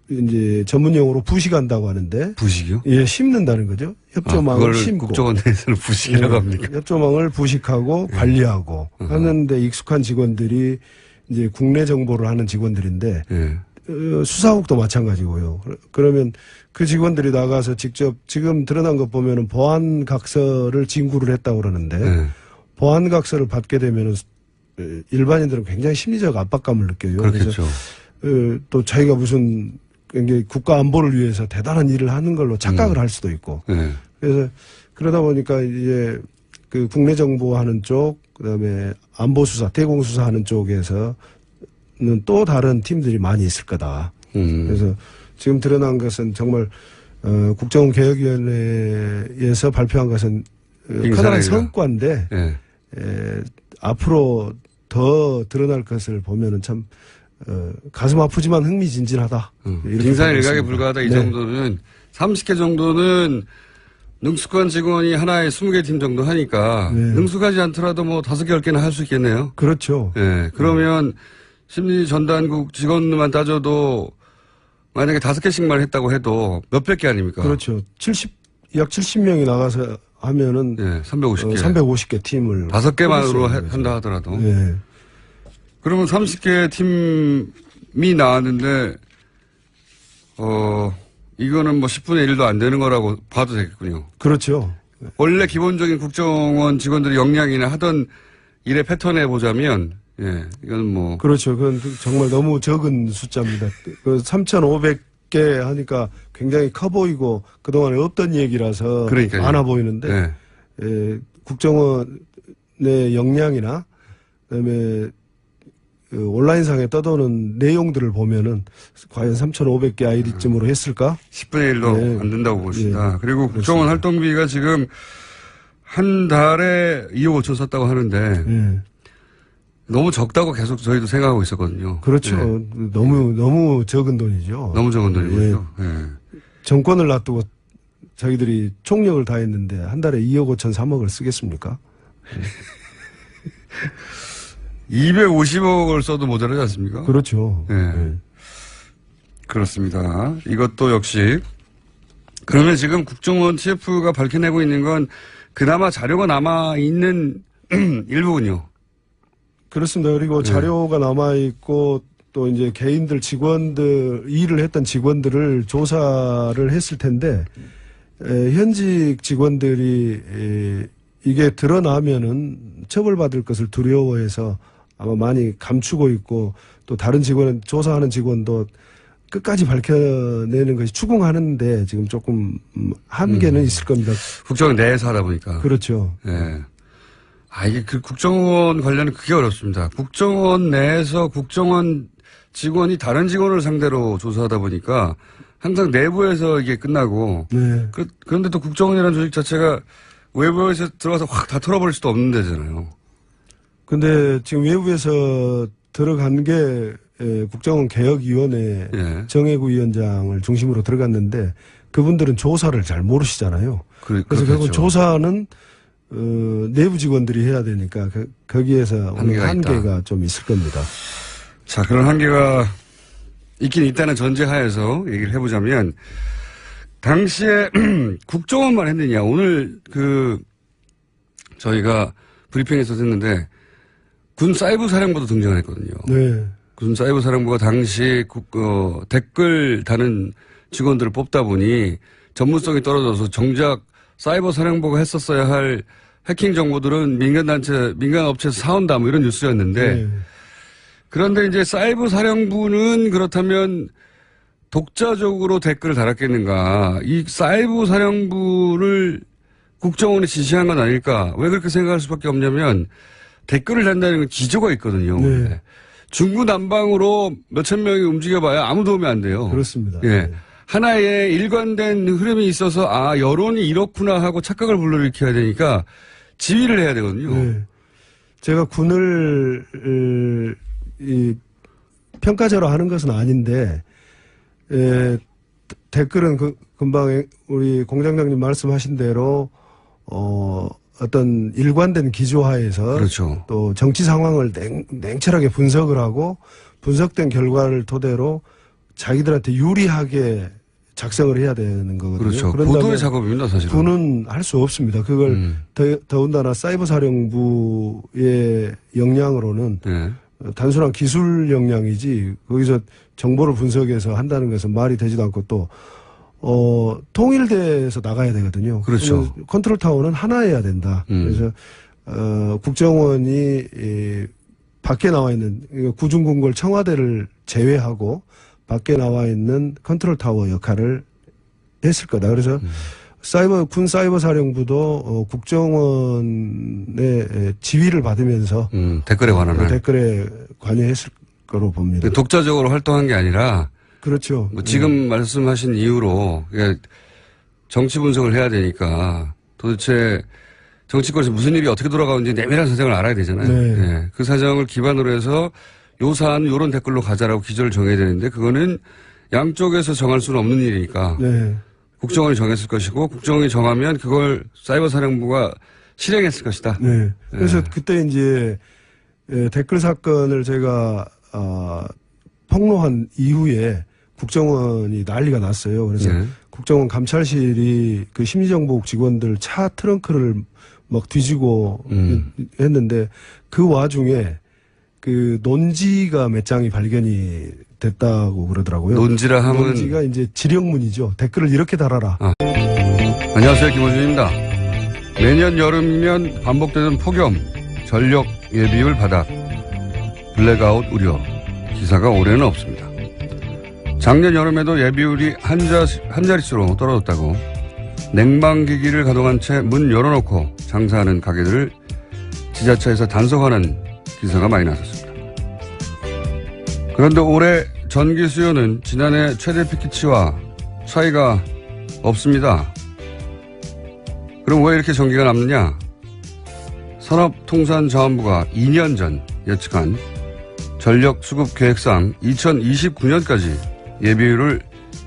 이제 전문용어로 부식한다고 하는데. 부식이요? 예, 심는다는 거죠. 협조망을 심고. 국정원 내에서는 부식이라고 합니까? 협조망을 부식하고 관리하고 하는데 익숙한 직원들이 이제 국내 정보를 하는 직원들인데. 예. 수사국도 마찬가지고요. 그러면 그 직원들이 나가서 직접 지금 드러난 것 보면은 보안각서를 진구를 했다고 그러는데 네. 보안각서를 받게 되면은 일반인들은 굉장히 심리적 압박감을 느껴요. 그렇겠죠. 그래서 또 자기가 무슨 굉장히 국가 안보를 위해서 대단한 일을 하는 걸로 착각을 할 수도 있고. 네. 그래서 그러다 보니까 이제 그 국내 정보하는 쪽, 그다음에 안보수사, 대공수사하는 쪽에서 또 다른 팀들이 많이 있을 거다. 그래서 지금 드러난 것은 정말 국정원개혁위원회에서 발표한 것은 커다란 성과인데 네. 앞으로 더 드러날 것을 보면은 참 가슴 아프지만 흥미진진하다. 빙산의 일각에 불과하다 이 정도는 30개 정도는 능숙한 직원이 하나에 20개 팀 정도 하니까 능숙하지 않더라도 뭐 5개, 10개는 할 수 있겠네요. 그렇죠. 네. 그러면 심리전단국 직원만 따져도 만약에 5개씩만 했다고 해도 몇백 개 아닙니까? 그렇죠. 약 70명이 나가서 하면은 네, 350개. 350개 팀을 5개만으로 한다 하더라도. 네. 그러면 30개 팀이 나왔는데 이거는 뭐 10분의 1도 안 되는 거라고 봐도 되겠군요. 그렇죠. 원래 기본적인 국정원 직원들의 역량이나 하던 일의 패턴에 보자면 예, 이건 뭐. 그렇죠. 그건 정말 너무 적은 숫자입니다. 그 3,500개 하니까 굉장히 커 보이고 그동안에 없던 얘기라서 그러니까요. 많아 보이는데, 네. 국정원의 역량이나, 그다음에 온라인상에 떠도는 내용들을 보면은 과연 3,500개 아이디쯤으로 했을까? 10분의 1도 네. 안 된다고 보십니다. 네. 그리고 국정원 활동비가 지금 한 달에 2억 5천 썼다고 하는데. 네. 너무 적다고 계속 저희도 생각하고 있었거든요. 그렇죠. 네. 너무 적은 돈이죠. 너무 적은 돈이죠. 네. 정권을 놔두고 자기들이 총력을 다했는데 한 달에 2억 5천 3억을 쓰겠습니까? 250억을 써도 모자라지 않습니까? 그렇죠. 네. 그렇습니다. 이것도 역시 그러면 지금 국정원 TF가 밝혀내고 있는 건 그나마 자료가 남아있는 일부군요. 그렇습니다. 그리고 자료가 남아있고 또 이제 개인들 직원들, 일을 했던 직원들을 조사를 했을 텐데, 현직 직원들이 이게 드러나면은 처벌받을 것을 두려워해서 아마 많이 감추고 있고 또 다른 직원은 조사하는 직원도 끝까지 밝혀내는 것이 추궁하는데 지금 조금 한계는 있을 겁니다. 국정원 내에서 하다 보니까. 그렇죠. 네. 이게 그 국정원 관련은 그게 어렵습니다. 국정원 내에서 국정원 직원이 다른 직원을 상대로 조사하다 보니까 항상 내부에서 이게 끝나고. 네. 그런데 또 국정원이라는 조직 자체가 외부에서 들어가서 확 다 털어버릴 수도 없는 데잖아요. 근데 지금 외부에서 들어간 게 국정원 개혁위원회 예. 정혜구 위원장을 중심으로 들어갔는데 그분들은 조사를 잘 모르시잖아요. 그래서 결국 조사는 내부 직원들이 해야 되니까 거기에서 한계가 좀 있을 겁니다. 자, 그런 한계가 있긴 있다는 전제하에서 얘기를 해보자면 당시에 국정원만 했느냐. 오늘 저희가 브리핑에서 했는데 군 사이버 사령부도 등장을 했거든요. 네. 군 사이버 사령부가 당시 댓글 다는 직원들을 뽑다 보니 전문성이 떨어져서 정작 사이버 사령부가 했었어야 할 해킹 정보들은 민간 업체에서 사온다 뭐 이런 뉴스였는데 네. 그런데 이제 사이버 사령부는 그렇다면 독자적으로 댓글을 달았겠는가. 이 사이버 사령부를 국정원이 지시한 건 아닐까. 왜 그렇게 생각할 수밖에 없냐면 댓글을 단다는 건 기조가 있거든요. 네. 중구난방으로 몇천 명이 움직여봐야 아무 도움이 안 돼요. 그렇습니다. 예. 네. 하나의 일관된 흐름이 있어서 여론이 이렇구나 하고 착각을 불러일으켜야 되니까 지휘를 해야 되거든요. 네. 제가 군을 평가자로 하는 것은 아닌데 댓글은 금방 우리 공장장님 말씀하신 대로 어떤 일관된 기조하에서 그렇죠. 또 정치 상황을 냉철하게 분석을 하고 분석된 결과를 토대로 자기들한테 유리하게 작성을 해야 되는 거거든요. 그렇죠. 보도의 작업입니다, 사실은. 군은 할 수 없습니다. 그걸 더군다나 사이버 사령부의 역량으로는 네. 단순한 기술 역량이지 거기서 정보를 분석해서 한다는 것은 말이 되지도 않고 또 통일돼서 나가야 되거든요. 그렇죠. 컨트롤 타워는 하나여야 된다. 그래서 국정원이 밖에 나와 있는 구중궁궐 청와대를 제외하고 밖에 나와 있는 컨트롤 타워 역할을 했을 거다. 그래서 군 사이버 사령부도 국정원의 지휘를 받으면서 댓글에 관여했을 거로 봅니다. 독자적으로 활동한 게 아니라 그렇죠. 뭐 지금 말씀하신 이유로 정치 분석을 해야 되니까 도대체 정치권에서 무슨 일이 어떻게 돌아가는지 내밀한 사정을 알아야 되잖아요. 네. 네. 그 사정을 기반으로 해서 요 사안 요런 댓글로 가자라고 기조를 정해야 되는데 그거는 양쪽에서 정할 수는 없는 일이니까 네. 국정원이 정했을 것이고 국정원이 정하면 그걸 사이버 사령부가 실행했을 것이다. 네. 그래서 그때 이제 댓글 사건을 제가 폭로한 이후에 국정원이 난리가 났어요. 그래서 국정원 감찰실이 그 심리정보국 직원들 차 트렁크를 막 뒤지고 했는데 그 와중에 그 논지가 몇 장이 발견이 됐다고 그러더라고요. 논지라 하면 논지가 이제 지령문이죠. 댓글을 이렇게 달아라. 안녕하세요, 김호준입니다. 매년 여름이면 반복되는 폭염, 전력 예비율 바닥, 블랙아웃 우려, 기사가 올해는 없습니다. 작년 여름에도 예비율이 한 자릿수로 떨어졌다고 냉방기기를 가동한 채 문 열어놓고 장사하는 가게들을 지자체에서 단속하는 기사가 많이 나섰습니다. 그런데 올해 전기 수요는 지난해 최대 피크치와 차이가 없습니다. 그럼 왜 이렇게 전기가 남느냐? 산업통상자원부가 2년 전 예측한 전력 수급 계획상 2029년까지 예비율을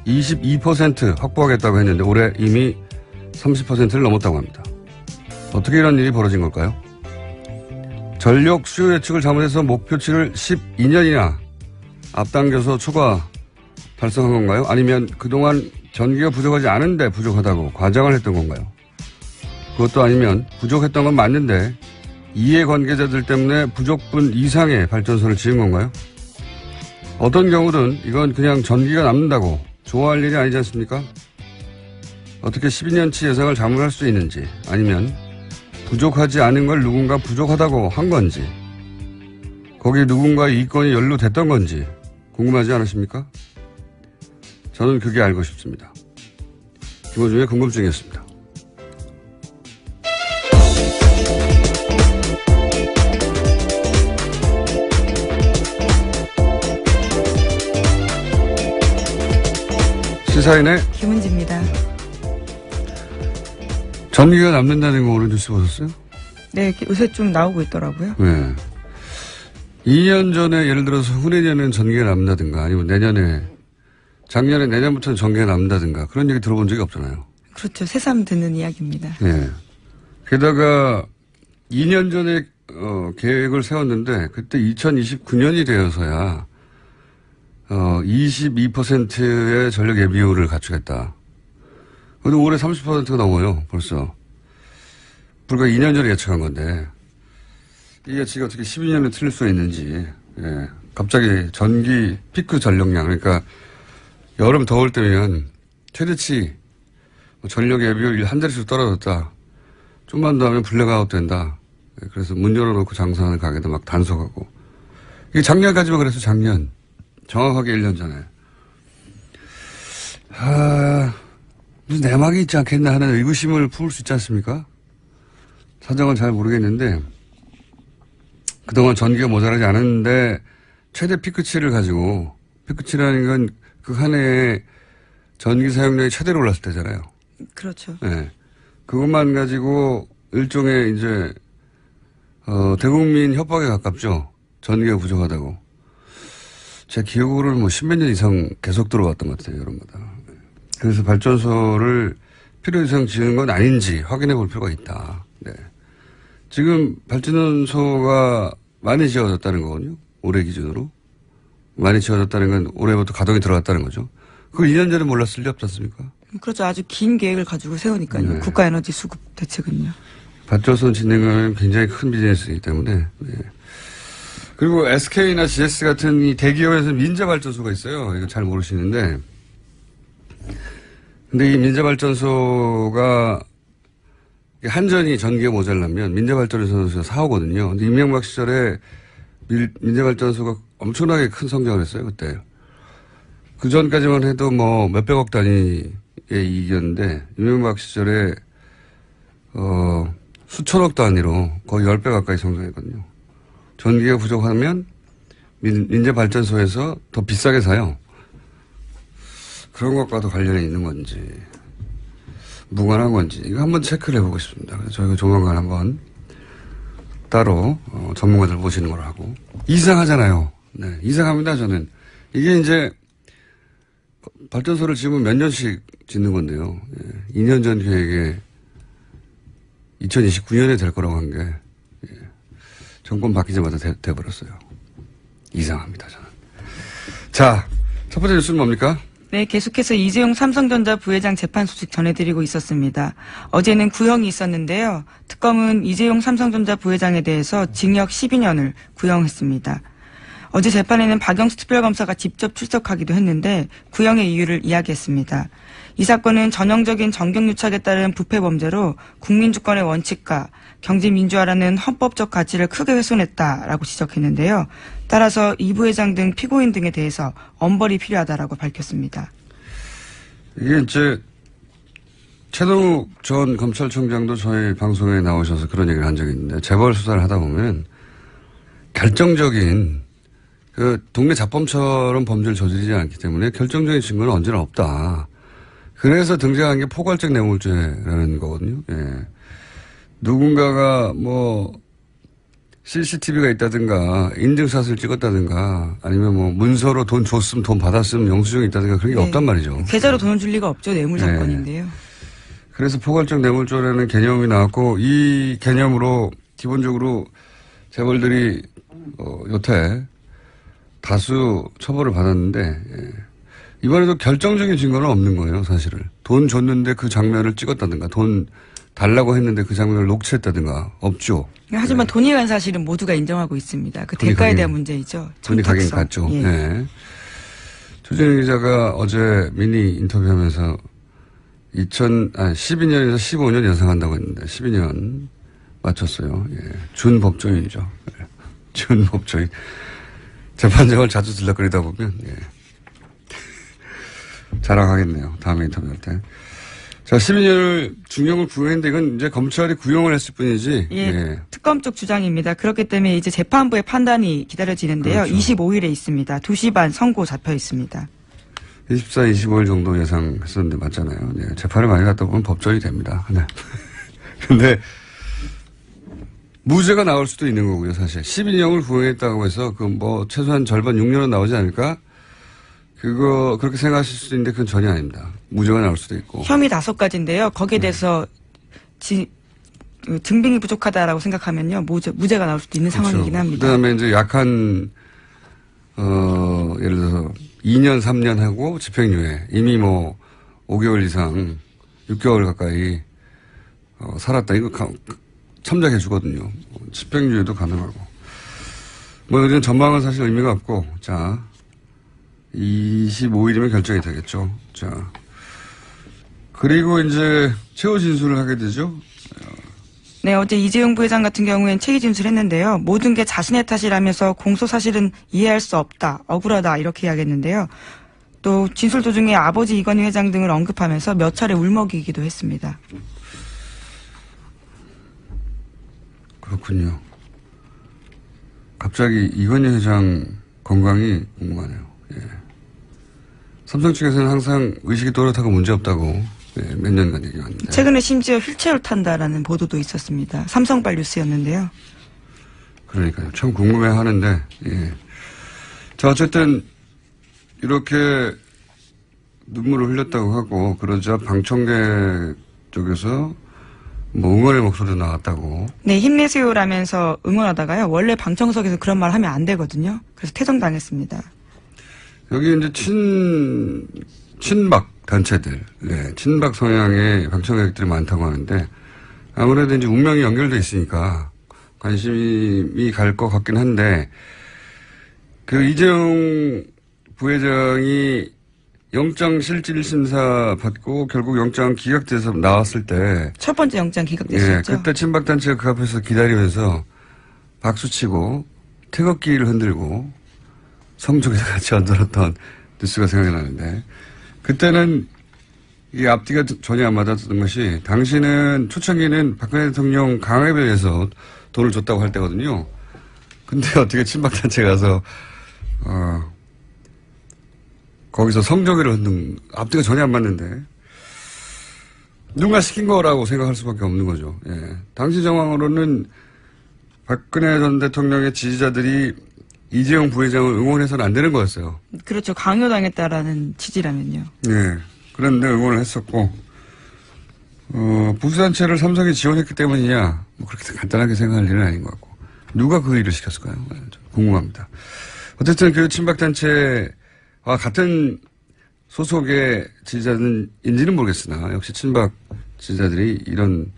22% 확보하겠다고 했는데 올해 이미 30%를 넘었다고 합니다. 어떻게 이런 일이 벌어진 걸까요? 전력 수요 예측을 잘못해서 목표치를 12년이나 앞당겨서 초과 달성한 건가요? 아니면 그동안 전기가 부족하지 않은데 부족하다고 과장을 했던 건가요? 그것도 아니면 부족했던 건 맞는데 이해관계자들 때문에 부족분 이상의 발전소를 지은 건가요? 어떤 경우든 이건 그냥 전기가 남는다고 좋아할 일이 아니지 않습니까? 어떻게 12년치 예상을 잘못할 수 있는지 아니면 부족하지 않은 걸 누군가 부족하다고 한 건지 거기에 누군가의 이권이 연루됐던 건지 궁금하지 않으십니까? 저는 그게 알고 싶습니다. 김호중의 궁금증이었습니다. 시사인의 김은지입니다. 전기가 남는다는 거 오늘 뉴스 보셨어요? 네, 요새 좀 나오고 있더라고요. 네. 2년 전에 예를 들어서 후내년에는 전기가 남는다든가 아니면 작년에 내년부터는 전기가 남는다든가 그런 얘기 들어본 적이 없잖아요. 그렇죠. 새삼 듣는 이야기입니다. 네. 게다가 2년 전에 계획을 세웠는데 그때 2029년이 되어서야 22%의 전력 예비율을 갖추겠다. 근데 올해 30%가 넘어요, 벌써. 불과 2년 전에 예측한 건데, 이 예측이 어떻게 12년에 틀릴 수가 있는지, 예. 갑자기 전기 피크 전력량, 그러니까 여름 더울 때면 최대치 전력 예비율 한 자릿수 떨어졌다. 좀만 더 하면 블랙아웃 된다. 예. 그래서 문 열어놓고 장사하는 가게도 막 단속하고. 이게 작년까지만 그래서 작년. 정확하게 1년 전에. 무슨 내막이 있지 않겠나 하는 의구심을 품을 수 있지 않습니까? 사정은 잘 모르겠는데, 그동안 전기가 모자라지 않았는데, 최대 피크치를 가지고, 피크치라는 건 그 한 해에 전기 사용량이 최대로 올랐을 때잖아요. 그렇죠. 네. 그것만 가지고 일종의 이제, 대국민 협박에 가깝죠. 전기가 부족하다고. 제 기억으로는 뭐 10몇 년 이상 계속 들어왔던 것 같아요, 여름마다. 그래서 발전소를 필요 이상 지은 건 아닌지 확인해 볼 필요가 있다. 네. 지금 발전소가 많이 지어졌다는 거거든요. 올해 기준으로. 많이 지어졌다는 건 올해부터 가동이 들어갔다는 거죠. 그걸 2년 전에 몰랐을 리 없지 않습니까? 그렇죠. 아주 긴 계획을 가지고 세우니까요. 네. 국가에너지 수급 대책은요. 발전소 짓는 건 굉장히 큰 비즈니스이기 때문에. 네. 그리고 SK나 GS 같은 이 대기업에서 민자발전소가 있어요. 이거 잘 모르시는데. 근데 이 민자발전소가 한전이 전기가 모자라면 민자발전소에서 사오거든요. 근데 이명박 시절에 민자발전소가 엄청나게 큰 성장을 했어요, 그때. 그 전까지만 해도 뭐 몇백억 단위의 이익이었는데 이명박 시절에 수천억 단위로 거의 10배 가까이 성장했거든요. 전기가 부족하면 민자발전소에서 더 비싸게 사요. 그런 것과도 관련이 있는 건지 무관한 건지 이거 한번 체크를 해보고 싶습니다. 그래서 저희가 조만간 한번 따로 전문가들 모시는 걸 하고 이상하잖아요. 네, 이상합니다. 저는 이게 이제 발전소를 지으면 몇 년씩 짓는 건데요. 2년 전 계획에 2029년에 될 거라고 한 게 정권 바뀌자마자 돼버렸어요. 이상합니다, 저는. 자, 첫 번째 뉴스는 뭡니까? 네, 계속해서 이재용 삼성전자 부회장 재판 소식 전해드리고 있었습니다. 어제는 구형이 있었는데요. 특검은 이재용 삼성전자 부회장에 대해서 징역 12년을 구형했습니다. 어제 재판에는 박영수 특별검사가 직접 출석하기도 했는데 구형의 이유를 이야기했습니다. 이 사건은 전형적인 정경유착에 따른 부패 범죄로 국민주권의 원칙과 경제민주화라는 헌법적 가치를 크게 훼손했다라고 지적했는데요. 따라서 이 부회장 등 피고인 등에 대해서 엄벌이 필요하다라고 밝혔습니다. 이게 이제 최동욱 전 검찰총장도 저희 방송에 나오셔서 그런 얘기를 한 적이 있는데 재벌 수사를 하다 보면 결정적인 그 동네 자범처럼 범죄를 저지르지 않기 때문에 결정적인 증거는 언제나 없다. 그래서 등장한 게 포괄적 뇌물죄라는 거거든요. 예. 누군가가 뭐 CCTV가 있다든가 인증샷을 찍었다든가 아니면 뭐 문서로 돈 줬으면 돈 받았으면 영수증이 있다든가 그런 게 없단 말이죠. 계좌로 돈을 줄 리가 없죠. 뇌물 사건인데요. 그래서 포괄적 뇌물죄라는 개념이 나왔고 이 개념으로 기본적으로 재벌들이 여태 다수 처벌을 받았는데 이번에도 결정적인 증거는 없는 거예요. 사실을. 돈 줬는데 그 장면을 찍었다든가 돈 달라고 했는데 그 장면을 녹취했다든가 없죠. 하지만 돈이 간 사실은 모두가 인정하고 있습니다. 그 대가에 대한 문제이죠. 돈이 가긴 갔죠. 예. 네. 조진영 기자가 어제 미니 인터뷰하면서 12년에서 15년 연상한다고 했는데 12년 맞췄어요. 예. 준법조인이죠. 예. 준법조인. 재판장을 자주 들락거리다 보면 자랑하겠네요. 다음에 인터뷰할 때. 자, 12년을 중형을 구형했는데 이건 이제 검찰이 구형을 했을 뿐이지. 예. 특검 쪽 주장입니다. 그렇기 때문에 이제 재판부의 판단이 기다려지는데요. 그렇죠. 25일에 있습니다. 2시 반 선고 잡혀 있습니다. 24, 25일 정도 예상했었는데 맞잖아요. 네, 재판을 많이 갔다 보면 법정이 됩니다. 네. 근데 무죄가 나올 수도 있는 거고요, 사실. 12년을 구형했다고 해서 최소한 절반 6년은 나오지 않을까? 그렇게 생각하실 수도 있는데 그건 전혀 아닙니다. 무죄가 나올 수도 있고. 혐의 5가지인데요. 거기에 대해서 증빙이 부족하다라고 생각하면요. 무죄가 나올 수도 있는 그렇죠. 상황이긴 합니다. 그 다음에 이제 약한, 예를 들어서 2년, 3년 하고 집행유예. 이미 5개월 이상, 6개월 가까이, 살았다. 이거 참작해 주거든요. 집행유예도 가능하고. 이런 전망은 사실 의미가 없고, 자, 25일이면 결정이 되겠죠. 자. 그리고 이제 최후 진술을 하게 되죠. 네, 어제 이재용 부회장 같은 경우엔 체의 진술했는데요. 모든 게 자신의 탓이라면서 공소 사실은 이해할 수 없다, 억울하다 이렇게 이야기했는데요. 또 진술 도중에 아버지 이건희 회장 등을 언급하면서 몇 차례 울먹이기도 했습니다. 그렇군요. 갑자기 이건희 회장 건강이 궁금하네요. 예. 삼성 측에서는 항상 의식이 또렷하고 문제없다고 몇 년간 얘기했는데. 최근에 심지어 휠체어를 탄다라는 보도도 있었습니다. 삼성발 뉴스였는데요. 그러니까요. 참 궁금해하는데. 예. 자, 어쨌든 이렇게 눈물을 흘렸다고 하고 그러자 방청객 쪽에서 응원의 목소리도 나왔다고. 네, 힘내세요라면서 응원하다가요. 원래 방청석에서 그런 말 하면 안 되거든요. 그래서 퇴정당했습니다. 여기 이제 친박 단체들, 네, 친박 성향의 방청객들이 많다고 하는데 아무래도 이제 운명이 연결돼 있으니까 관심이 갈 것 같긴 한데 이재용 부회장이 영장 실질 심사 받고 결국 영장 기각돼서 나왔을 때 첫 번째 영장 기각됐었죠. 예, 그때 친박 단체가 그 앞에서 기다리면서 박수치고 태극기를 흔들고 성적에서 같이 얹어놨던 뉴스가 생각이 나는데 그때는 이 앞뒤가 전혀 안 맞았던 것이 당시는 초창기는 박근혜 대통령 강압에 의해서 돈을 줬다고 할 때거든요. 근데 어떻게 친박단체 가서 거기서 성적을 흔든 앞뒤가 전혀 안 맞는데 누가 시킨 거라고 생각할 수밖에 없는 거죠. 예. 당시 정황으로는 박근혜 전 대통령의 지지자들이 이재용 부회장을 응원해서는 안 되는 거였어요. 그렇죠. 강요당했다라는 취지라면요. 네. 그런데 응원을 했었고, 보수단체를 삼성이 지원했기 때문이냐, 그렇게 간단하게 생각할 일은 아닌 것 같고. 누가 그 일을 시켰을까요? 궁금합니다. 어쨌든 그 친박단체와 같은 소속의 지지자인지는 모르겠으나, 역시 친박 지지자들이 이런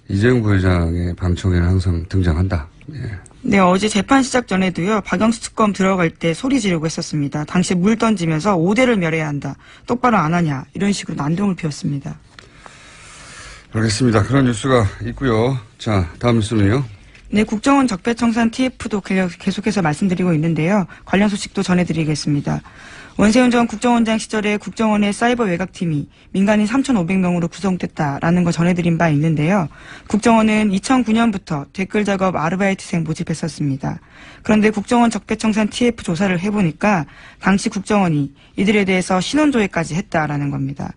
이재용 부회장의 방청에는 항상 등장한다. 예. 네, 어제 재판 시작 전에도요, 박영수 특검 들어갈 때 소리 지르고 했었습니다. 당시에 물 던지면서 5대를 멸해야 한다. 똑바로 안 하냐. 이런 식으로 난동을 피웠습니다. 알겠습니다. 그런 뉴스가 있고요. 자, 다음 뉴스는요. 네, 국정원 적폐청산 TF도 계속해서 말씀드리고 있는데요. 관련 소식도 전해드리겠습니다. 원세훈 전 국정원장 시절에 국정원의 사이버 외곽팀이 민간인 3,500명으로 구성됐다라는 거 전해드린 바 있는데요. 국정원은 2009년부터 댓글 작업 아르바이트생 모집했었습니다. 그런데 국정원 적폐청산 TF 조사를 해보니까 당시 국정원이 이들에 대해서 신원조회까지 했다라는 겁니다.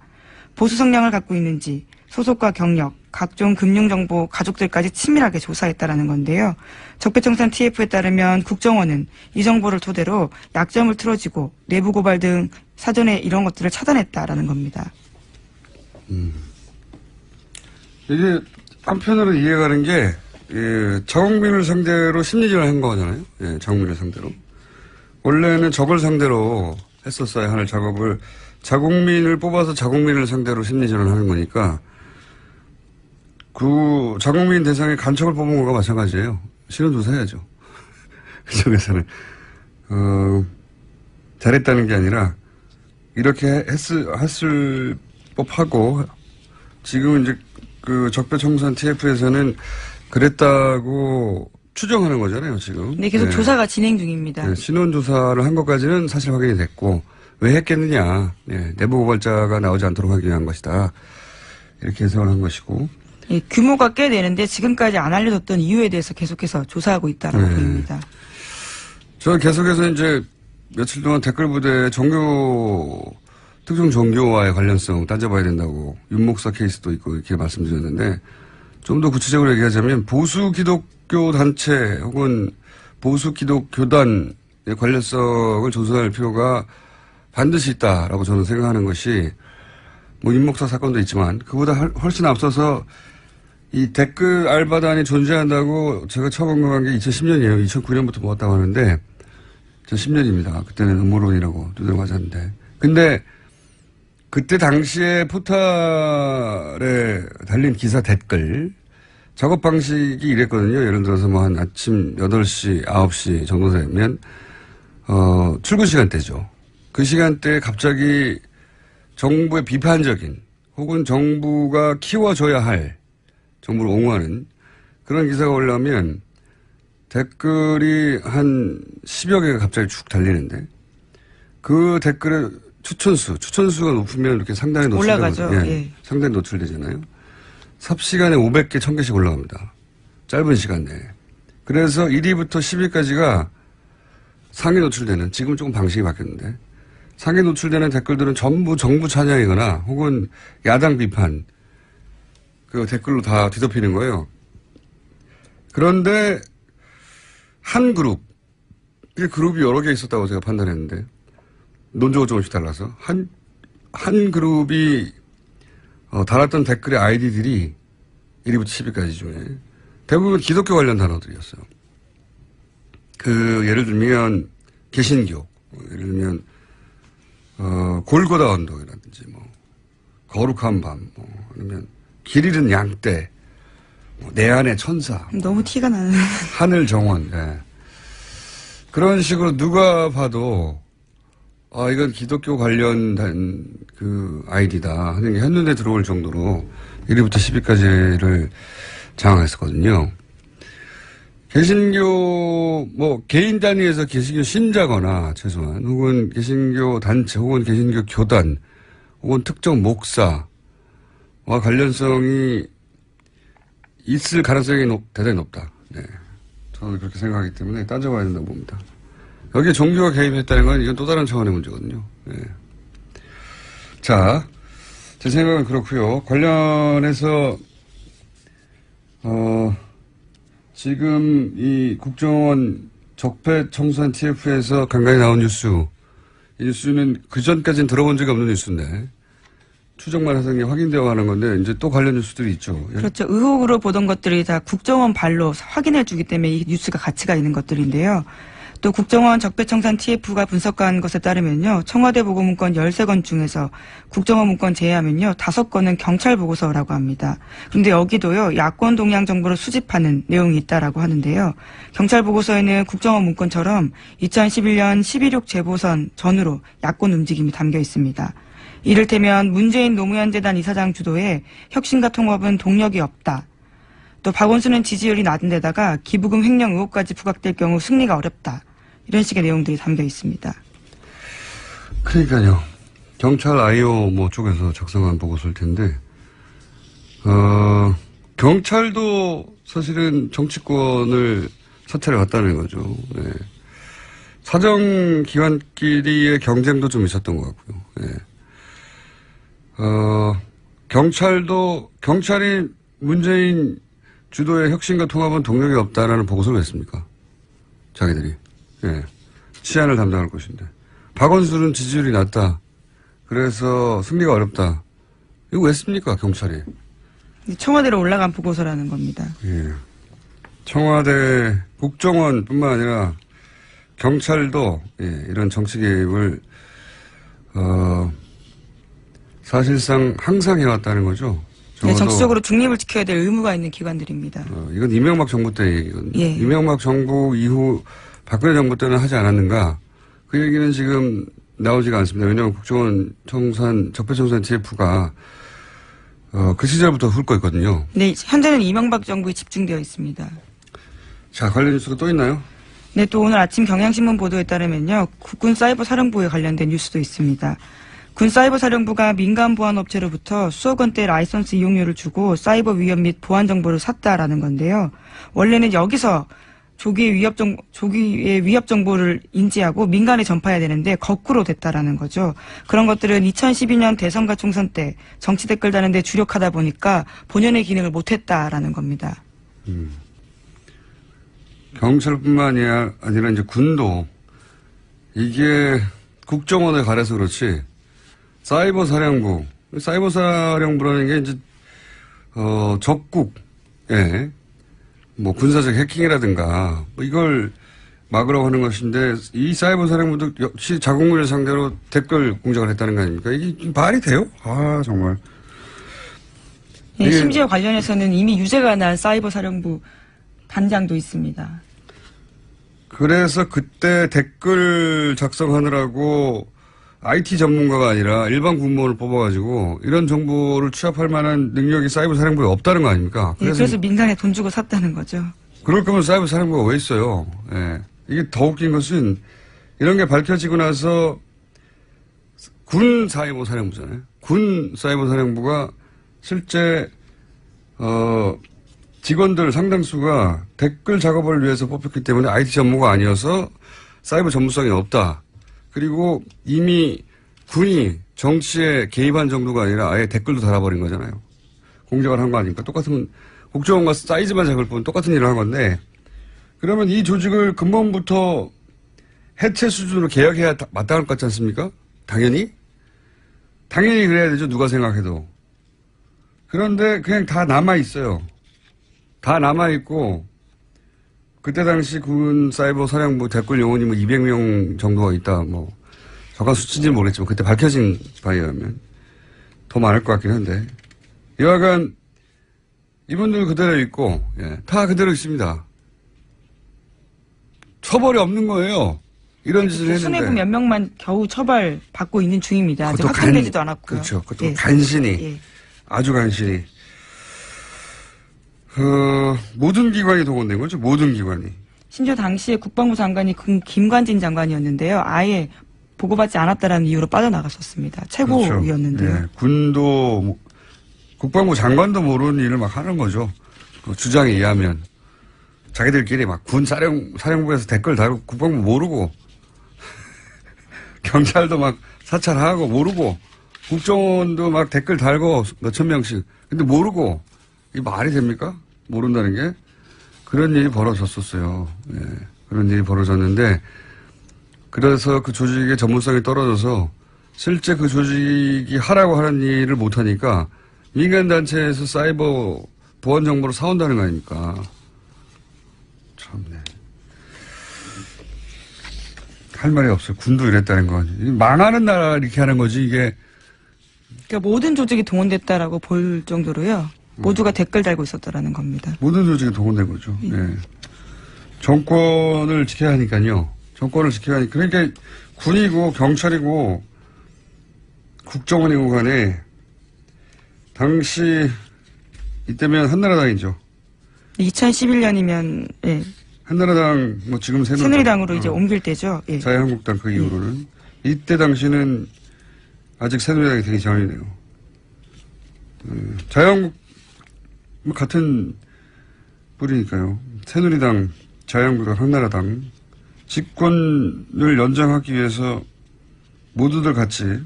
보수 성향을 갖고 있는지 소속과 경력, 각종 금융정보, 가족들까지 치밀하게 조사했다라는 건데요. 적폐청산 TF에 따르면 국정원은 이 정보를 토대로 약점을 틀어지고 내부 고발 등 사전에 이런 것들을 차단했다라는 겁니다. 이게 한편으로 이해가는 게 자국민을 상대로 심리전을 한 거잖아요. 예, 자국민을 상대로. 원래는 적을 상대로 했었어야 하는 작업을 자국민을 뽑아서 자국민을 상대로 심리전을 하는 거니까 그 자국민 대상의 간첩을 뽑은 거가 마찬가지예요. 신원조사해야죠. 그쪽에서는 잘했다는 게 아니라 이렇게 했을 법하고 지금 이제 그 적폐청산 TF에서는 그랬다고 추정하는 거잖아요, 지금. 네, 계속 조사가 진행 중입니다. 네, 신원조사를 한 것까지는 사실 확인이 됐고 왜 했겠느냐. 네, 내부 고발자가 나오지 않도록 하기 위한 것이다. 이렇게 해석을 한 것이고. 예, 규모가 꽤 되는데 지금까지 안 알려졌던 이유에 대해서 계속해서 조사하고 있다라고 보입니다. 저는 계속해서 이제 며칠 동안 댓글 부대 종교 특정 종교와의 관련성 따져봐야 된다고 윤 목사 케이스도 있고 이렇게 말씀드렸는데 좀 더 구체적으로 얘기하자면 보수 기독교 단체 혹은 보수 기독교단의 관련성을 조사할 필요가 반드시 있다라고 저는 생각하는 것이 뭐 윤 목사 사건도 있지만 그보다 훨씬 앞서서 이 댓글 알바단이 존재한다고 제가 처음 언급한 게 2010년이에요. 2009년부터 모았다고 하는데 2010년입니다. 그때는 음모론이라고 두드려 맞았는데. 근데 그때 당시에 포탈에 달린 기사 댓글 작업 방식이 이랬거든요. 예를 들어서 뭐 한 아침 8시, 9시 정도 되면 출근 시간대죠. 그 시간대에 갑자기 정부의 비판적인 혹은 정부가 키워줘야 할 정부를 옹호하는 그런 기사가 올라오면 댓글이 한 10여 개가 갑자기 쭉 달리는데 그 댓글의 추천수가 높으면 이렇게 상단에 올라가죠. 예. 상단에 노출되잖아요. 삽시간에 500개, 1000개씩 올라갑니다. 짧은 시간 내에. 그래서 1위부터 10위까지가 상위 노출되는, 지금 조금 방식이 바뀌었는데, 상위 노출되는 댓글들은 전부 정부 찬양이거나 혹은 야당 비판, 그 댓글로 다 뒤덮이는 거예요. 그런데 한 그룹, 이 그룹이 여러 개 있었다고 제가 판단했는데, 논조가 조금씩 달라서, 한 그룹이 달았던 댓글의 아이디들이 1위부터 10위까지 중에 대부분 기독교 관련 단어들이었어요. 예를 들면, 개신교, 예를 들면, 골고다 언덕이라든지, 뭐, 거룩한 밤, 뭐, 아니면, 길 잃은 양떼, 뭐, 내 안의 천사. 너무 티가 나는. 하늘 정원, 예. 그런 식으로 누가 봐도, 이건 기독교 관련된 그 아이디다 하는 게 한눈에 들어올 정도로 1위부터 10위까지를 장악했었거든요. 개신교, 뭐, 개인 단위에서 개신교 신자거나, 최소한, 혹은 개신교 단체, 혹은 개신교 교단, 혹은 특정 목사와 관련성이 있을 가능성이 대단히 높다. 네. 저는 그렇게 생각하기 때문에 따져봐야 된다고 봅니다. 여기에 종교가 개입했다는 건 이건 또 다른 차원의 문제거든요. 네. 자, 제 생각은 그렇고요. 관련해서 지금 이 국정원 적폐청산 TF에서 간간히 나온 뉴스, 이 뉴스는 그 전까지는 들어본 적이 없는 뉴스인데 추정만 해서 확인되어 가는 건데 이제 또 관련 뉴스들이 있죠. 그렇죠. 의혹으로 보던 것들이 다 국정원 발로 확인해 주기 때문에 이 뉴스가 가치가 있는 것들인데요. 또 국정원 적폐청산 TF가 분석한 것에 따르면요. 청와대 보고문건 13건 중에서 국정원 문건 제외하면요. 5건은 경찰 보고서라고 합니다. 그런데 여기도요. 야권 동향 정보를 수집하는 내용이 있다라고 하는데요. 경찰 보고서에는 국정원 문건처럼 2011년 11.6 재보선 전후로 야권 움직임이 담겨 있습니다. 이를테면 문재인 노무현 재단 이사장 주도의 혁신과 통합은 동력이 없다. 또 박원순은 지지율이 낮은 데다가 기부금 횡령 의혹까지 부각될 경우 승리가 어렵다. 이런 식의 내용들이 담겨 있습니다. 그러니까요. 경찰 IO 뭐 쪽에서 작성한 보고서일 텐데, 경찰도 사실은 정치권을 사찰해 갔다는 거죠. 네. 사정기관끼리의 경쟁도 좀 있었던 것 같고요. 네. 경찰이 문재인 주도의 혁신과 통합은 동력이 없다라는 보고서를 냈습니까? 자기들이. 예. 치안을 담당할 것인데. 박원순은 지지율이 낮다. 그래서 승리가 어렵다. 이거 왜 씁니까, 경찰이? 청와대로 올라간 보고서라는 겁니다. 예. 청와대, 국정원 뿐만 아니라 경찰도, 예, 이런 정치 개입을, 사실상 항상 해왔다는 거죠. 네, 정치적으로 중립을 지켜야 될 의무가 있는 기관들입니다. 이건 이명박 정부 때 얘기거든요. 예. 이명박 정부 이후 박근혜 정부 때는 하지 않았는가. 그 얘기는 지금 나오지가 않습니다. 왜냐하면 국정원 적폐청산 TF가 그 시절부터 훑고 있거든요. 네, 현재는 이명박 정부에 집중되어 있습니다. 자, 관련 뉴스가 또 있나요? 네, 또 오늘 아침 경향신문 보도에 따르면요. 국군 사이버 사령부에 관련된 뉴스도 있습니다. 군 사이버 사령부가 민간 보안 업체로부터 수억 원대 라이선스 이용료를 주고 사이버 위협 및 보안 정보를 샀다라는 건데요. 원래는 여기서 조기의 위협 정보를 인지하고 민간에 전파해야 되는데 거꾸로 됐다라는 거죠. 그런 것들은 2012년 대선과 총선 때 정치 댓글 다는데 주력하다 보니까 본연의 기능을 못했다라는 겁니다. 경찰뿐만이 아니라 이제 군도 이게 국정원에 가려서 그렇지 사이버 사령부라는 게 이제 적국에 뭐 군사적 해킹이라든가 뭐 이걸 막으라고 하는 것인데 이 사이버 사령부도 역시 자국민을 상대로 댓글 공작을 했다는 거 아닙니까? 이게 말이 돼요? 아 정말. 네, 심지어 관련해서는 이미 유죄가 난 사이버 사령부 단장도 있습니다. 그래서 그때 댓글 작성하느라고 IT 전문가가 아니라 일반 공무원을 뽑아가지고 이런 정보를 취합할 만한 능력이 사이버 사령부에 없다는 거 아닙니까? 그래서 민간에 돈 주고 샀다는 거죠. 그럴 거면 사이버 사령부가 왜 있어요? 예. 이게 더 웃긴 것은 이런 게 밝혀지고 나서 군 사이버 사령부잖아요. 군 사이버 사령부가 실제 직원들 상당수가 댓글 작업을 위해서 뽑혔기 때문에 IT 전문가 아니어서 사이버 전문성이 없다. 그리고 이미 군이 정치에 개입한 정도가 아니라 아예 댓글도 달아버린 거잖아요. 공작을 한 거 아닙니까? 똑같은 국정원과 사이즈만 작을 뿐 똑같은 일을 한 건데 그러면 이 조직을 근본부터 해체 수준으로 개혁해야 마땅할 것 같지 않습니까? 당연히 그래야 되죠. 누가 생각해도. 그런데 그냥 다 남아있어요. 다 남아있고 그때 당시 군 사이버 사령부 댓글 요원이 뭐 200명 정도가 있다. 뭐 정확한 수치인지는 모르겠지만 그때 밝혀진 바에 의하면 더 많을 것 같긴 한데 여하간 이분들 그대로 있고 다 그대로 있습니다. 처벌이 없는 거예요. 이런 짓을 했는데. 수뇌부 몇 명만 겨우 처벌받고 있는 중입니다. 아직 확정되지도 않았고요. 그렇죠. 그것도 간신히 아주 간신히 모든 기관이 동원된 거죠. 모든 기관이. 심지어 당시에 국방부 장관이 김관진 장관이었는데요. 아예 보고받지 않았다라는 이유로 빠져나갔었습니다. 최고위였는데요. 그렇죠. 군도 국방부 장관도 모르는 일을 막 하는 거죠. 그 주장에 의하면 자기들끼리 막 군 사령부에서 댓글 달고 국방부 모르고 경찰도 막 사찰하고 모르고 국정원도 막 댓글 달고 몇천 명씩 근데 모르고 이 말이 됩니까? 모른다는 게 그런 일이 벌어졌었어요. 예. 그런 일이 벌어졌는데 그래서 그 조직의 전문성이 떨어져서 실제 그 조직이 하라고 하는 일을 못하니까 민간단체에서 사이버 보안 정보를 사온다는 거 아닙니까? 참네. 할 말이 없어요. 군도 이랬다는 건. 망하는 나라 이렇게 하는 거지 이게. 그러니까 모든 조직이 동원됐다라고 볼 정도로요. 모두가 댓글 달고 있었다라는 겁니다. 모든 조직이 동원된 거죠. 예. 정권을 지켜야 하니까요. 정권을 지켜야 하니까. 그러니까 군이고 경찰이고 국정원이고 간에 당시 이때면 한나라당이죠. 2011년이면 한나라당 뭐 지금 새누리당으로 이제 옮길 때죠. 예. 자유한국당 그 이후로는 이때 당시는 아직 새누리당이 되기 전이네요. 자유한국 같은 뿌리니까요. 새누리당, 자유한국당, 한나라당 집권을 연장하기 위해서 모두들 같이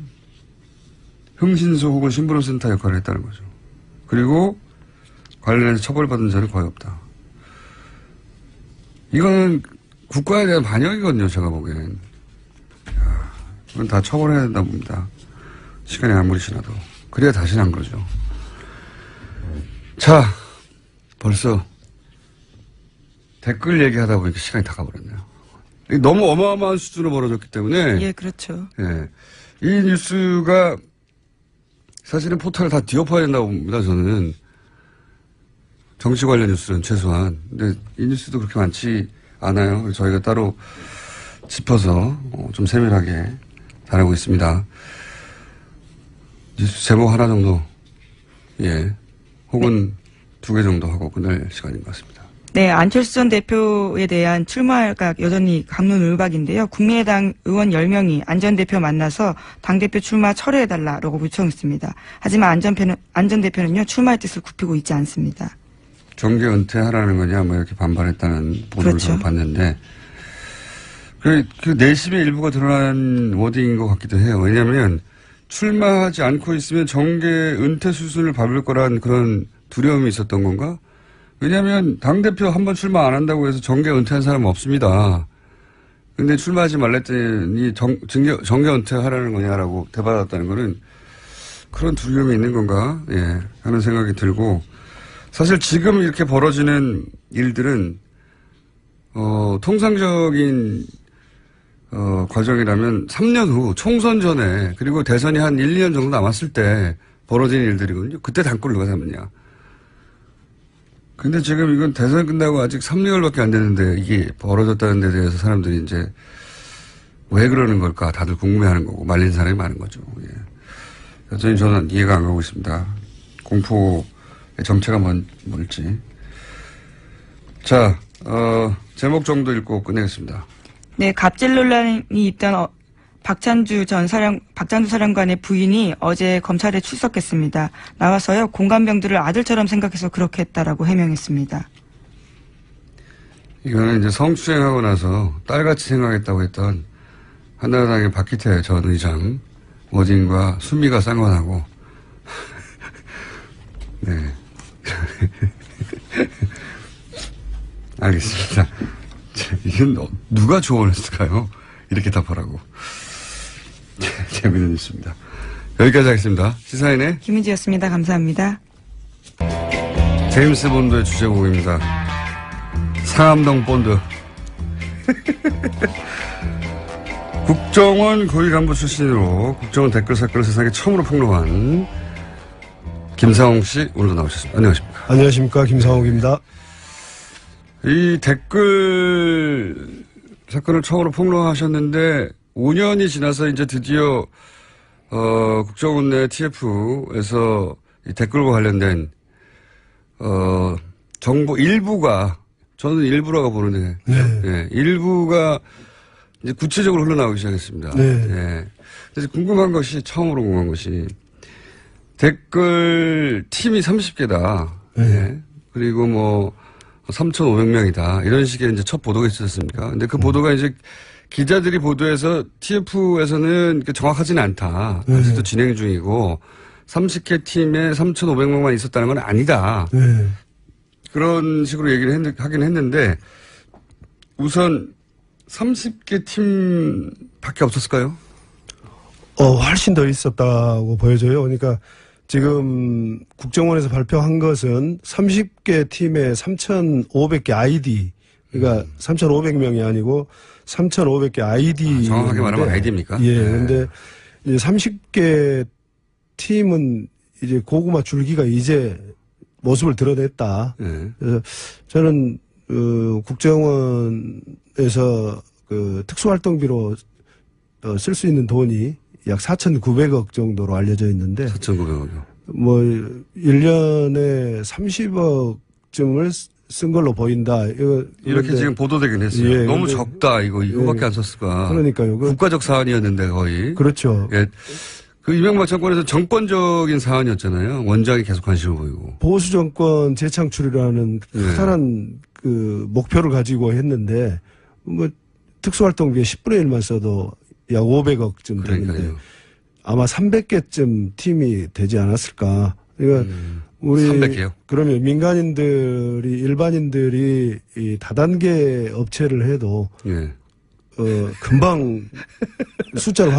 흥신소 혹은 신부름센터 역할을 했다는 거죠. 그리고 관련해서 처벌받은 자는 거의 없다. 이거는 국가에 대한 반역이거든요. 제가 보기엔. 이건 다 처벌해야 된다 봅니다. 시간이 아무리 지나도. 그래야 다시는 안 그러죠. 자, 벌써 댓글 얘기하다 보니까 시간이 다 가버렸네요. 너무 어마어마한 수준으로 벌어졌기 때문에. 예, 그렇죠. 예. 이 뉴스가 사실은 포털을 다 뒤엎어야 된다고 봅니다. 저는. 정치 관련 뉴스는 최소한. 근데 이 뉴스도 그렇게 많지 않아요. 저희가 따로 짚어서 좀 세밀하게 다루고 있습니다. 뉴스 제목 하나 정도, 혹은 두 개 정도 하고 끝낼 시간인 것 같습니다. 네, 안철수 전 대표에 대한 출마가 여전히 갑론을박인데요. 국민의당 의원 10명이 안 전 대표 만나서 당대표 출마 철회해달라고 요청했습니다. 하지만 안 전 대표는요, 출마의 뜻을 굽히고 있지 않습니다. 정계 은퇴하라는 거냐 뭐 이렇게 반발했다는 보도를 그렇죠. 봤는데 그 내심의 일부가 드러난 워딩인 것 같기도 해요. 왜냐하면 출마하지 않고 있으면 정계 은퇴 수순을 밟을 거란 그런 두려움이 있었던 건가? 왜냐하면 당대표 한 번 출마 안 한다고 해서 정계 은퇴한 사람은 없습니다. 근데 출마하지 말랬더니 정계 은퇴하라는 거냐라고 대받았다는 거는 그런 두려움이 있는 건가? 예, 하는 생각이 들고 사실 지금 이렇게 벌어지는 일들은 통상적인 과정이라면 3년 후 총선 전에 그리고 대선이 한 1, 2년 정도 남았을 때 벌어지는 일들이거든요. 그때 당권을 누가 잡느냐. 근데 지금 이건 대선 끝나고 아직 3개월밖에 안 됐는데 이게 벌어졌다는 데 대해서 사람들이 이제 왜 그러는 걸까 다들 궁금해하는 거고 말린 사람이 많은 거죠. 예. 여전히 저는 이해가 안 가고 있습니다. 공포의 정체가 뭘지. 자, 제목 정도 읽고 끝내겠습니다. 네, 갑질 논란이 있던 박찬주 사령관의 부인이 어제 검찰에 출석했습니다. 나와서요, 공감병들을 아들처럼 생각해서 그렇게 했다라고 해명했습니다. 이거는 이제 성추행하고 나서 딸같이 생각했다고 했던 한나라당의 박기태 전 의장 워딩과 수미가 쌍관하고 네. 알겠습니다. 이건 누가 조언했을까요? 이렇게 답하라고. 재미는 있습니다. 여기까지 하겠습니다. 시사인의 김은지였습니다. 감사합니다. 제임스 본드의 주제곡입니다. 상암동 본드. 국정원 고위 간부 출신으로 국정원 댓글 사건을 세상에 처음으로 폭로한 김상홍 씨 오늘도 나오셨습니다. 안녕하십니까. 안녕하십니까. 김상욱입니다. 이 댓글 사건을 처음으로 폭로하셨는데 5년이 지나서 이제 드디어 국정원 내 TF에서 이 댓글과 관련된 정보 일부가 저는 일부라고 보는데 네, 일부가 이제 구체적으로 흘러나오기 시작했습니다. 네. 네. 그래서 처음으로 궁금한 것이 댓글 팀이 30개다. 네. 네. 그리고 뭐 3,500명이다. 이런 식의 이제 첫 보도가 있었습니까? 근데 그 보도가 이제 기자들이 보도해서 TF에서는 정확하지는 않다. 아직도 진행 중이고 30개 팀에 3,500명만 있었다는 건 아니다. 네. 그런 식으로 얘기를 하긴 했는데 우선 30개 팀밖에 없었을까요? 훨씬 더 있었다고 보여져요. 그러니까 지금 국정원에서 발표한 것은 30개 팀에 3,500개 아이디, 그러니까 3,500명이 아니고 3,500개 아이디. 정확하게 말하면 아이디입니까? 예. 네. 근데 이제 30개 팀은 이제 고구마 줄기가 이제 모습을 드러냈다. 네. 그래서 저는 국정원에서 그 특수활동비로 쓸 수 있는 돈이 약 4,900억 정도로 알려져 있는데 4,900억이요. 뭐 1년에 30억쯤을 쓴 걸로 보인다. 이렇게 지금 보도되긴 했어요. 예, 너무 적다. 이거밖에 예, 안 썼을까. 그러니까요. 국가적 사안이었는데 거의. 그렇죠. 예. 그 이명박 정권에서 정권적인 사안이었잖아요. 원장이 계속 관심을 보이고. 보수 정권 재창출이라는 커다란 그 목표를 가지고 했는데 뭐 특수활동비에 10분의 1만 써도 약 500억쯤 되는데 아마 300개쯤 팀이 되지 않았을까. 그러니까 우리 300개요? 그러면 민간인들이 일반인들이 이 다단계 업체를 해도 예. 금방 숫자를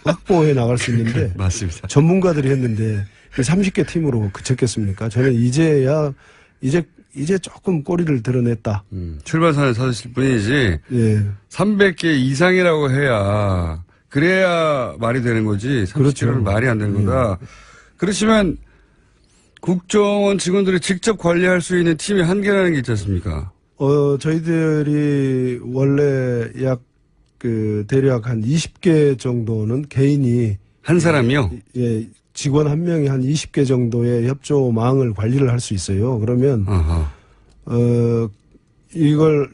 확보해 나갈 수 있는데 맞습니다. 전문가들이 했는데 30개 팀으로 그쳤겠습니까? 저는 이제 조금 꼬리를 드러냈다. 출발선에 서실 뿐이지. 예. 300개 이상이라고 해야 그래야 말이 되는 거지. 30개는 그렇죠. 말이 안 되는 거다. 그렇지만 국정원 직원들이 직접 관리할 수 있는 팀이 한계라는 게 있지 않습니까? 저희들이 원래 대략 한 20개 정도는 개인이 한 사람이요? 예, 직원 한 명이 한 20개 정도의 협조망을 관리를 할 수 있어요. 그러면 아하. 이걸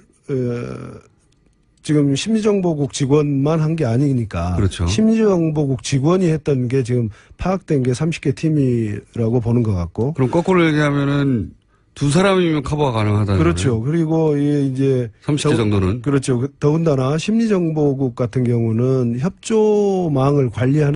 지금 심리정보국 직원만 한 게 아니니까. 그렇죠. 심리정보국 직원이 했던 게 지금 파악된 게 30개 팀이라고 보는 것 같고. 그럼 거꾸로 얘기하면은 두 사람이면 커버가 가능하다는 그렇죠. 거예요? 그리고 이제 30대 정도는 그렇죠. 더군다나 심리정보국 같은 경우는 협조망을 관리하는